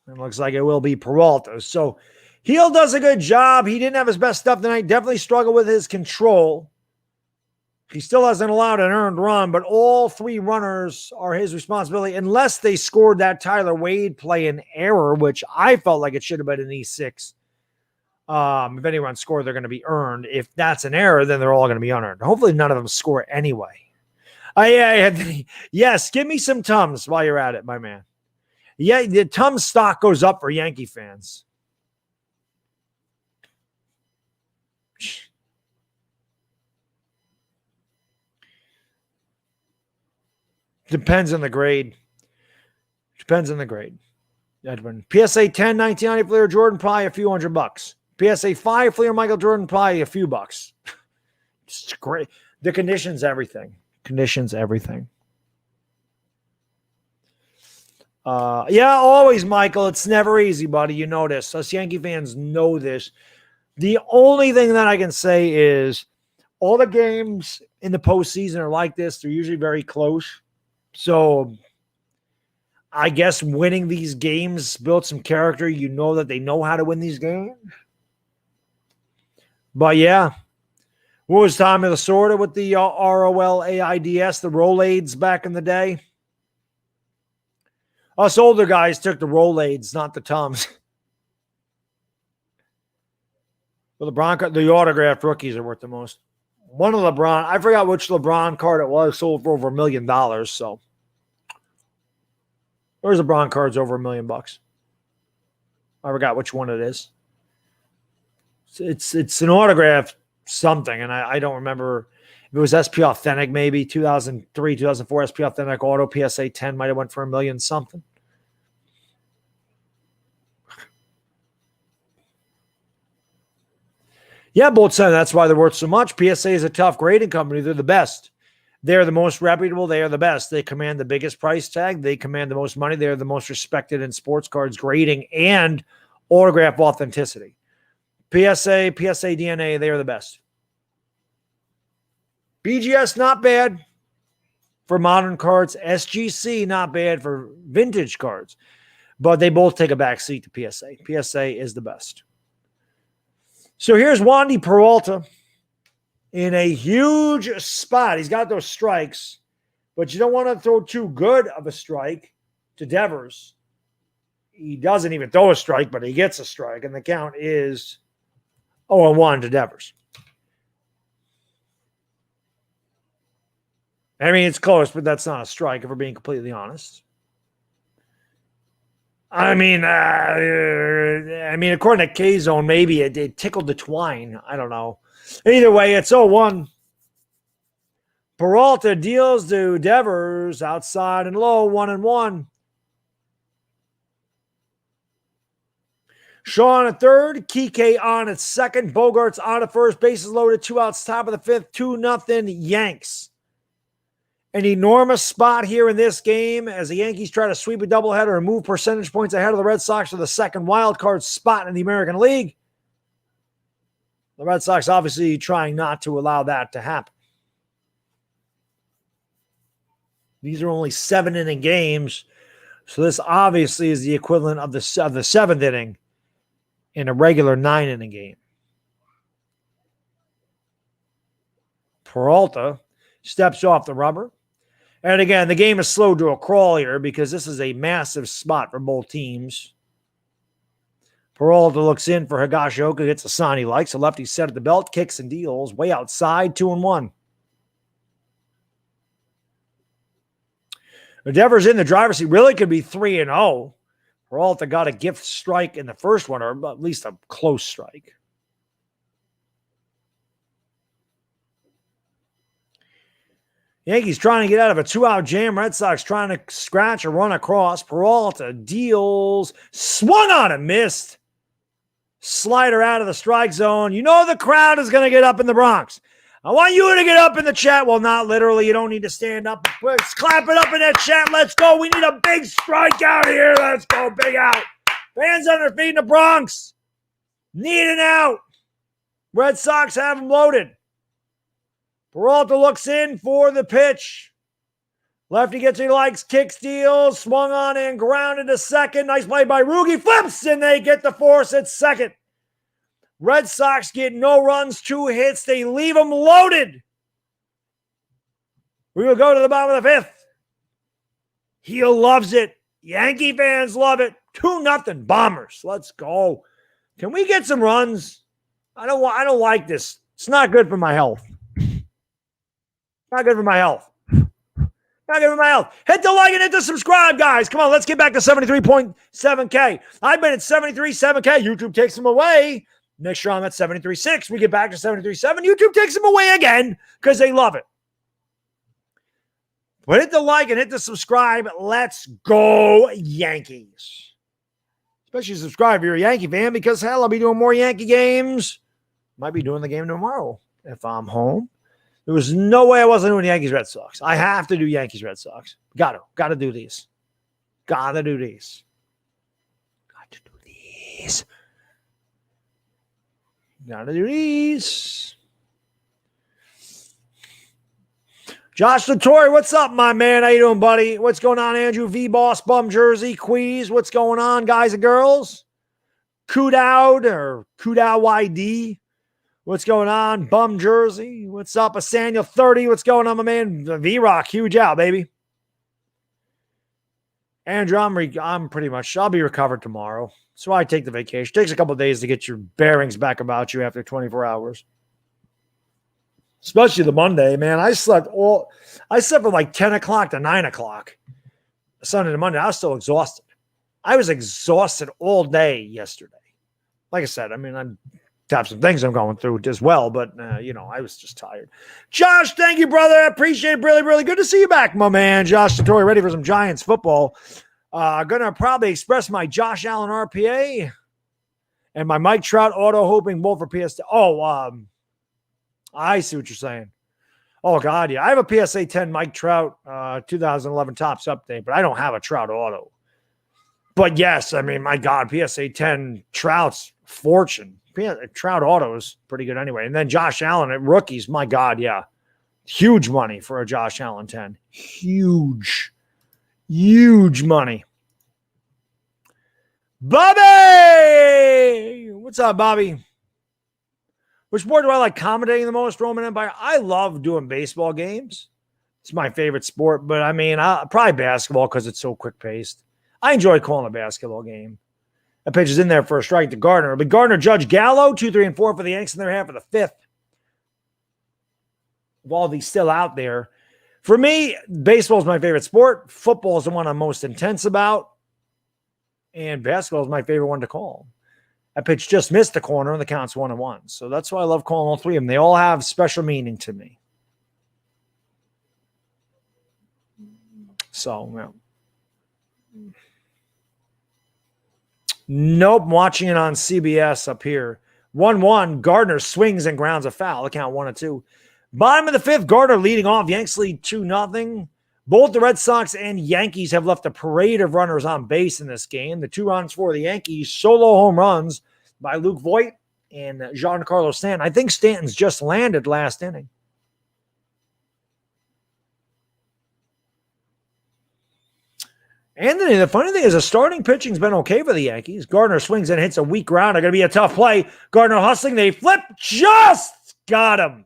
It looks like it will be Peralta. So Heel does a good job. He didn't have his best stuff tonight. Definitely struggled with his control. He still hasn't allowed an earned run, but all 3 runners are his responsibility unless they scored that Tyler Wade play in error, which I felt like it should have been an E6. If anyone scored, they're going to be earned. If that's an error, then they're all going to be unearned. Hopefully none of them score anyway. Anthony. Yes, give me some Tums while you're at it, my man. Yeah, the Tums stock goes up for Yankee fans. Depends on the grade. Edwin. PSA 10, 1990 Fleer Jordan, probably a few $100. PSA 5 Fleer Michael Jordan, probably a few bucks. It's great. The conditions, everything. Yeah, always, Michael. It's never easy, buddy. You know this. Us Yankee fans know this. The only thing that I can say is all the games in the postseason are like this. They're usually very close. So I guess winning these games built some character. You know that they know how to win these games. But yeah. What was Tommy Lasorda with the ROLAIDS, the Rolaids back in the day? Us older guys took the Rolaids, not the Tums. Well, the autographed rookies are worth the most. One of LeBron, I forgot which LeBron card it was, sold for over $1 million. So there's LeBron cards over $1 million. I forgot which one it is. It's an autograph something, and I don't remember if it was SP Authentic, maybe 2003, 2004 SP Authentic Auto PSA 10 might have went for $1 million something. Yeah, both sides. That's why they're worth so much. PSA is a tough grading company. They're the best. They're the most reputable. They are the best. They command the biggest price tag. They command the most money. They're the most respected in sports cards grading and autograph authenticity. PSA DNA, they are the best. BGS, not bad for modern cards. SGC, not bad for vintage cards. But they both take a back seat to PSA. PSA is the best. So here's Wandy Peralta in a huge spot. He's got those strikes, but you don't want to throw too good of a strike to Devers. He doesn't even throw a strike, but he gets a strike, and the count is 0-1 to Devers. I mean, it's close, but that's not a strike, if we're being completely honest. I mean, according to K-Zone, maybe it tickled the twine. I don't know. Either way, it's 0-1. Peralta deals to Devers outside and low, 1-1. Shaw on at third, Kike on at second, Bogarts on at first, bases loaded, 2 outs, top of the fifth, 2-0 Yanks. An enormous spot here in this game as the Yankees try to sweep a doubleheader and move percentage points ahead of the Red Sox for the second wild card spot in the American League. The Red Sox obviously trying not to allow that to happen. These are only 7-inning games, so this obviously is the equivalent of the 7th inning in a regular 9-inning game. Peralta steps off the rubber. And again, the game is slowed to a crawl here because this is a massive spot for both teams. Peralta looks in for Higashioka, gets a sign he likes. A lefty set at the belt, kicks and deals. Way outside, 2-1. Devers in the driver's seat really could be 3-0. Peralta got a gift strike in the first one, or at least a close strike. Yankees trying to get out of a 2-out jam. Red Sox trying to scratch a run across. Peralta deals. Swung on and missed. Slider out of the strike zone. You know the crowd is going to get up in the Bronx. I want you to get up in the chat. Well, not literally. You don't need to stand up. Let's clap it up in that chat. Let's go. We need a big strike out here. Let's go. Big out. Fans on their feet in the Bronx. Need an out. Red Sox have them loaded. Peralta looks in for the pitch. Lefty gets what he likes, kick steals, swung on and grounded to second. Nice play by Rugi. Flips, and they get the force at second. Red Sox get no runs, 2 hits. They leave them loaded. We will go to the bottom of the fifth. Heel loves it. Yankee fans love it. 2-0 Bombers. Let's go. Can we get some runs? I don't like this. It's not good for my health. Not good for my health. Not good for my health. Hit the like and hit the subscribe, guys. Come on, let's get back to 73.7K. I've been at 73.7K. YouTube takes them away. Next year I'm at 73.6. We get back to 73.7. YouTube takes them away again because they love it. But hit the like and hit the subscribe. Let's go, Yankees. Especially subscribe if you're a Yankee fan because, hell, I'll be doing more Yankee games. Might be doing the game tomorrow if I'm home. There was no way I wasn't doing Yankees Red Sox. I have to do Yankees Red Sox. Got to do these. Got to do these. Got to do these. Got to do these. Josh Latore, what's up, my man? How you doing, buddy? What's going on, Andrew V. Boss, Bum Jersey, Queez? What's going on, guys and girls? Kudowd or Kudow YD. What's going on? Bum Jersey. What's up? Asaniel 30. What's going on, my man? V-Rock. Huge out, baby. Andrew, I'm pretty much, I'll be recovered tomorrow. So I take the vacation. It takes a couple of days to get your bearings back about you after 24 hours. Especially the Monday, man. I slept from like 10 o'clock to 9 o'clock. Sunday to Monday. I was still exhausted. I was exhausted all day yesterday. Like I said, I mean, I'm have some things I'm going through as well, but, I was just tired. Josh, thank you, brother. I appreciate it. Really, really good to see you back, my man. Josh Satori, ready for some Giants football. Going to probably express my Josh Allen RPA and my Mike Trout auto hoping both for PS. I see what you're saying. Oh, God, yeah. I have a PSA 10 Mike Trout 2011 Topps update, but I don't have a Trout auto. But yes, I mean, my God, PSA 10 Trout's fortune. Trout autos pretty good anyway. And then Josh Allen at rookies, my God, yeah. Huge money for a Josh Allen 10. Huge money. Bobby! What's up, Bobby? Which sport do I like commentating the most, Roman Empire? I love doing baseball games. It's my favorite sport, but I mean, probably basketball because it's so quick-paced. I enjoy calling a basketball game. That pitch is in there for a strike to Gardner. But Gardner, Judge, Gallo, 2, 3, and 4 for the Yankees in their half of the fifth. Waldy's still out there. For me, baseball is my favorite sport. Football is the one I'm most intense about. And basketball is my favorite one to call. That pitch just missed the corner, and the count's 1-1. So that's why I love calling all three of them. They all have special meaning to me. So, yeah. Nope, I'm watching it on CBS up here. 1-1, Gardner swings and grounds a foul. The count 1-2. Bottom of the fifth, Gardner leading off. Yanks lead 2-0. Both the Red Sox and Yankees have left a parade of runners on base in this game. The 2 runs for the Yankees, solo home runs by Luke Voit and Giancarlo Stanton. I think Stanton's just landed last inning. Anthony, the funny thing is the starting pitching's been okay for the Yankees. Gardner swings and hits a weak grounder. Going to be a tough play. Gardner hustling. They flip. Just got him.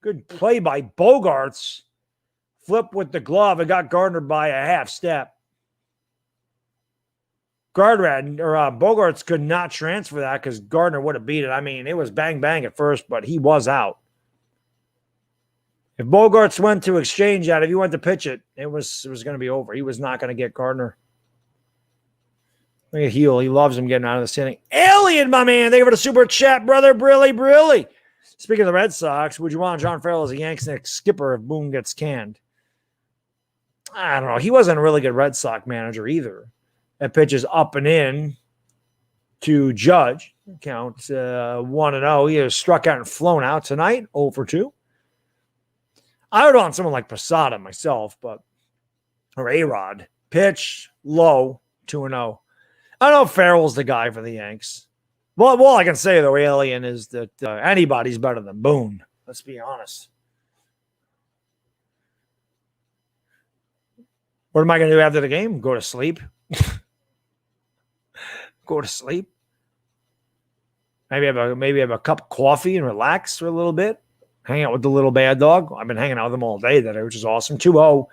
Good play by Bogarts. Flip with the glove and got Gardner by a half step. Bogarts could not transfer that because Gardner would have beat it. I mean, it was bang, bang at first, but he was out. If Bogarts went to exchange that, if he went to pitch it, it was going to be over. He was not going to get Gardner. Look at Heel. He loves him getting out of the inning. Alien, my man. Thank you for the super chat, brother. Brilly. Speaking of the Red Sox, would you want John Farrell as a Yanks next skipper if Boone gets canned? I don't know. He wasn't a really good Red Sox manager either. That pitch is up and in to Judge. Count 1-0. He has struck out and flown out tonight. 0-for-2. I would want someone like Posada myself, or A-Rod. Pitch, low, 2-0. I don't know if Farrell's the guy for the Yanks. Well, all I can say, though, Alien, is that anybody's better than Boone. Let's be honest. What am I going to do after the game? Go to sleep? Go to sleep? Maybe have a cup of coffee and relax for a little bit. Hang out with the little Baddog. I've been hanging out with him all day today, which is awesome. 2-0.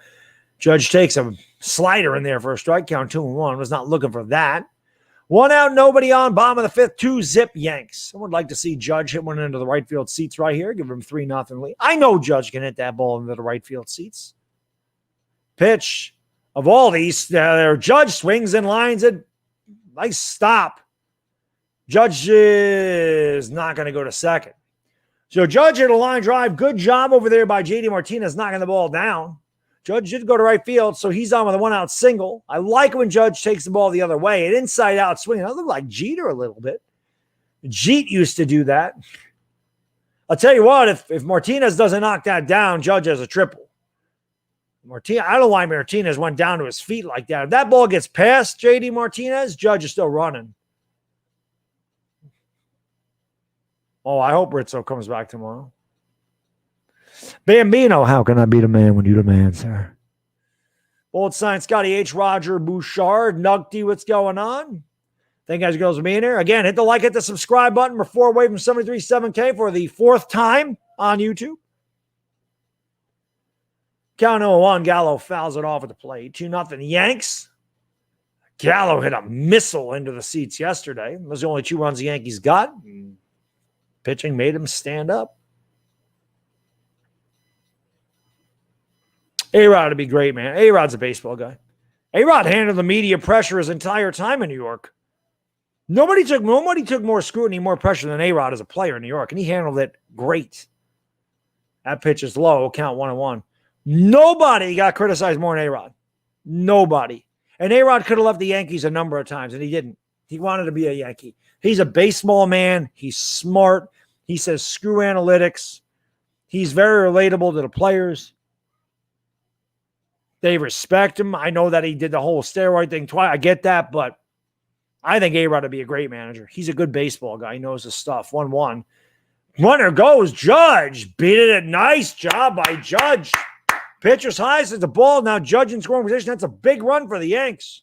Judge takes a slider in there for a strike count. 2-1. Was not looking for that. 1 out, nobody on. Bottom of the fifth. 2-zip Yanks. I would like to see Judge hit one into the right field seats right here. Give him 3-0 lead. I know Judge can hit that ball into the right field seats. Pitch of all these. Judge swings and lines it. Nice stop. Judge is not going to go to second. So Judge hit a line drive. Good job over there by J.D. Martinez knocking the ball down. Judge did go to right field, so he's on with a 1-out single. I like when Judge takes the ball the other way. An inside-out swing. I look like Jeter a little bit. Jeet used to do that. I'll tell you what, if Martinez doesn't knock that down, Judge has a triple. I don't know why Martinez went down to his feet like that. If that ball gets past J.D. Martinez, Judge is still running. Oh, I hope Rizzo comes back tomorrow. Bambino, how can I be the man when you the man, sir? Old Sign, Scotty H, Roger Bouchard, Nugty, what's going on? Thank you guys and girls for being here. Again, hit the like, hit the subscribe button. We're 4 away from 73.7K for the 4th time on YouTube. Count 0-1, Gallo fouls it off at the plate. 2-0 Yanks. Gallo hit a missile into the seats yesterday. Those are the only 2 runs the Yankees got. Pitching made him stand up. A-Rod would be great, man. A-Rod's a baseball guy. A-Rod handled the media pressure his entire time in New York. Nobody took more scrutiny, more pressure than A-Rod as a player in New York, and he handled it great. That pitch is low, count 1-1. Nobody got criticized more than A-Rod. Nobody. And A-Rod could have left the Yankees a number of times, and he didn't. He wanted to be a Yankee. He's a baseball man. He's smart. He says, screw analytics. He's very relatable to the players. They respect him. I know that he did the whole steroid thing twice. I get that, but I think A-Rod would be a great manager. He's a good baseball guy. He knows his stuff. 1-1. Runner goes. Judge. Beat it. Nice job by Judge. Pitcher's highest is the ball. Now Judge in scoring position. That's a big run for the Yanks.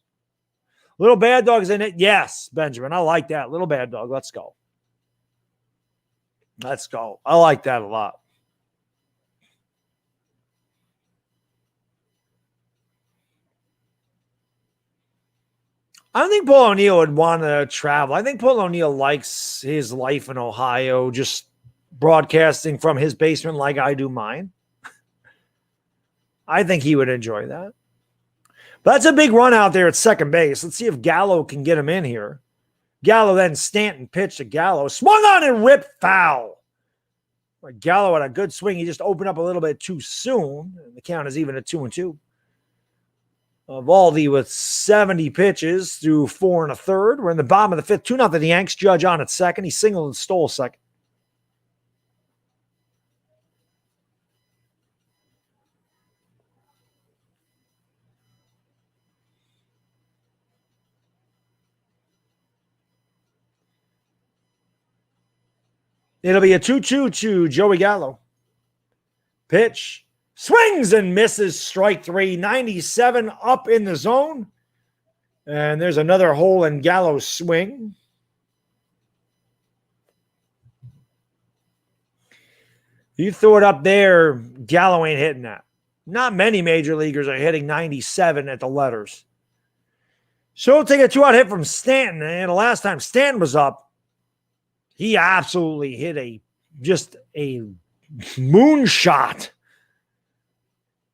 Little Baddog's in it. Yes, Benjamin. I like that. Little Baddog. Let's go. Let's go. I like that a lot. I don't think Paul O'Neill would want to travel. I think Paul O'Neill likes his life in Ohio, just broadcasting from his basement like I do mine. I think he would enjoy that. But that's a big run out there at second base. Let's see if Gallo can get him in here. Gallo, then Stanton pitched to Gallo. Swung on and ripped foul. Gallo had a good swing. He just opened up a little bit too soon. The count is even at 2-2. Valdi with 70 pitches through 4 1/3. We're in the bottom of the fifth. 2-0. The Yanks. Judge on at second. He singled and stole second. It'll be a 2-2 to Joey Gallo. Pitch. Swings and misses. Strike 3. 97 up in the zone. And there's another hole in Gallo's swing. You throw it up there, Gallo ain't hitting that. Not many major leaguers are hitting 97 at the letters. So we'll take a 2-out hit from Stanton. And the last time Stanton was up, he absolutely hit just a moonshot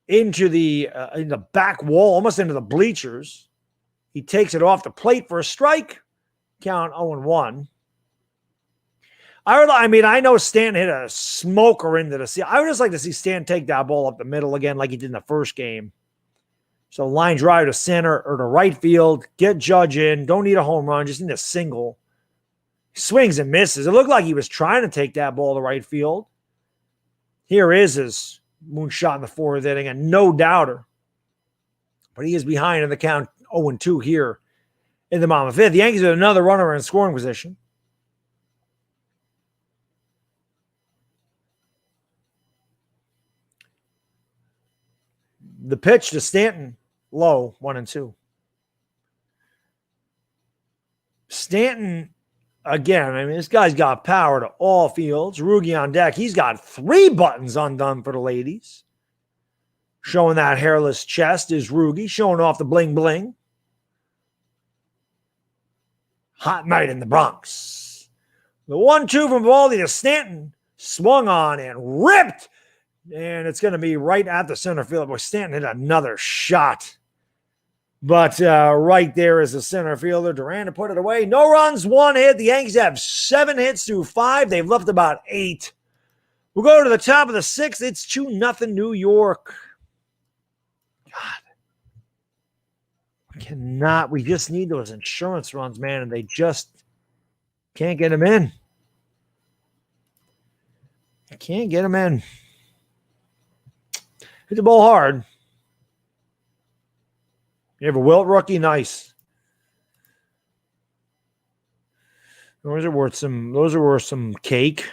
into the back wall, almost into the bleachers. He takes it off the plate for a strike. Count 0-1. I know Stanton hit a smoker into the sea. I would just like to see Stanton take that ball up the middle again like he did in the first game. So line drive to center or to right field. Get Judge in. Don't need a home run. Just need a single. Swings and misses. It looked like he was trying to take that ball to right field. Here is his moonshot in the fourth inning, and no doubter. But he is behind in the count 0-2 here in the bottom of the fifth. The Yankees with another runner in scoring position. The pitch to Stanton, low, 1-2. Stanton, again, this guy's got power to all fields. Rugi on deck. He's got 3 buttons undone for the ladies. Showing that hairless chest is Rugi, showing off the bling bling. Hot night in the Bronx. The 1-2 from Valdi to Stanton. Swung on and ripped. And it's going to be right at the center field. Boy, Stanton hit another shot. But right there is the center fielder. Duran to put it away. No runs, 1 hit. The Yankees have 7 hits through 5. They've left about 8. We'll go to the top of the 6th. It's 2-0 New York. God. We just need those insurance runs, man, and they just can't get them in. Can't get them in. Hit the ball hard. You have a Wilt rookie, nice. Those are worth some cake.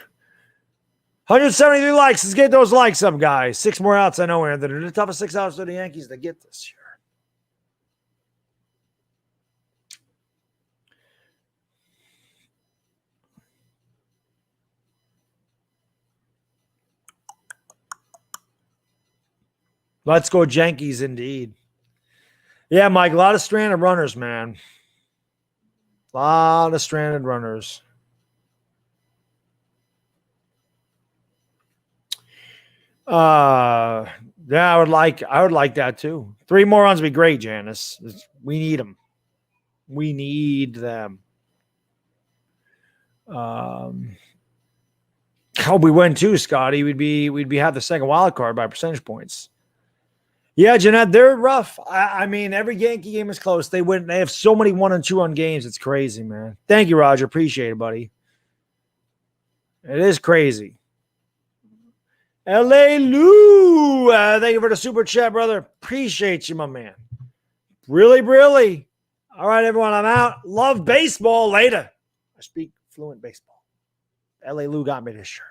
173 likes. Let's get those likes up, guys. 6 more outs. I know, Anthony. The toughest 6 outs for the Yankees to get this year. Let's go Yankees indeed. Yeah, Mike, a lot of stranded runners, man. A lot of stranded runners. Yeah, I would like that too. 3 more runs would be great, Janice. We need them. We need them. Hope we win too, Scotty. We'd have the second wild card by percentage points. Yeah, Jeanette, they're rough. I mean, every Yankee game is close. They win. They have so many 1 and 2 on games. It's crazy, man. Thank you, Roger. Appreciate it, buddy. It is crazy. L.A. Lou, thank you for the super chat, brother. Appreciate you, my man. Really, really. All right, everyone, I'm out. Love baseball later. I speak fluent baseball. L.A. Lou got me this shirt.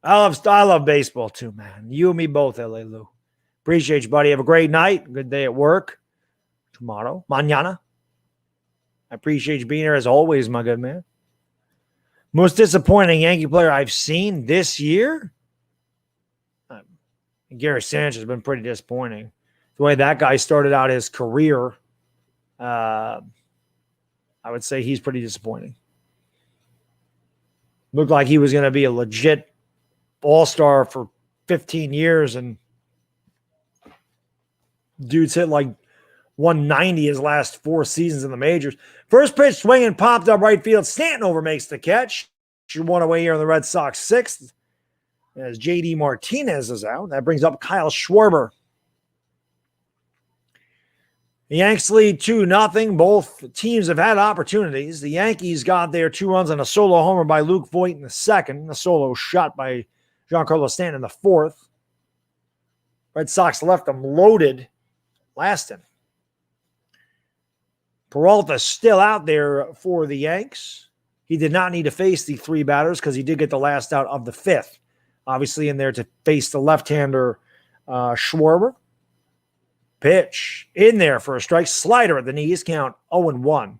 I love baseball too, man. You and me both, L.A. Lou. Appreciate you, buddy. Have a great night. Good day at work. Tomorrow. Mañana. I appreciate you being here as always, my good man. Most disappointing Yankee player I've seen this year? Gary Sanchez has been pretty disappointing. The way that guy started out his career, I would say he's pretty disappointing. Looked like he was going to be a legit all-star for 15 years, and dude's hit like 190 his last 4 seasons in the majors. First pitch swinging, popped up right field. Stanton makes the catch. Should one away here on the Red Sox 6th. As J.D. Martinez is out. That brings up Kyle Schwarber. The Yanks lead 2-0. Both teams have had opportunities. The Yankees got their 2 runs on a solo homer by Luke Voit in the 2nd. A solo shot by Giancarlo Stanton in the 4th. Red Sox left them loaded last inning. Peralta still out there for the Yanks. He did not need to face the 3 batters because he did get the last out of the 5th. Obviously in there to face the left-hander Schwarber. Pitch in there for a strike. Slider at the knees. Count 0-1.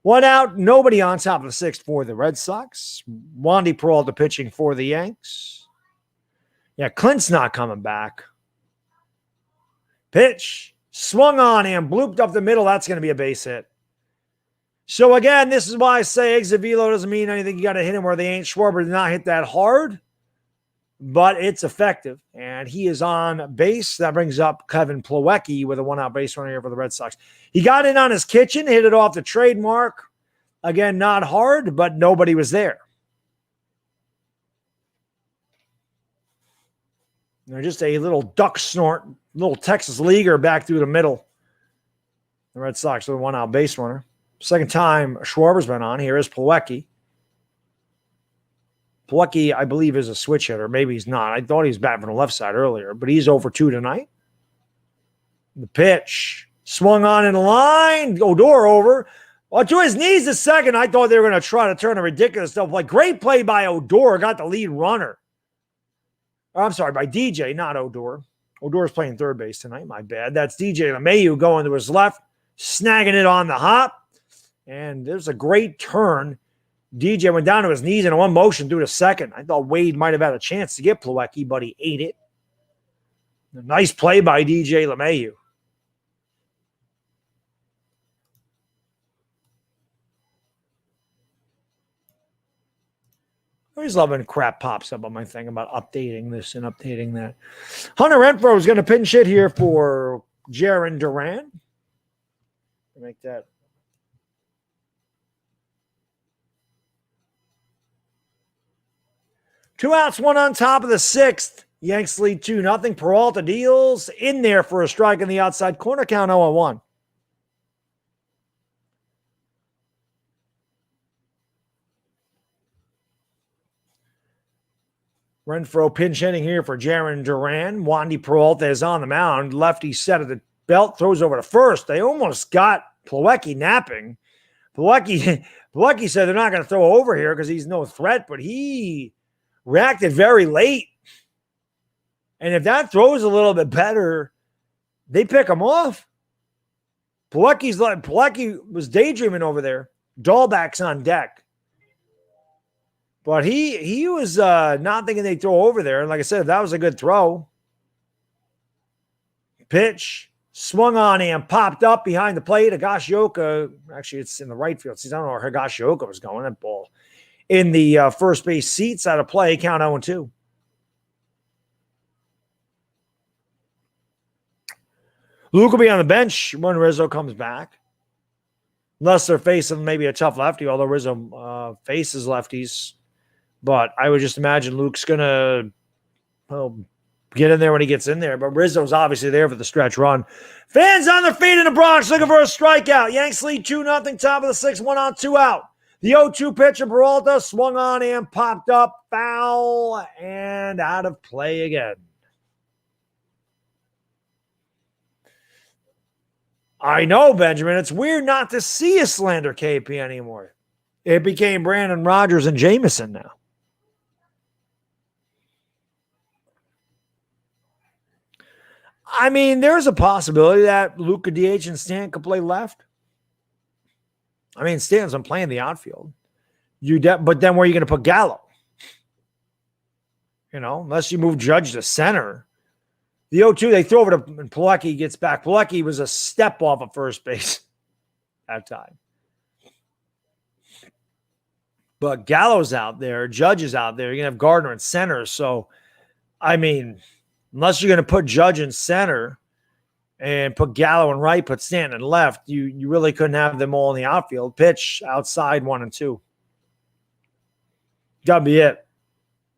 1 out. Nobody on top of the 6th for the Red Sox. Wandy Peralta pitching for the Yanks. Yeah, Clint's not coming back. Pitch. Swung on and blooped up the middle. That's going to be a base hit. So again, this is why I say exit velo doesn't mean anything. You got to hit him where they ain't. Schwarber did not hit that hard, but it's effective, and he is on base. That brings up Kevin Plawecki with a 1-out base runner here for the Red Sox. He got in on his kitchen, hit it off the trademark. Again, not hard, but nobody was there. They're just a little duck snort, little Texas leaguer back through the middle. The Red Sox with a 1-out base runner. Second time Schwarber's been on. Here is Plawecki. Plawecki, I believe, is a switch hitter. Maybe he's not. I thought he was batting from the left side earlier, but he's 0 for 2 tonight. The pitch. Swung on in the line. Odor over. Well, to his knees the second. I thought they were going to try to turn a ridiculous stuff. Like, great play by Odor. Got the lead runner. I'm sorry, by DJ, not Odor. Odor's playing third base tonight. My bad. That's DJ LeMahieu going to his left, snagging it on the hop. And there's a great turn. DJ went down to his knees in one motion through the second. I thought Wade might have had a chance to get Plawecki, but he ate it. A nice play by DJ LeMahieu. I always love when crap pops up on my thing about updating this and updating that. Hunter Renfroe is going to pinch hit here for Jarren Duran. Make that. Two outs, one on top of the 6th. Yanks lead 2-0. Peralta deals in there for a strike in the outside corner. Count 0-1. Renfroe pinch hitting here for Jarren Duran. Wandy Peralta is on the mound. Lefty set of the belt, throws over to first. They almost got Plawecki napping. Plawecki said they're not going to throw over here because he's no threat, but he reacted very late. And if that throws a little bit better, they pick him off. Plawecki was daydreaming over there. Dahlback's on deck. But he was not thinking they'd throw over there. And like I said, that was a good throw. Pitch. Swung on and popped up behind the plate. Higashioka, actually it's in the right field. I don't know where Higashioka was going. That ball in the first base seats out of play. Count 0-2. Luke will be on the bench when Rizzo comes back. Unless they're facing maybe a tough lefty, although Rizzo faces lefties. But I would just imagine Luke's going to get in there when he gets in there. But Rizzo's obviously there for the stretch run. Fans on their feet in the Bronx looking for a strikeout. Yanks lead 2-0, top of the 6th, 1 on, 2 out. The 0-2 pitch of Peralta swung on and popped up, foul, and out of play again. I know, Benjamin. It's weird not to see a slander KP anymore. It became Brandon Rogers and Jameson now. I mean, there's a possibility that Luke could DH and Stan could play left. I mean, Stan's been playing the outfield. But then where are you going to put Gallo? You know, unless you move Judge to center. The 0-2, they throw over to Plawecki, gets back. Plawecki was a step off of first base that time. But Gallo's out there. Judge is out there. You're going to have Gardner in center. So, I mean, unless you're going to put Judge in center and put Gallo in right, put Stanton in left, you really couldn't have them all in the outfield. Pitch outside 1 and 2. That'd be it.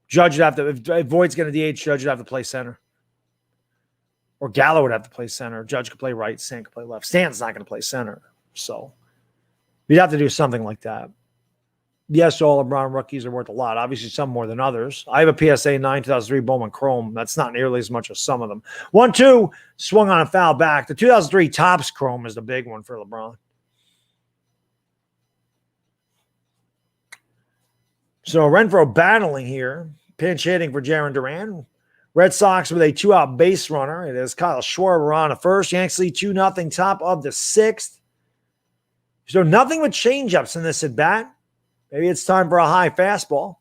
Judge would have to, if Voigt's going to DH, Judge would have to play center. Or Gallo would have to play center. Judge could play right. Stan could play left. Stan's not going to play center. So you'd have to do something like that. Yes, all LeBron rookies are worth a lot. Obviously, some more than others. I have a PSA 9 2003 Bowman Chrome. That's not nearly as much as some of them. 1-2, swung on a foul back. The 2003 Topps Chrome is the big one for LeBron. So Renfroe battling here. Pinch hitting for Jarren Duran. Red Sox with a 2-out base runner. It is Kyle Schwarber on the first. Yankees lead 2-0, top of the 6th. So nothing with changeups in this at bat. Maybe it's time for a high fastball.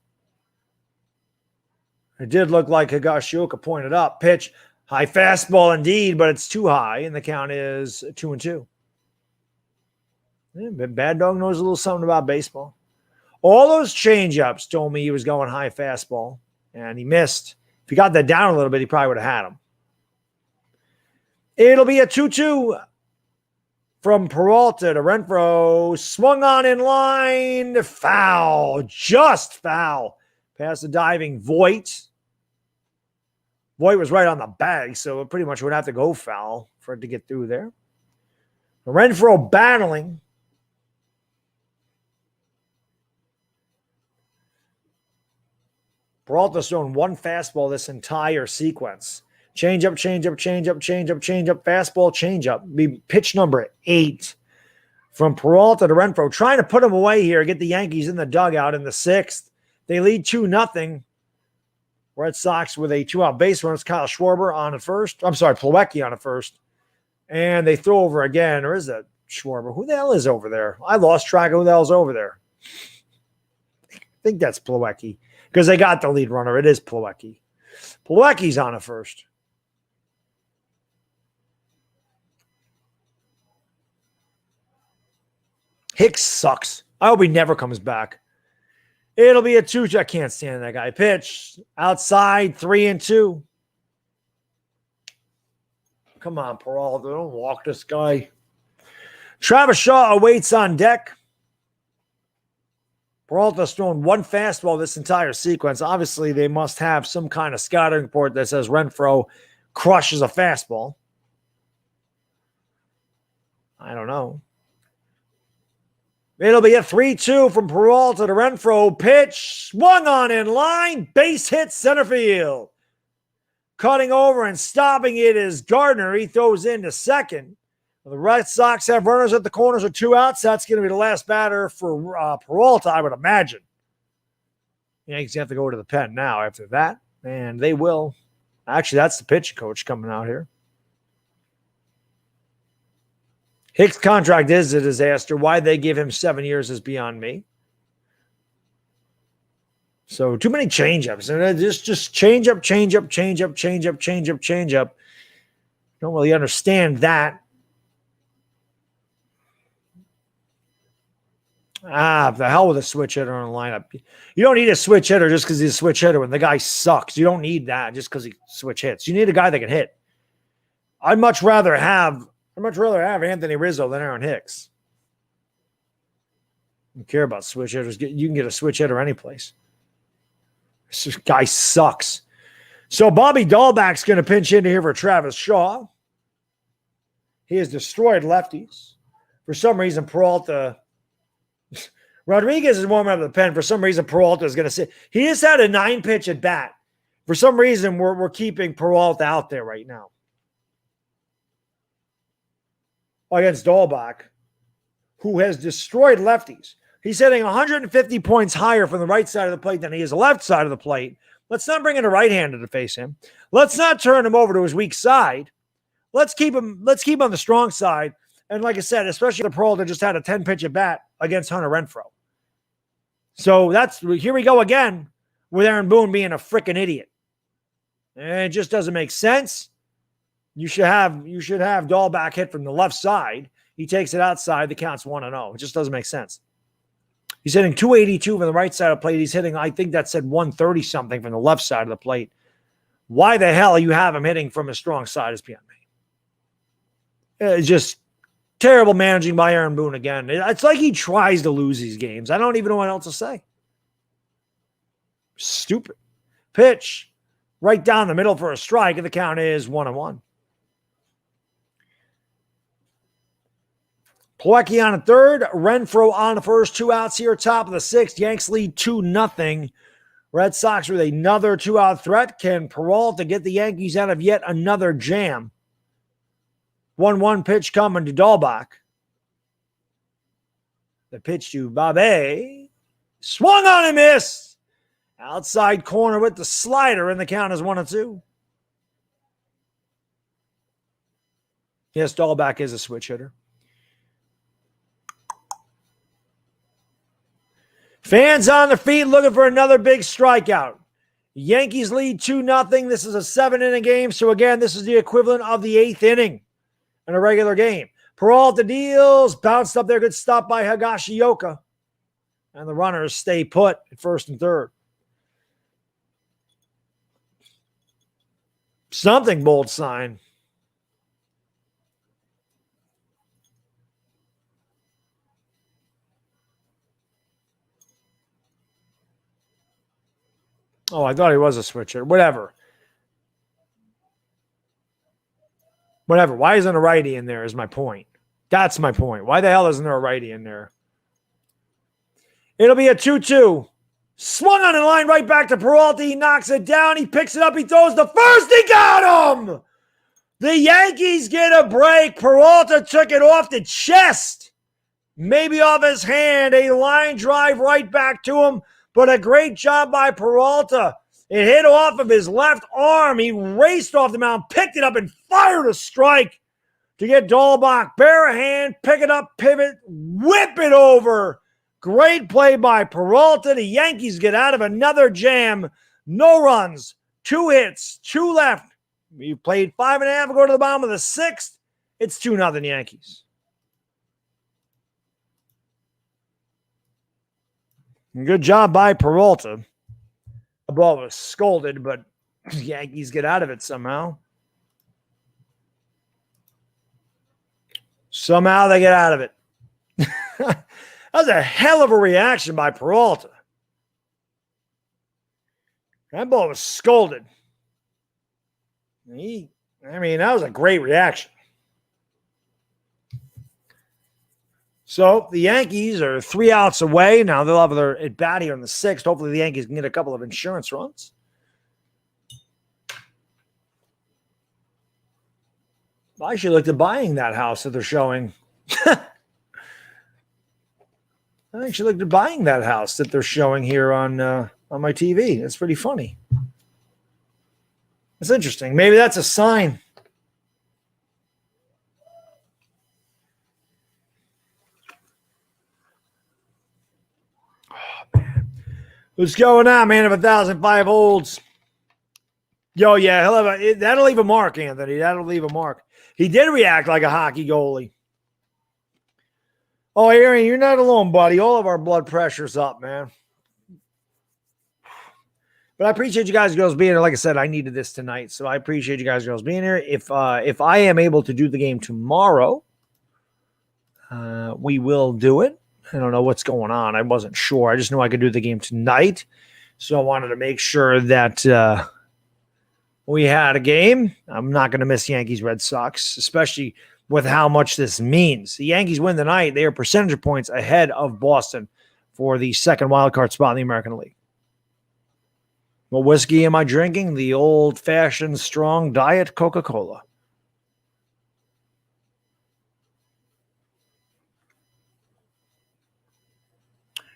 It did look like Higashioka pointed up. Pitch, high fastball indeed, but it's too high, and the count is 2-2. Yeah, Baddog knows a little something about baseball. All those changeups told me he was going high fastball, and he missed. If he got that down a little bit, he probably would have had him. It'll be a 2-2 from Peralta to Renfroe. Swung on in line. Foul. Just foul. Past the diving Voigt. Voigt was right on the bag, so it pretty much would have to go foul for it to get through there. Renfroe battling. Peralta's thrown one fastball this entire sequence. Change-up, change-up, change-up, change-up, change-up, fastball, change-up. Be pitch number 8 from Peralta to Renfroe. Trying to put him away here, get the Yankees in the dugout in the 6th. They lead 2-0. Red Sox with a 2-out base runner. It's Kyle Schwarber on at first. I'm sorry, Plawecki on at first. And they throw over again. Or is that Schwarber? Who the hell is over there? I lost track of who the hell's over there. I think that's Plawecki. Because they got the lead runner. It is Plawecki. Plawecki's on at first. Hicks sucks. I hope he never comes back. It'll be a 2. I can't stand that guy. Pitch outside 3-2. Come on, Peralta. Don't walk this guy. Travis Shaw awaits on deck. Peralta's thrown one fastball this entire sequence. Obviously, they must have some kind of scouting report that says Renfroe crushes a fastball. I don't know. It'll be a 3-2 from Peralta to Renfroe. Pitch swung on in line. Base hit center field. Cutting over and stopping it is Gardner. He throws into second. The Red Sox have runners at the corners with 2 outs. That's going to be the last batter for Peralta, I would imagine. The Yankees have to go to the pen now after that, and they will. Actually, that's the pitching coach coming out here. Hicks' contract is a disaster. Why they give him 7 years is beyond me. So too many change-ups. And just change-up, change-up, change-up, change-up, change-up, change-up. Don't really understand that. The hell with a switch hitter on the lineup. You don't need a switch hitter just because he's a switch hitter when the guy sucks. You don't need that just because he switch hits. You need a guy that can hit. I'd much rather have Anthony Rizzo than Aaron Hicks. I don't care about switch hitters. You can get a switch hitter anyplace. This guy sucks. So Bobby Dahlback's going to pinch into here for Travis Shaw. He has destroyed lefties. For some reason, Peralta Rodriguez is warming up the pen. For some reason, Peralta is going to sit. He just had a 9-pitch at bat. For some reason, we're keeping Peralta out there right now. Against Dahlbach, who has destroyed lefties. He's hitting 150 points higher from the right side of the plate than he is the left side of the plate. Let's not bring in a right-hander to face him. Let's not turn him over to his weak side. Let's keep him on the strong side. And like I said, especially the Peralta just had a 10-pitch at bat against Hunter Renfroe. So here we go again with Aaron Boone being a freaking idiot. And it just doesn't make sense. You should have Dahlbach hit from the left side. He takes it outside. The count's 1-0. It just doesn't make sense. He's hitting 282 from the right side of the plate. He's hitting, I think that said 130 something from the left side of the plate. Why the hell you have him hitting from his strong side is beyond me. It's just terrible managing by Aaron Boone again. It's like he tries to lose these games. I don't even know what else to say. Stupid. Pitch right down the middle for a strike, and the count is 1-1. Plawecki on the third. Renfroe on the first. 2 outs here, top of the 6th. Yanks lead 2-0. Red Sox with another 2-out threat. Can Peralta get the Yankees out of yet another jam? 1-1 pitch coming to Dahlbach. The pitch to Babe. Swung on and missed. Outside corner with the slider, and the count is 1-2. Yes, Dahlbach is a switch hitter. Fans on their feet looking for another big strikeout. Yankees lead 2-0. This is a 7-inning game. So again, this is the equivalent of the 8th inning in a regular game. Peralta deals. Bounced up there. Good stop by Higashioka. And the runners stay put at first and third. Something bold sign. Oh, I thought he was a switcher. Whatever. Why isn't a righty in there is my point. That's my point. Why the hell isn't there a righty in there? It'll be a 2-2. Swung on the line right back to Peralta. He knocks it down. He picks it up. He throws the first. He got him! The Yankees get a break. Peralta took it off the chest. Maybe off his hand. A line drive right back to him. But a great job by Peralta. It hit off of his left arm. He raced off the mound, picked it up, and fired a strike to get Dahlbach. Bare hand, pick it up, pivot, whip it over. Great play by Peralta. The Yankees get out of another jam. No runs, 2 hits, 2 left. We played 5.5, go to the bottom of the 6th. It's 2-0 Yankees. Good job by Peralta. The ball was scolded, but the Yankees get out of it somehow. Somehow they get out of it. That was a hell of a reaction by Peralta. That ball was scolded. That was a great reaction. So the Yankees are 3 outs away. Now they'll have their at bat here in the 6th. Hopefully the Yankees can get a couple of insurance runs. I should look at buying that house that they're showing. I should look at buying that house that they're showing here on my TV. That's pretty funny. That's interesting. Maybe that's a sign. What's going on, man? Of 1,005 holds. Yo, yeah, that'll leave a mark, Anthony. That'll leave a mark. He did react like a hockey goalie. Oh, Aaron, you're not alone, buddy. All of our blood pressure's up, man. But I appreciate you guys, girls, being here. Like I said, I needed this tonight, so I appreciate you guys, girls, being here. If I am able to do the game tomorrow, we will do it. I don't know what's going on. I wasn't sure. I just knew I could do the game tonight. So I wanted to make sure that we had a game. I'm not going to miss Yankees Red Sox, especially with how much this means. The Yankees win tonight. They are percentage points ahead of Boston for the second wild card spot in the American League. What whiskey am I drinking? The old-fashioned strong diet Coca-Cola.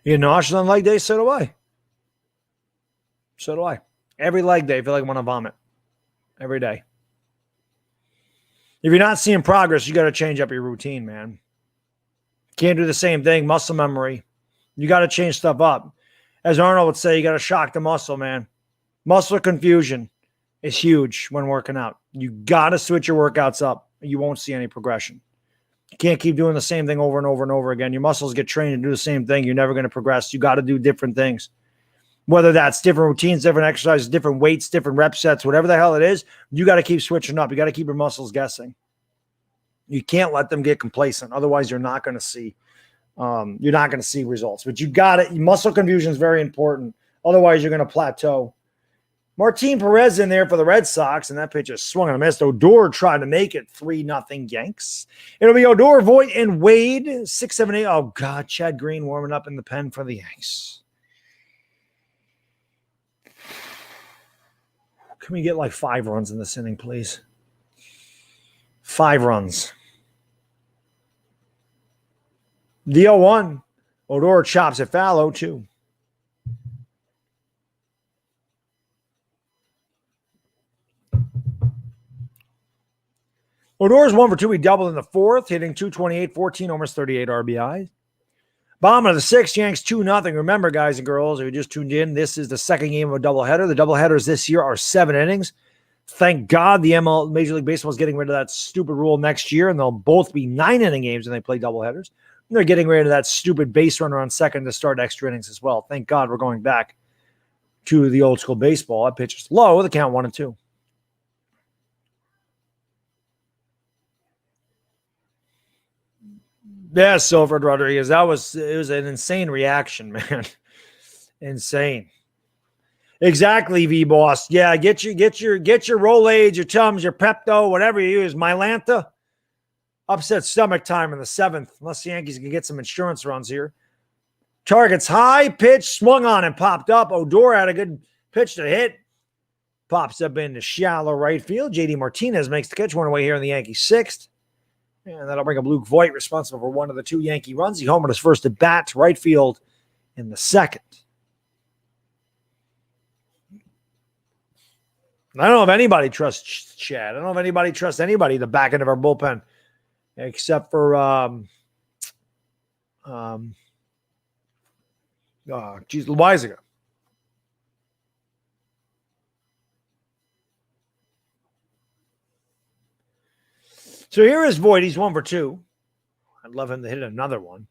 You nauseous on leg day? So do I. So do I. Every leg day, I feel like I want to vomit. Every day. If you're not seeing progress, you got to change up your routine, man. Can't do the same thing. Muscle memory. You got to change stuff up. As Arnold would say, you got to shock the muscle, man. Muscle confusion is huge when working out. You got to switch your workouts up. You won't see any progression. You can't keep doing the same thing over and over and over again. Your muscles get trained to do the same thing. You're never going to progress. You got to do different things. Whether that's different routines, different exercises, different weights, different rep sets, whatever the hell it is, you got to keep switching up. You got to keep your muscles guessing. You can't let them get complacent. Otherwise, you're not going to see results. But you got it. Muscle confusion is very important. Otherwise, you're going to plateau. Martin Perez in there for the Red Sox, and that pitch is swung and missed. Odor tried to make it 3-0 Yanks. It'll be Odor, Voit, and Wade. 6, 7, 8. Oh, God. Chad Green warming up in the pen for the Yanks. Can we get like 5 runs in this inning, please? 5 runs. The 0-1. Odor chops it foul, 0-2. Odor's 1 for 2. He doubled in the 4th, hitting 228, 14 homers, 38 RBIs. Bottom of the 6th, Yanks 2-0. Remember, guys and girls, if you just tuned in, this is the second game of a doubleheader. The doubleheaders this year are 7 innings. Thank God the Major League Baseball is getting rid of that stupid rule next year, and they'll both be 9-inning games when they play doubleheaders. And they're getting rid of that stupid base runner on second to start extra innings as well. Thank God we're going back to the old school baseball. That pitch is low. The count 1-2. Yeah, Silford Rodriguez. It was an insane reaction, man. Insane. Exactly, V-Boss. Yeah, get your Rolaids, your Tums, your Pepto, whatever you use. Mylanta. Upset stomach time in the 7th, unless the Yankees can get some insurance runs here. Targets high, pitch, swung on and popped up. Odor had a good pitch to hit. Pops up into shallow right field. JD Martinez makes the catch one away here in the Yankees 6th. And that'll bring up Luke Voit, responsible for one of the 2 Yankee runs. He homered his first at bat to right field in the 2nd. I don't know if anybody trusts Chad. I don't know if anybody trusts anybody the back end of our bullpen, except for Loizaga. So here is Voit. He's 1 for 2. I'd love him to hit another one.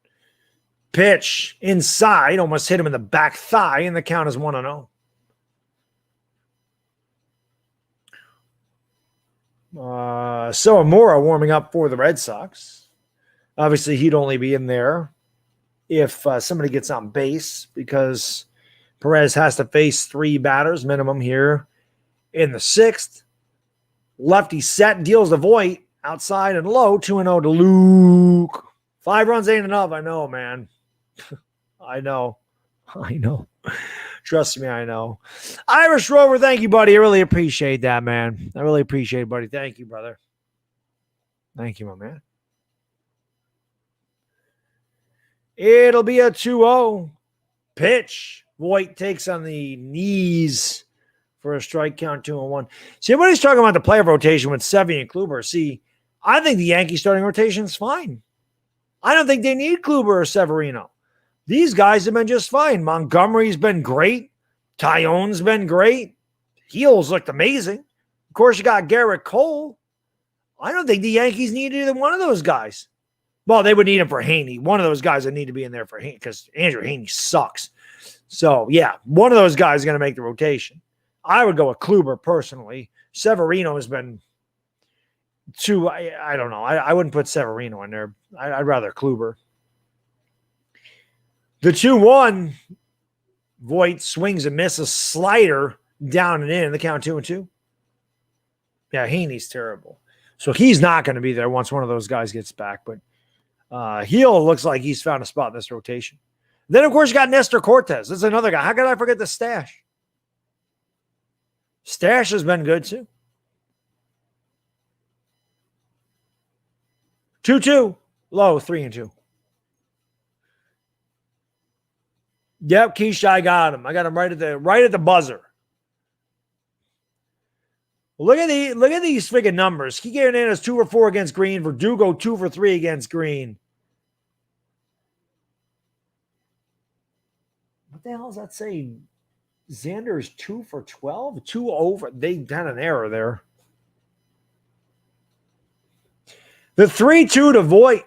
Pitch inside, almost hit him in the back thigh, and the count is 1-0. So Amora warming up for the Red Sox. Obviously, he'd only be in there if somebody gets on base, because Perez has to face 3 batters minimum here in the 6th. Lefty set, deals the Voit. Outside and low, 2-0 to Luke. 5 runs ain't enough. I know, man. I know. Trust me, I know. Irish Rover, thank you, buddy. I really appreciate that, man. I really appreciate it, buddy. Thank you, brother. Thank you, my man. It'll be a 2-0 pitch. Voit takes on the knees for a strike count, 2-1. See, everybody's talking about the player rotation with Sevy and Kluber. See, I think the Yankee starting rotation is fine. I don't think they need Kluber or Severino. These guys have been just fine. Montgomery's been great. Tyone's been great. Heels looked amazing. Of course, you got Garrett Cole. I don't think the Yankees need either one of those guys. Well, they would need him for Haney. One of those guys would need to be in there for Haney because Andrew Haney sucks. So, yeah, one of those guys is going to make the rotation. I would go with Kluber personally. Severino has been too, I don't know. I wouldn't put Severino in there. I'd rather Kluber. The 2-1, Voit swings and misses, slider down and in. The count 2-2. Yeah, Haney's terrible. So he's not going to be there once one of those guys gets back. But Heel looks like he's found a spot in this rotation. Then, of course, you got Nestor Cortez. This is another guy. How could I forget the Stash? Stash has been good, too. 2-2. Low, 3-2. Yep, Keisha, I got him. I got him right at the buzzer. Look at these freaking numbers. Kike Hernandez 2 for 4 against Green. Verdugo 2 for 3 against Green. What the hell does that say? Xander's 2 for 12? 2 over. They had an error there. The 3-2 to Voit.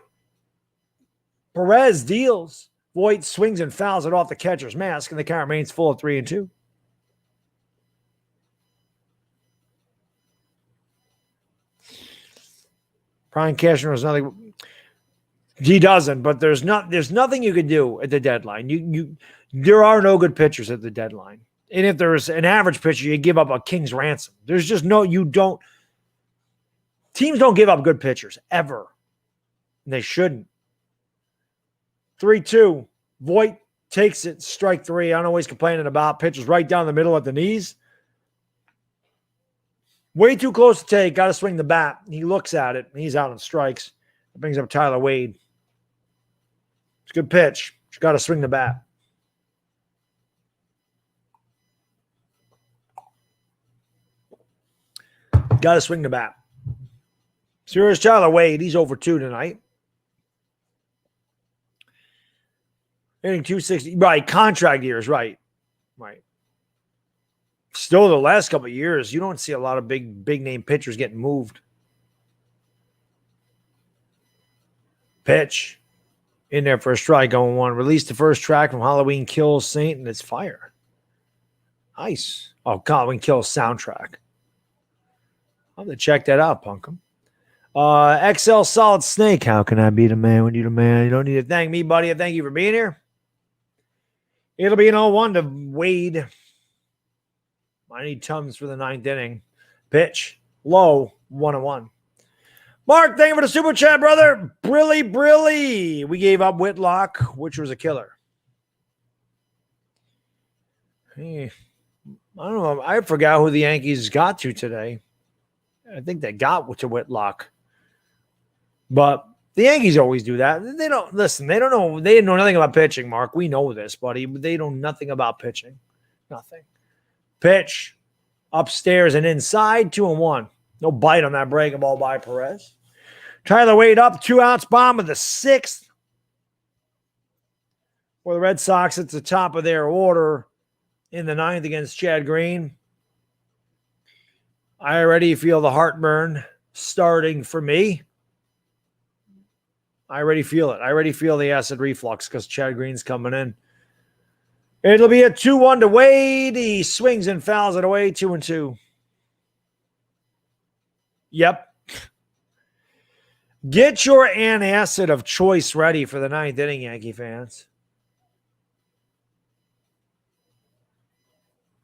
Perez deals. Voit swings and fouls it off the catcher's mask, and the count remains full of 3-2. Brian Cashner has nothing. He doesn't, but there's nothing you can do at the deadline. There are no good pitchers at the deadline. And if there's an average pitcher, you give up a king's ransom. There's just teams don't give up good pitchers ever. And they shouldn't. 3-2. Voit takes it, strike 3. I don't know what he's complaining about. Pitches right down the middle at the knees. Way too close to take. Got to swing the bat. He looks at it. He's out on strikes. That brings up Tyler Wade. It's a good pitch. Just got to swing the bat. Got to swing the bat. So here's Tyler Wade. He's over 2 tonight. Hitting 260. Right. Contract years. Right. Still, the last couple of years, you don't see a lot of big name pitchers getting moved. Pitch. In there for a strike on 1. Release the first track from Halloween Kills Saint, and it's fire. Nice. Oh, Halloween Kills soundtrack. I'll have to check that out, Punkum. XL Solid Snake. How can I be the man when you're the man? You don't need to thank me, buddy. I thank you for being here. It'll be an 0-1 to Wade. I need Tums for the 9th inning. Pitch. Low. 1-1. Mark, thank you for the super chat, brother. Brilly. We gave up Whitlock, which was a killer. Hey, I don't know. I forgot who the Yankees got to today. I think they got to Whitlock. But the Yankees always do that. They don't listen. They don't know. They know nothing about pitching, Mark. We know this, buddy. But they know nothing about pitching. Nothing. Pitch. Upstairs and inside. 2-1. No bite on that breaking ball by Perez. Tyler Wade up. 2 outs. Bottom of the 6th. For the Red Sox, it's the top of their order in the 9th against Chad Green. I already feel the heartburn starting for me. I already feel it. I already feel the acid reflux because Chad Green's coming in. It'll be a 2-1 to Wade. He swings and fouls it away. 2-2. Yep. Get your antacid of choice ready for the 9th inning, Yankee fans.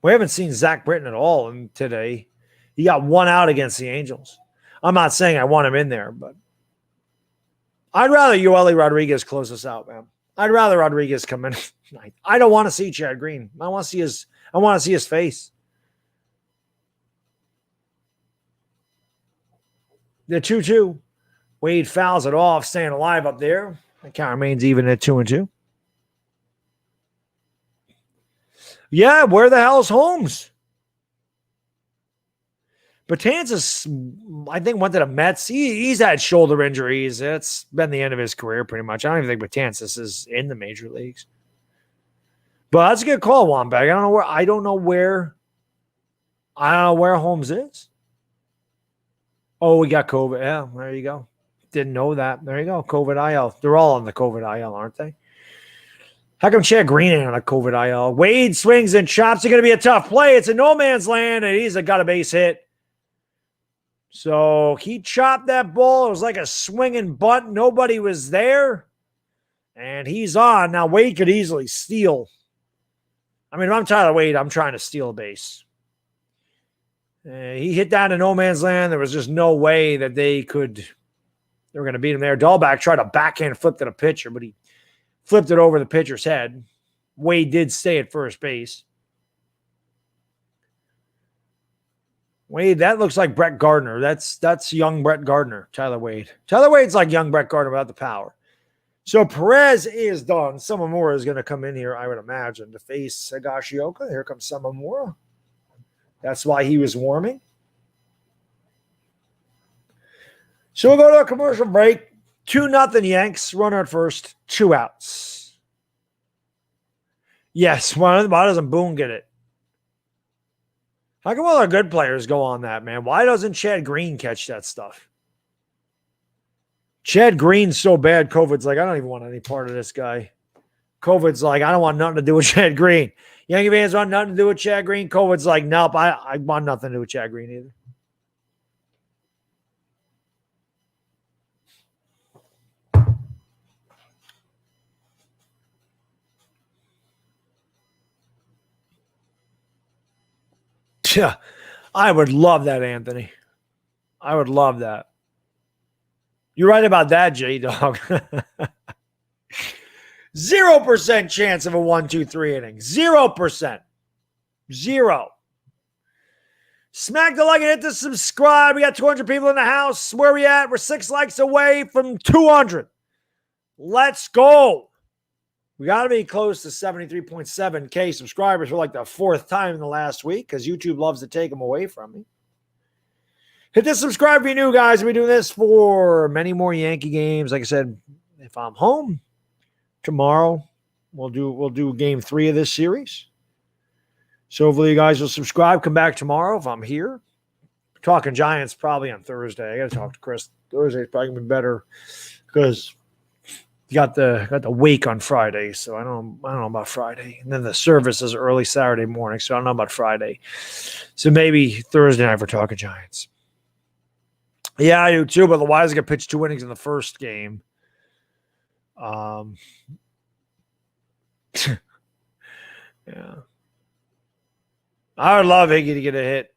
We haven't seen Zach Britton at all today. He got 1 out against the Angels. I'm not saying I want him in there, but I'd rather Yoeli Rodriguez close us out, man. I'd rather Rodriguez come in. I don't want to see Chad Green. I want to see his face. The 2-2. Wade fouls it off, staying alive up there. The count remains even at 2-2. Yeah, where the hell's Holmes? Betances, I think, went to the Mets. He's had shoulder injuries. It's been the end of his career pretty much. I don't even think Betances is in the major leagues. But that's a good call, Wambag. I don't know where Holmes is. Oh, we got COVID. Yeah, there you go. Didn't know that. There you go. COVID IL. They're all on the COVID IL, aren't they? How come Chad Green ain't on a COVID IL? Wade swings and chops. It's going to be a tough play. It's a no man's land, and he's got a base hit. So he chopped that ball. It was like a swinging bunt. Nobody was there. And he's on. Now, Wade could easily steal. I mean, if I'm Tyler Wade, I'm trying to steal a base. He hit down to no man's land. There was just no way that they were going to beat him there. Dahlback tried a backhand flip to the pitcher, but he flipped it over the pitcher's head. Wade did stay at first base. Wade, that looks like Brett Gardner. That's young Brett Gardner, Tyler Wade. Tyler Wade's like young Brett Gardner without the power. So Perez is done. Samamura is going to come in here, I would imagine, to face Higashioka. Here comes Samamura. That's why he was warming. So we'll go to a commercial break. 2-0 Yanks. Runner at first. 2 outs. Yes. Why doesn't Boone get it? How come all our good players go on that, man? Why doesn't Chad Green catch that stuff? Chad Green's so bad, COVID's like, I don't even want any part of this guy. COVID's like, I don't want nothing to do with Chad Green. Yankee fans want nothing to do with Chad Green. COVID's like, nope, I want nothing to do with Chad Green either. Yeah, I would love that, Anthony. I would love that. You're right about that, J-Dog. 0% chance of a 1-2-3 inning. 0%. 0. Smack the like and hit the subscribe. We got 200 people in the house. Where are we at? We're 6 likes away from 200. Let's go. We got to be close to 73.7K subscribers for like the 4th time in the last week because YouTube loves to take them away from me. Hit the subscribe if you're new, guys. We'll be doing this for many more Yankee games. Like I said, if I'm home tomorrow, we'll do game 3 of this series. So hopefully you guys will subscribe. Come back tomorrow if I'm here. Talking Giants probably on Thursday. I got to talk to Chris. Thursday's probably gonna be better because you got the wake on Friday. So I don't know about Friday. And then the service is early Saturday morning. So I don't know about Friday. So maybe Thursday night for Talking Giants. Yeah, I do too, but the Wise got pitched 2 innings in the first game. Yeah. I would love Higgy to get a hit.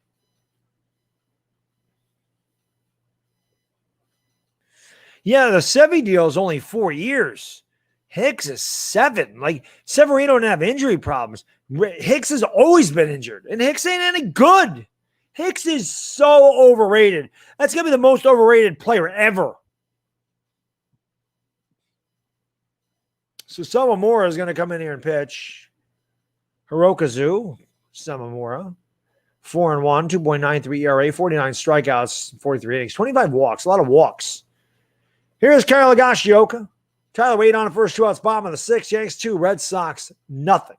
Yeah, the Sevy deal is only 4 years. Hicks is 7. Like, Severino didn't have injury problems. Hicks has always been injured, and Hicks ain't any good. Hicks is so overrated. That's going to be the most overrated player ever. So Samamura is going to come in here and pitch. Hirokazu, Samamura, 4-1, 2.93 ERA, 49 strikeouts, 43 innings, 25 walks, a lot of walks. Here's Karner Higashioka. Tyler Wade on the first 2 outs, bottom of the 6th. Yanks 2, Red Sox nothing.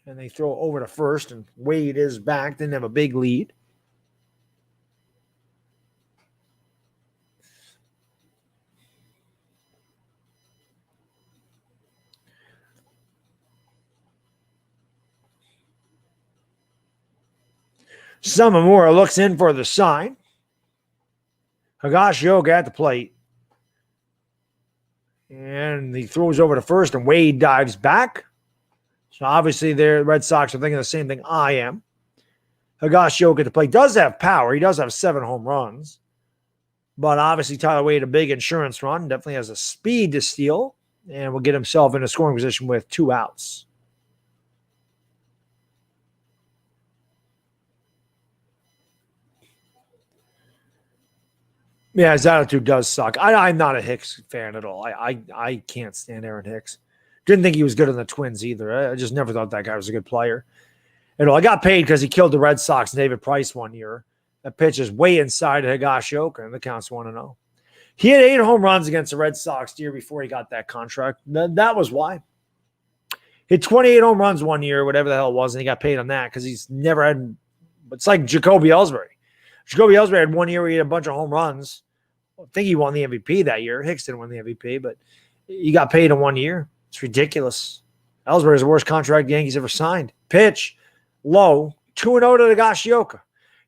And they throw over to first, and Wade is back. Didn't have a big lead. Samamura looks in for the sign. Higashioka at the plate. And he throws over to first, and Wade dives back. So obviously the Red Sox are thinking the same thing I am. Higashioka at the plate does have power. He does have 7 home runs. But obviously Tyler Wade, a big insurance run, definitely has a speed to steal and will get himself in a scoring position with 2 outs. Yeah, his attitude does suck. I'm not a Hicks fan at all. I can't stand Aaron Hicks. Didn't think he was good in the Twins either. I just never thought that guy was a good player. And I got paid because he killed the Red Sox and David Price one year. That pitch is way inside Higashioka, and the count's 1-0. He had 8 home runs against the Red Sox the year before he got that contract. That was why. He had 28 home runs one year, whatever the hell it was, and he got paid on that because he's never had – it's like Jacoby Ellsbury. Jacoby Ellsbury had 1 year where he had a bunch of home runs. I think he won the MVP that year. Hicks didn't win the MVP, but he got paid in 1 year. It's ridiculous. Ellsbury is the worst contract the Yankees ever signed. Pitch, low, 2-0 to Higashioka.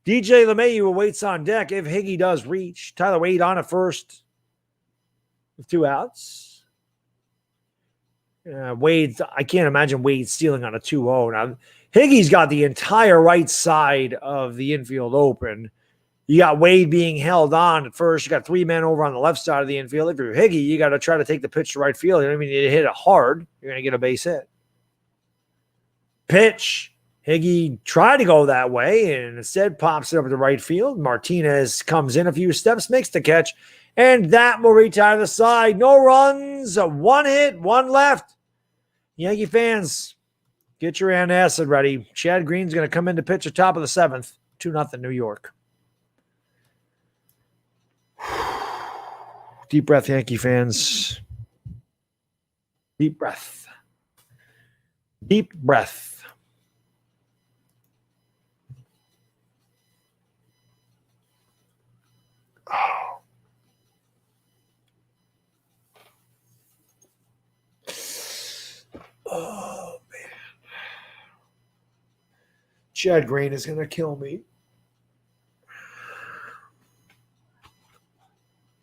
DJ LeMahieu awaits on deck if Higgy does reach. Tyler Wade on at first with 2 outs. Wade, I can't imagine Wade stealing on a 2-0. Now, Higgy's got the entire right side of the infield open. You got Wade being held on at first. You got 3 men over on the left side of the infield. If you're Higgy, you got to try to take the pitch to right field. You don't even need to hit it hard. You're going to get a base hit. Pitch. Higgy tried to go that way and instead pops it up to right field. Martinez comes in a few steps, makes the catch, and that will retire the side. No runs, 1 hit, 1 left. Yankee fans, get your antacid ready. Chad Green's going to come in to pitch at top of the 7th. 2-0 New York. Deep breath, Yankee fans. Deep breath. Deep breath. Oh, man. Chad Green is going to kill me.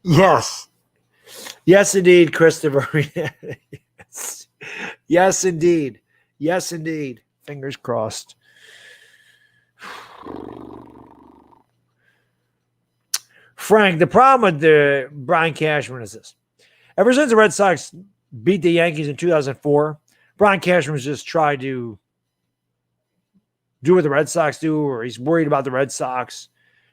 Yes. Yes, indeed, Christopher. Yes. Yes, indeed. Yes, indeed. Fingers crossed. Frank, the problem with the Brian Cashman is this. Ever since the Red Sox beat the Yankees in 2004, Brian Cashman's just tried to do what the Red Sox do, or he's worried about the Red Sox,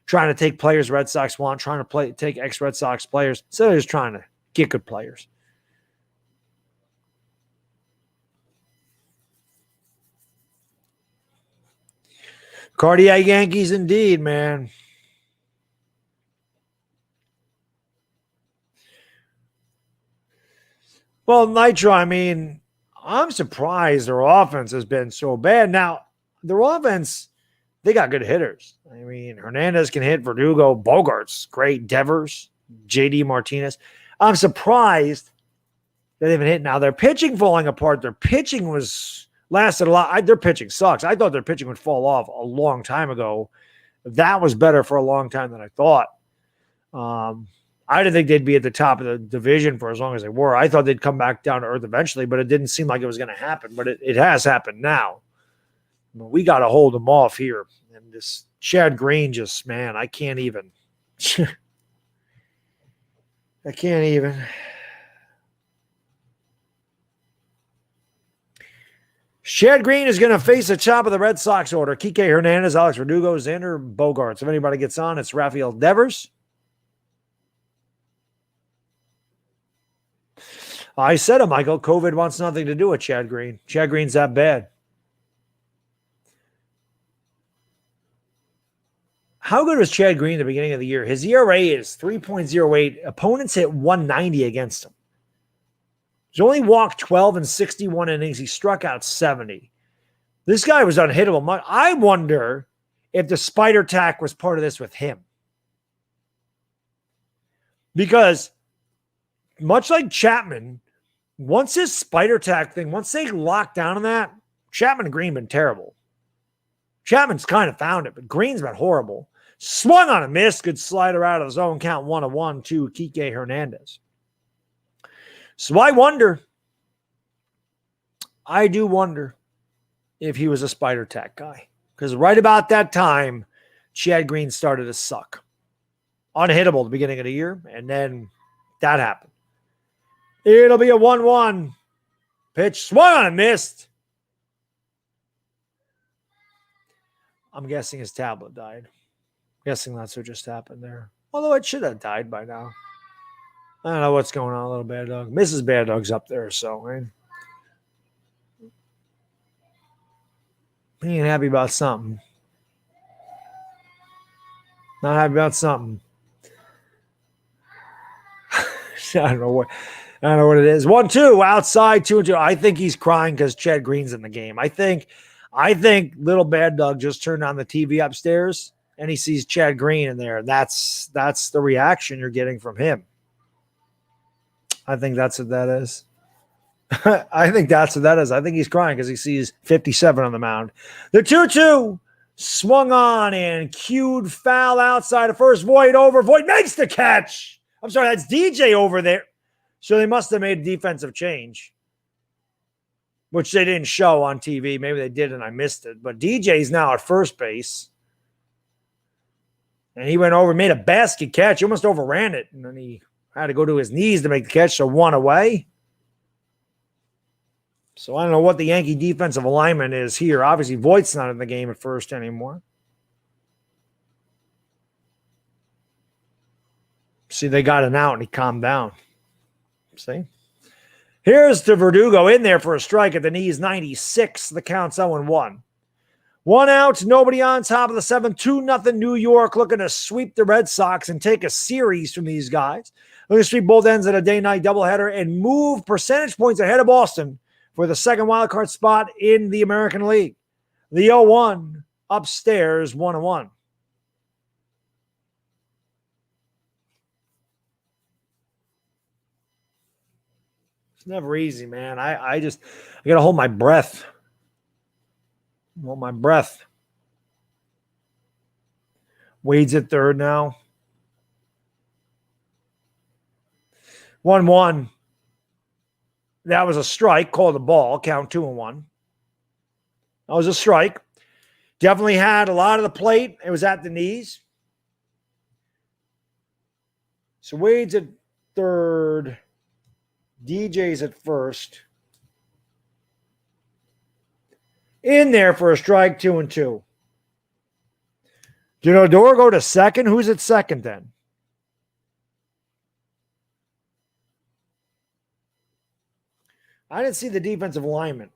trying to take players Red Sox want, trying to take ex-Red Sox players, instead of just trying to get good players. Cardiac Yankees indeed, man. Well, Nitro, I mean, I'm surprised their offense has been so bad. Now, their offense, they got good hitters. I mean, Hernandez can hit, Verdugo, Bogart's great, Devers, JD Martinez. I'm surprised that they haven't hit. Now, their pitching falling apart. Their pitching lasted a lot. Their pitching sucks. I thought their pitching would fall off a long time ago. That was better for a long time than I thought. I didn't think they'd be at the top of the division for as long as they were. I thought they'd come back down to earth eventually, but it didn't seem like it was going to happen. But it has happened now. But we got to hold them off here. And this Chad Green just, man, I can't even. I can't even. Chad Green is going to face the top of the Red Sox order. Kike Hernandez, Alex Verdugo, Xander Bogaerts. If anybody gets on, it's Rafael Devers. I said it, Michael. COVID wants nothing to do with Chad Green. Chad Green's that bad. How good was Chad Green at the beginning of the year? His ERA is 3.08. Opponents hit 190 against him. He's only walked 12 in 61 innings. He struck out 70. This guy was unhittable. I wonder if the spider tack was part of this with him. Because much like Chapman, once his spider tack thing, once they locked down on that, Chapman and Green been terrible. Chapman's kind of found it, but Green's been horrible. Swung on a miss, good slider out of the zone, count 1-1 to Kike Hernandez. So I do wonder if he was a spider tack guy. Because right about that time, Chad Green started to suck. Unhittable at the beginning of the year, and then that happened. It'll be a 1-1. Pitch swung on and missed. I'm guessing his tablet died. Guessing that's what just happened there. Although it should have died by now. I don't know what's going on, little Baddog. Mrs. Baddog's up there, so right? He ain't happy about something. Not happy about something. I don't know what it is. 1-2 outside, 2-2. I think he's crying because Chad Green's in the game. I think little Baddog just turned on the TV upstairs and he sees Chad Green in there. That's the reaction you're getting from him. I think that's what that is. I think that's what that is. I think he's crying because he sees 57 on the mound. The 2-2 swung on and cued foul outside of first. Voit over. Voit makes the catch. I'm sorry, that's DJ over there. So they must have made a defensive change, which they didn't show on TV. Maybe they did and I missed it. But DJ's now at first base. And he went over, made a basket catch. He almost overran it. And then he had to go to his knees to make the catch, so 1 away. So I don't know what the Yankee defensive alignment is here. Obviously, Voigt's not in the game at first anymore. See, they got an out, and he calmed down. See? Here's to Verdugo in there for a strike at the knees, 96. The count's 0-1. 1 out, nobody on top of the 7th. 2-0 New York, looking to sweep the Red Sox and take a series from these guys. Looking to sweep both ends at a day-night doubleheader and move percentage points ahead of Boston for the second wildcard spot in the American League. The 0-1 upstairs, 1-1. It's never easy, man. I got to hold my breath. Hold my breath. Wade's at third now. 1-1. That was a strike. Call the ball. Count 2-1. That was a strike. Definitely had a lot of the plate. It was at the knees. So Wade's at third. DJ's at first. In there for a strike, 2-2. Did Odor go to second? Who's at second then? I didn't see the defensive alignment.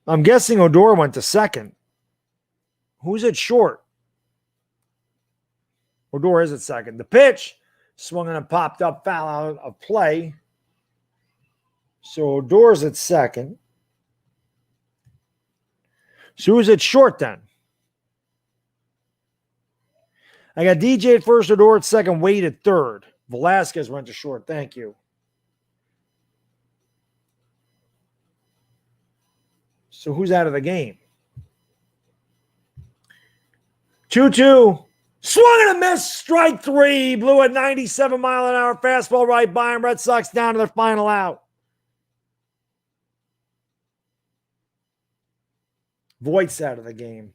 I'm guessing Odor went to second. Who's at short? Odor is at second. The pitch swung and popped up, foul out of play. So Odor's at second. So who's at short then? I got DJ at first, Odor at second, Wade at third. Velasquez went to short. Thank you. So who's out of the game? 2-2. Swung and a miss. Strike 3. Blew a 97-mile-an-hour fastball right by him. Red Sox down to their final out. Voigt's out of the game.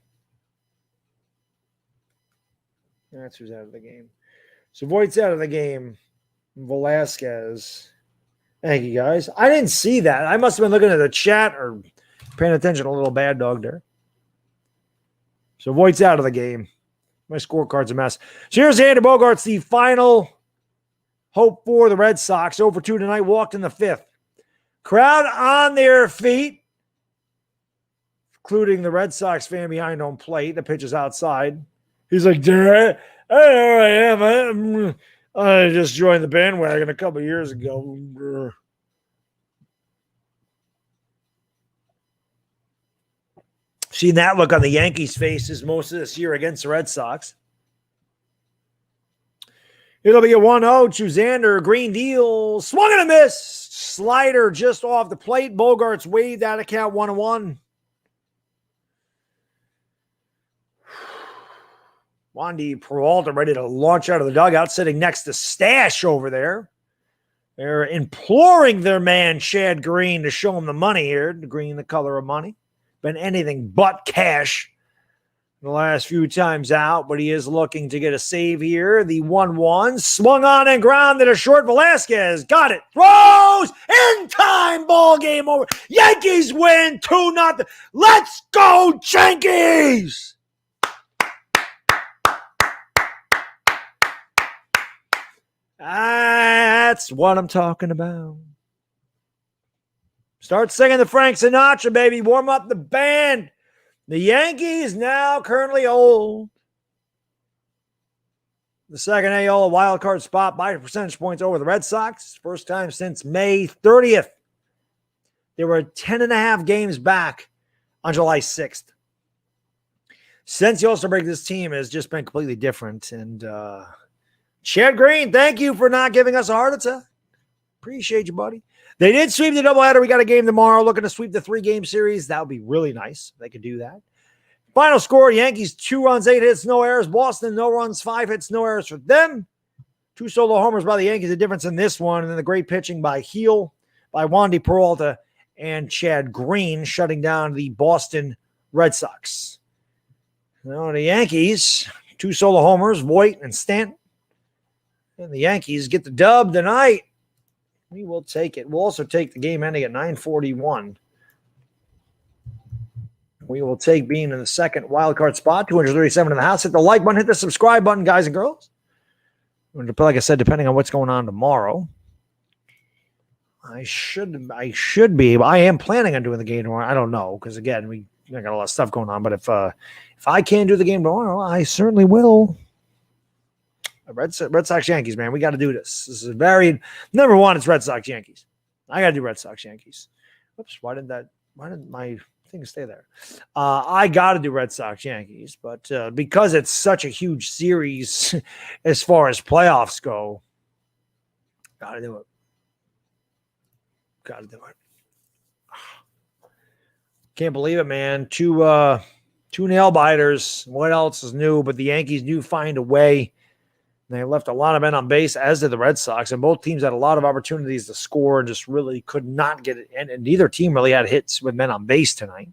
That's who's out of the game. So Voigt's out of the game. Velasquez. Thank you, guys. I didn't see that. I must have been looking at the chat or paying attention to a little bad dog there. So Voigt's out of the game. My scorecard's a mess. So here's Xander Bogaerts, the final hope for the Red Sox. Over 2 tonight, walked in the 5th. Crowd on their feet, including the Red Sox fan behind home plate. The pitch is outside. He's like, there I am. I just joined the bandwagon a couple years ago. Seen that look on the Yankees' faces most of this year against the Red Sox. It'll be a 1-0 to Xander. Green deal. Swung and a miss. Slider just off the plate. Bogaerts waved out of count 1-1. Wandy Peralta ready to launch out of the dugout, sitting next to Stash over there. They're imploring their man, Chad Green, to show him the money here. Green, the color of money. Been anything but cash the last few times out, but he is looking to get a save here. The 1-1 swung on and grounded a short. Velasquez got it. Throws in time. Ball game over. Yankees win 2-0. Let's go, Yankees! That's what I'm talking about. Start singing the Frank Sinatra, baby. Warm up the band. The Yankees now currently hold the second AL wild card spot by percentage points over the Red Sox. First time since May 30th. They were 10.5 games back on July 6th. Since the All-Star break, this team has just been completely different. And Chad Green, thank you for not giving us a heart attack. Appreciate you, buddy. They did sweep the doubleheader. We got a game tomorrow. Looking to sweep the 3-game series. That would be really nice if they could do that. Final score, Yankees 2 runs, 8 hits, no errors. Boston, no runs, 5 hits, no errors for them. 2 solo homers by the Yankees, the difference in this one. And then the great pitching by Heel, by Wandy Peralta, and Chad Green, shutting down the Boston Red Sox. The Yankees, 2 solo homers, Voit and Stanton. And the Yankees get the dub tonight. We will take it. We'll also take the game ending at 9:41. We will take being in the second wild card spot, 237 in the house. Hit the like button, hit the subscribe button, guys and girls. Like I said, depending on what's going on tomorrow, I am planning on doing the game tomorrow. I don't know, because again, I got a lot of stuff going on. But if I can do the game tomorrow, I certainly will. Red Sox Yankees, man, we got to do this. This is number one. It's Red Sox Yankees. I got to do Red Sox Yankees. Oops, why didn't my thing stay there? I got to do Red Sox Yankees, but because it's such a huge series as far as playoffs go, got to do it. Got to do it. Can't believe it, man. Two nail biters. What else is new? But the Yankees do find a way. They left a lot of men on base, as did the Red Sox, and both teams had a lot of opportunities to score and just really could not get it. And neither team really had hits with men on base tonight.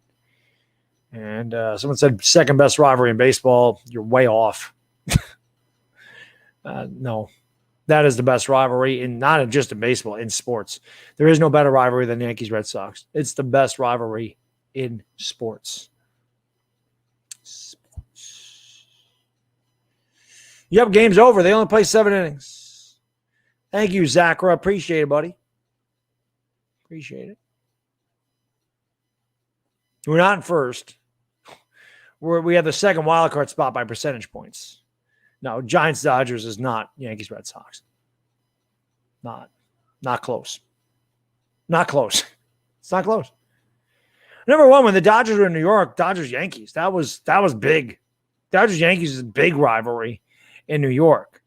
And someone said second best rivalry in baseball. You're way off. No, that is the best rivalry, in not just in baseball, in sports. There is no better rivalry than Yankees Red Sox. It's the best rivalry in sports. Yep, game's over. They only play 7 innings. Thank you, Zachra. Appreciate it, buddy. Appreciate it. We're not in first. We have the second wild card spot by percentage points. No, Giants Dodgers is not Yankees Red Sox. Not close. Not close. It's not close. Number one, when the Dodgers were in New York, Dodgers Yankees, that was big. Dodgers Yankees is a big rivalry in New York.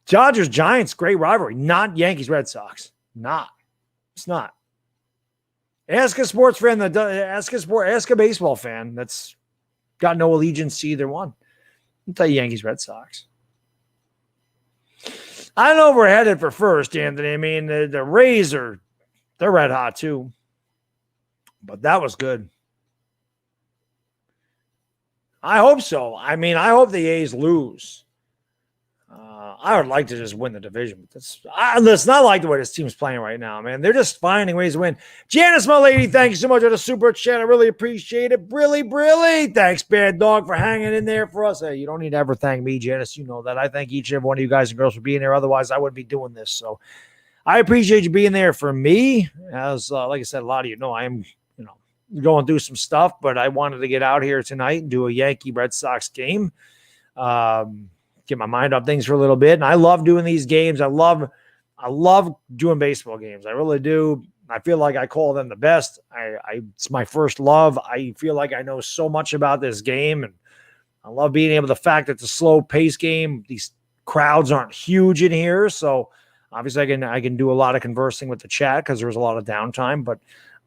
Dodgers Giants, great rivalry. Not Yankees Red Sox. Not. It's not. Ask a sports fan, ask a baseball fan that's got no allegiance to either one. I'll tell you Yankees Red Sox. I don't know if we're headed for first, Anthony. I mean, the Rays they're red hot too. But that was good. I hope so. I mean, I hope the A's lose. I would like to just win the division. But it's not like the way this team's playing right now, man. They're just finding ways to win. Janice, my lady, thank you so much for the super chat. I really appreciate it. Really. Thanks, Baddog, for hanging in there for us. Hey, you don't need to ever thank me, Janice. You know that. I thank each and every one of you guys and girls for being there. Otherwise, I wouldn't be doing this. So I appreciate you being there for me. As like I said, a lot of you know I am, going through some stuff, but I wanted to get out here tonight and do a Yankee Red Sox game. Get my mind off things for a little bit. And I love doing these games. I love doing baseball games. I really do. I feel like I call them the best. It's my first love. I feel like I know so much about this game, and I love being able, the fact that it's a slow pace game. These crowds aren't huge in here. So obviously I can do a lot of conversing with the chat because there's a lot of downtime, but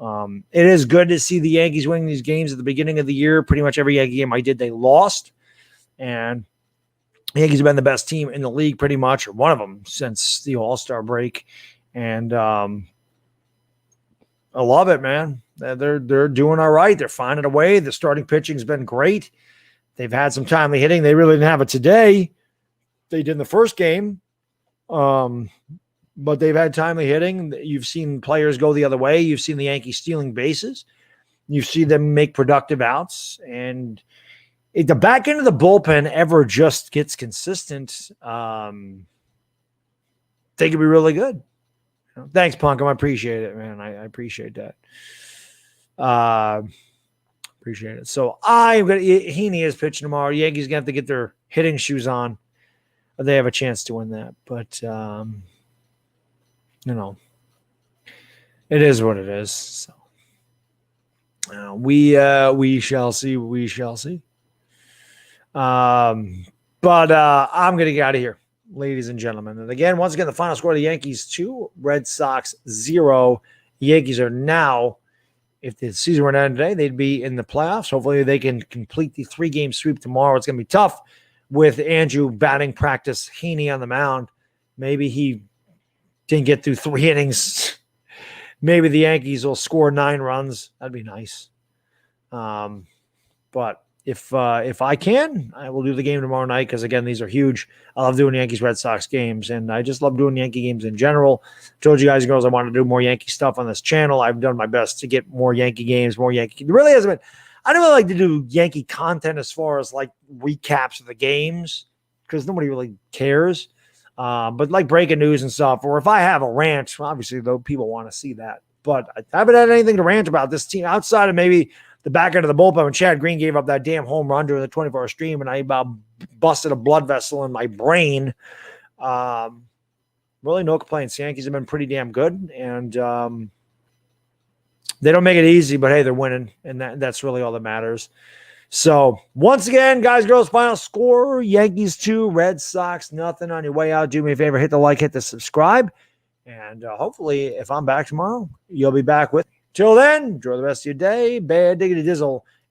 it is good to see the Yankees winning these games at the beginning of the year. Pretty much every Yankee game I did, they lost. And the Yankees have been the best team in the league pretty much, or one of them, since the All-Star break. And I love it, man. They're doing all right. They're finding a way. The starting pitching's been great. They've had some timely hitting. They really didn't have it today. They did in the first game. But they've had timely hitting. You've seen players go the other way. You've seen the Yankees stealing bases. You see them make productive outs. And if the back end of the bullpen ever just gets consistent, they could be really good. Thanks, Punkum. I appreciate it, man. I appreciate that. Appreciate it. So I'm going to – Heaney is pitching tomorrow. Yankees going to have to get their hitting shoes on. They have a chance to win that. But it is what it is. So we shall see. We shall see. But I'm going to get out of here, ladies and gentlemen. And again, once again, the final score of the Yankees 2, Red Sox 0. The Yankees are now, if the season were to end today, they'd be in the playoffs. Hopefully they can complete the 3-game sweep tomorrow. It's going to be tough with Andrew batting practice, Heaney on the mound. Maybe he didn't get through 3 innings. Maybe the Yankees will score 9 runs. That'd be nice. But if I can, I will do the game tomorrow night because, again, these are huge. I love doing Yankees Red Sox games, and I just love doing Yankee games in general. Told you guys and girls I want to do more Yankee stuff on this channel. I've done my best to get more Yankee games, more Yankee. It really hasn't been. I don't really like to do Yankee content as far as like recaps of the games because nobody really cares. But like breaking news and stuff, or if I have a rant, obviously though people want to see that. But I haven't had anything to rant about this team outside of maybe the back end of the bullpen when Chad Green gave up that damn home run during the 24-hour stream, and I about busted a blood vessel in my brain. Really no complaints. The Yankees have been pretty damn good, and they don't make it easy, but hey, they're winning, and that's really all that matters. So once again, guys, girls, final score, Yankees 2, Red Sox nothing. On your way out, do me a favor, hit the like, hit the subscribe, and hopefully if I'm back tomorrow, you'll be back with me. Till then, enjoy the rest of your day. Bad diggity dizzle.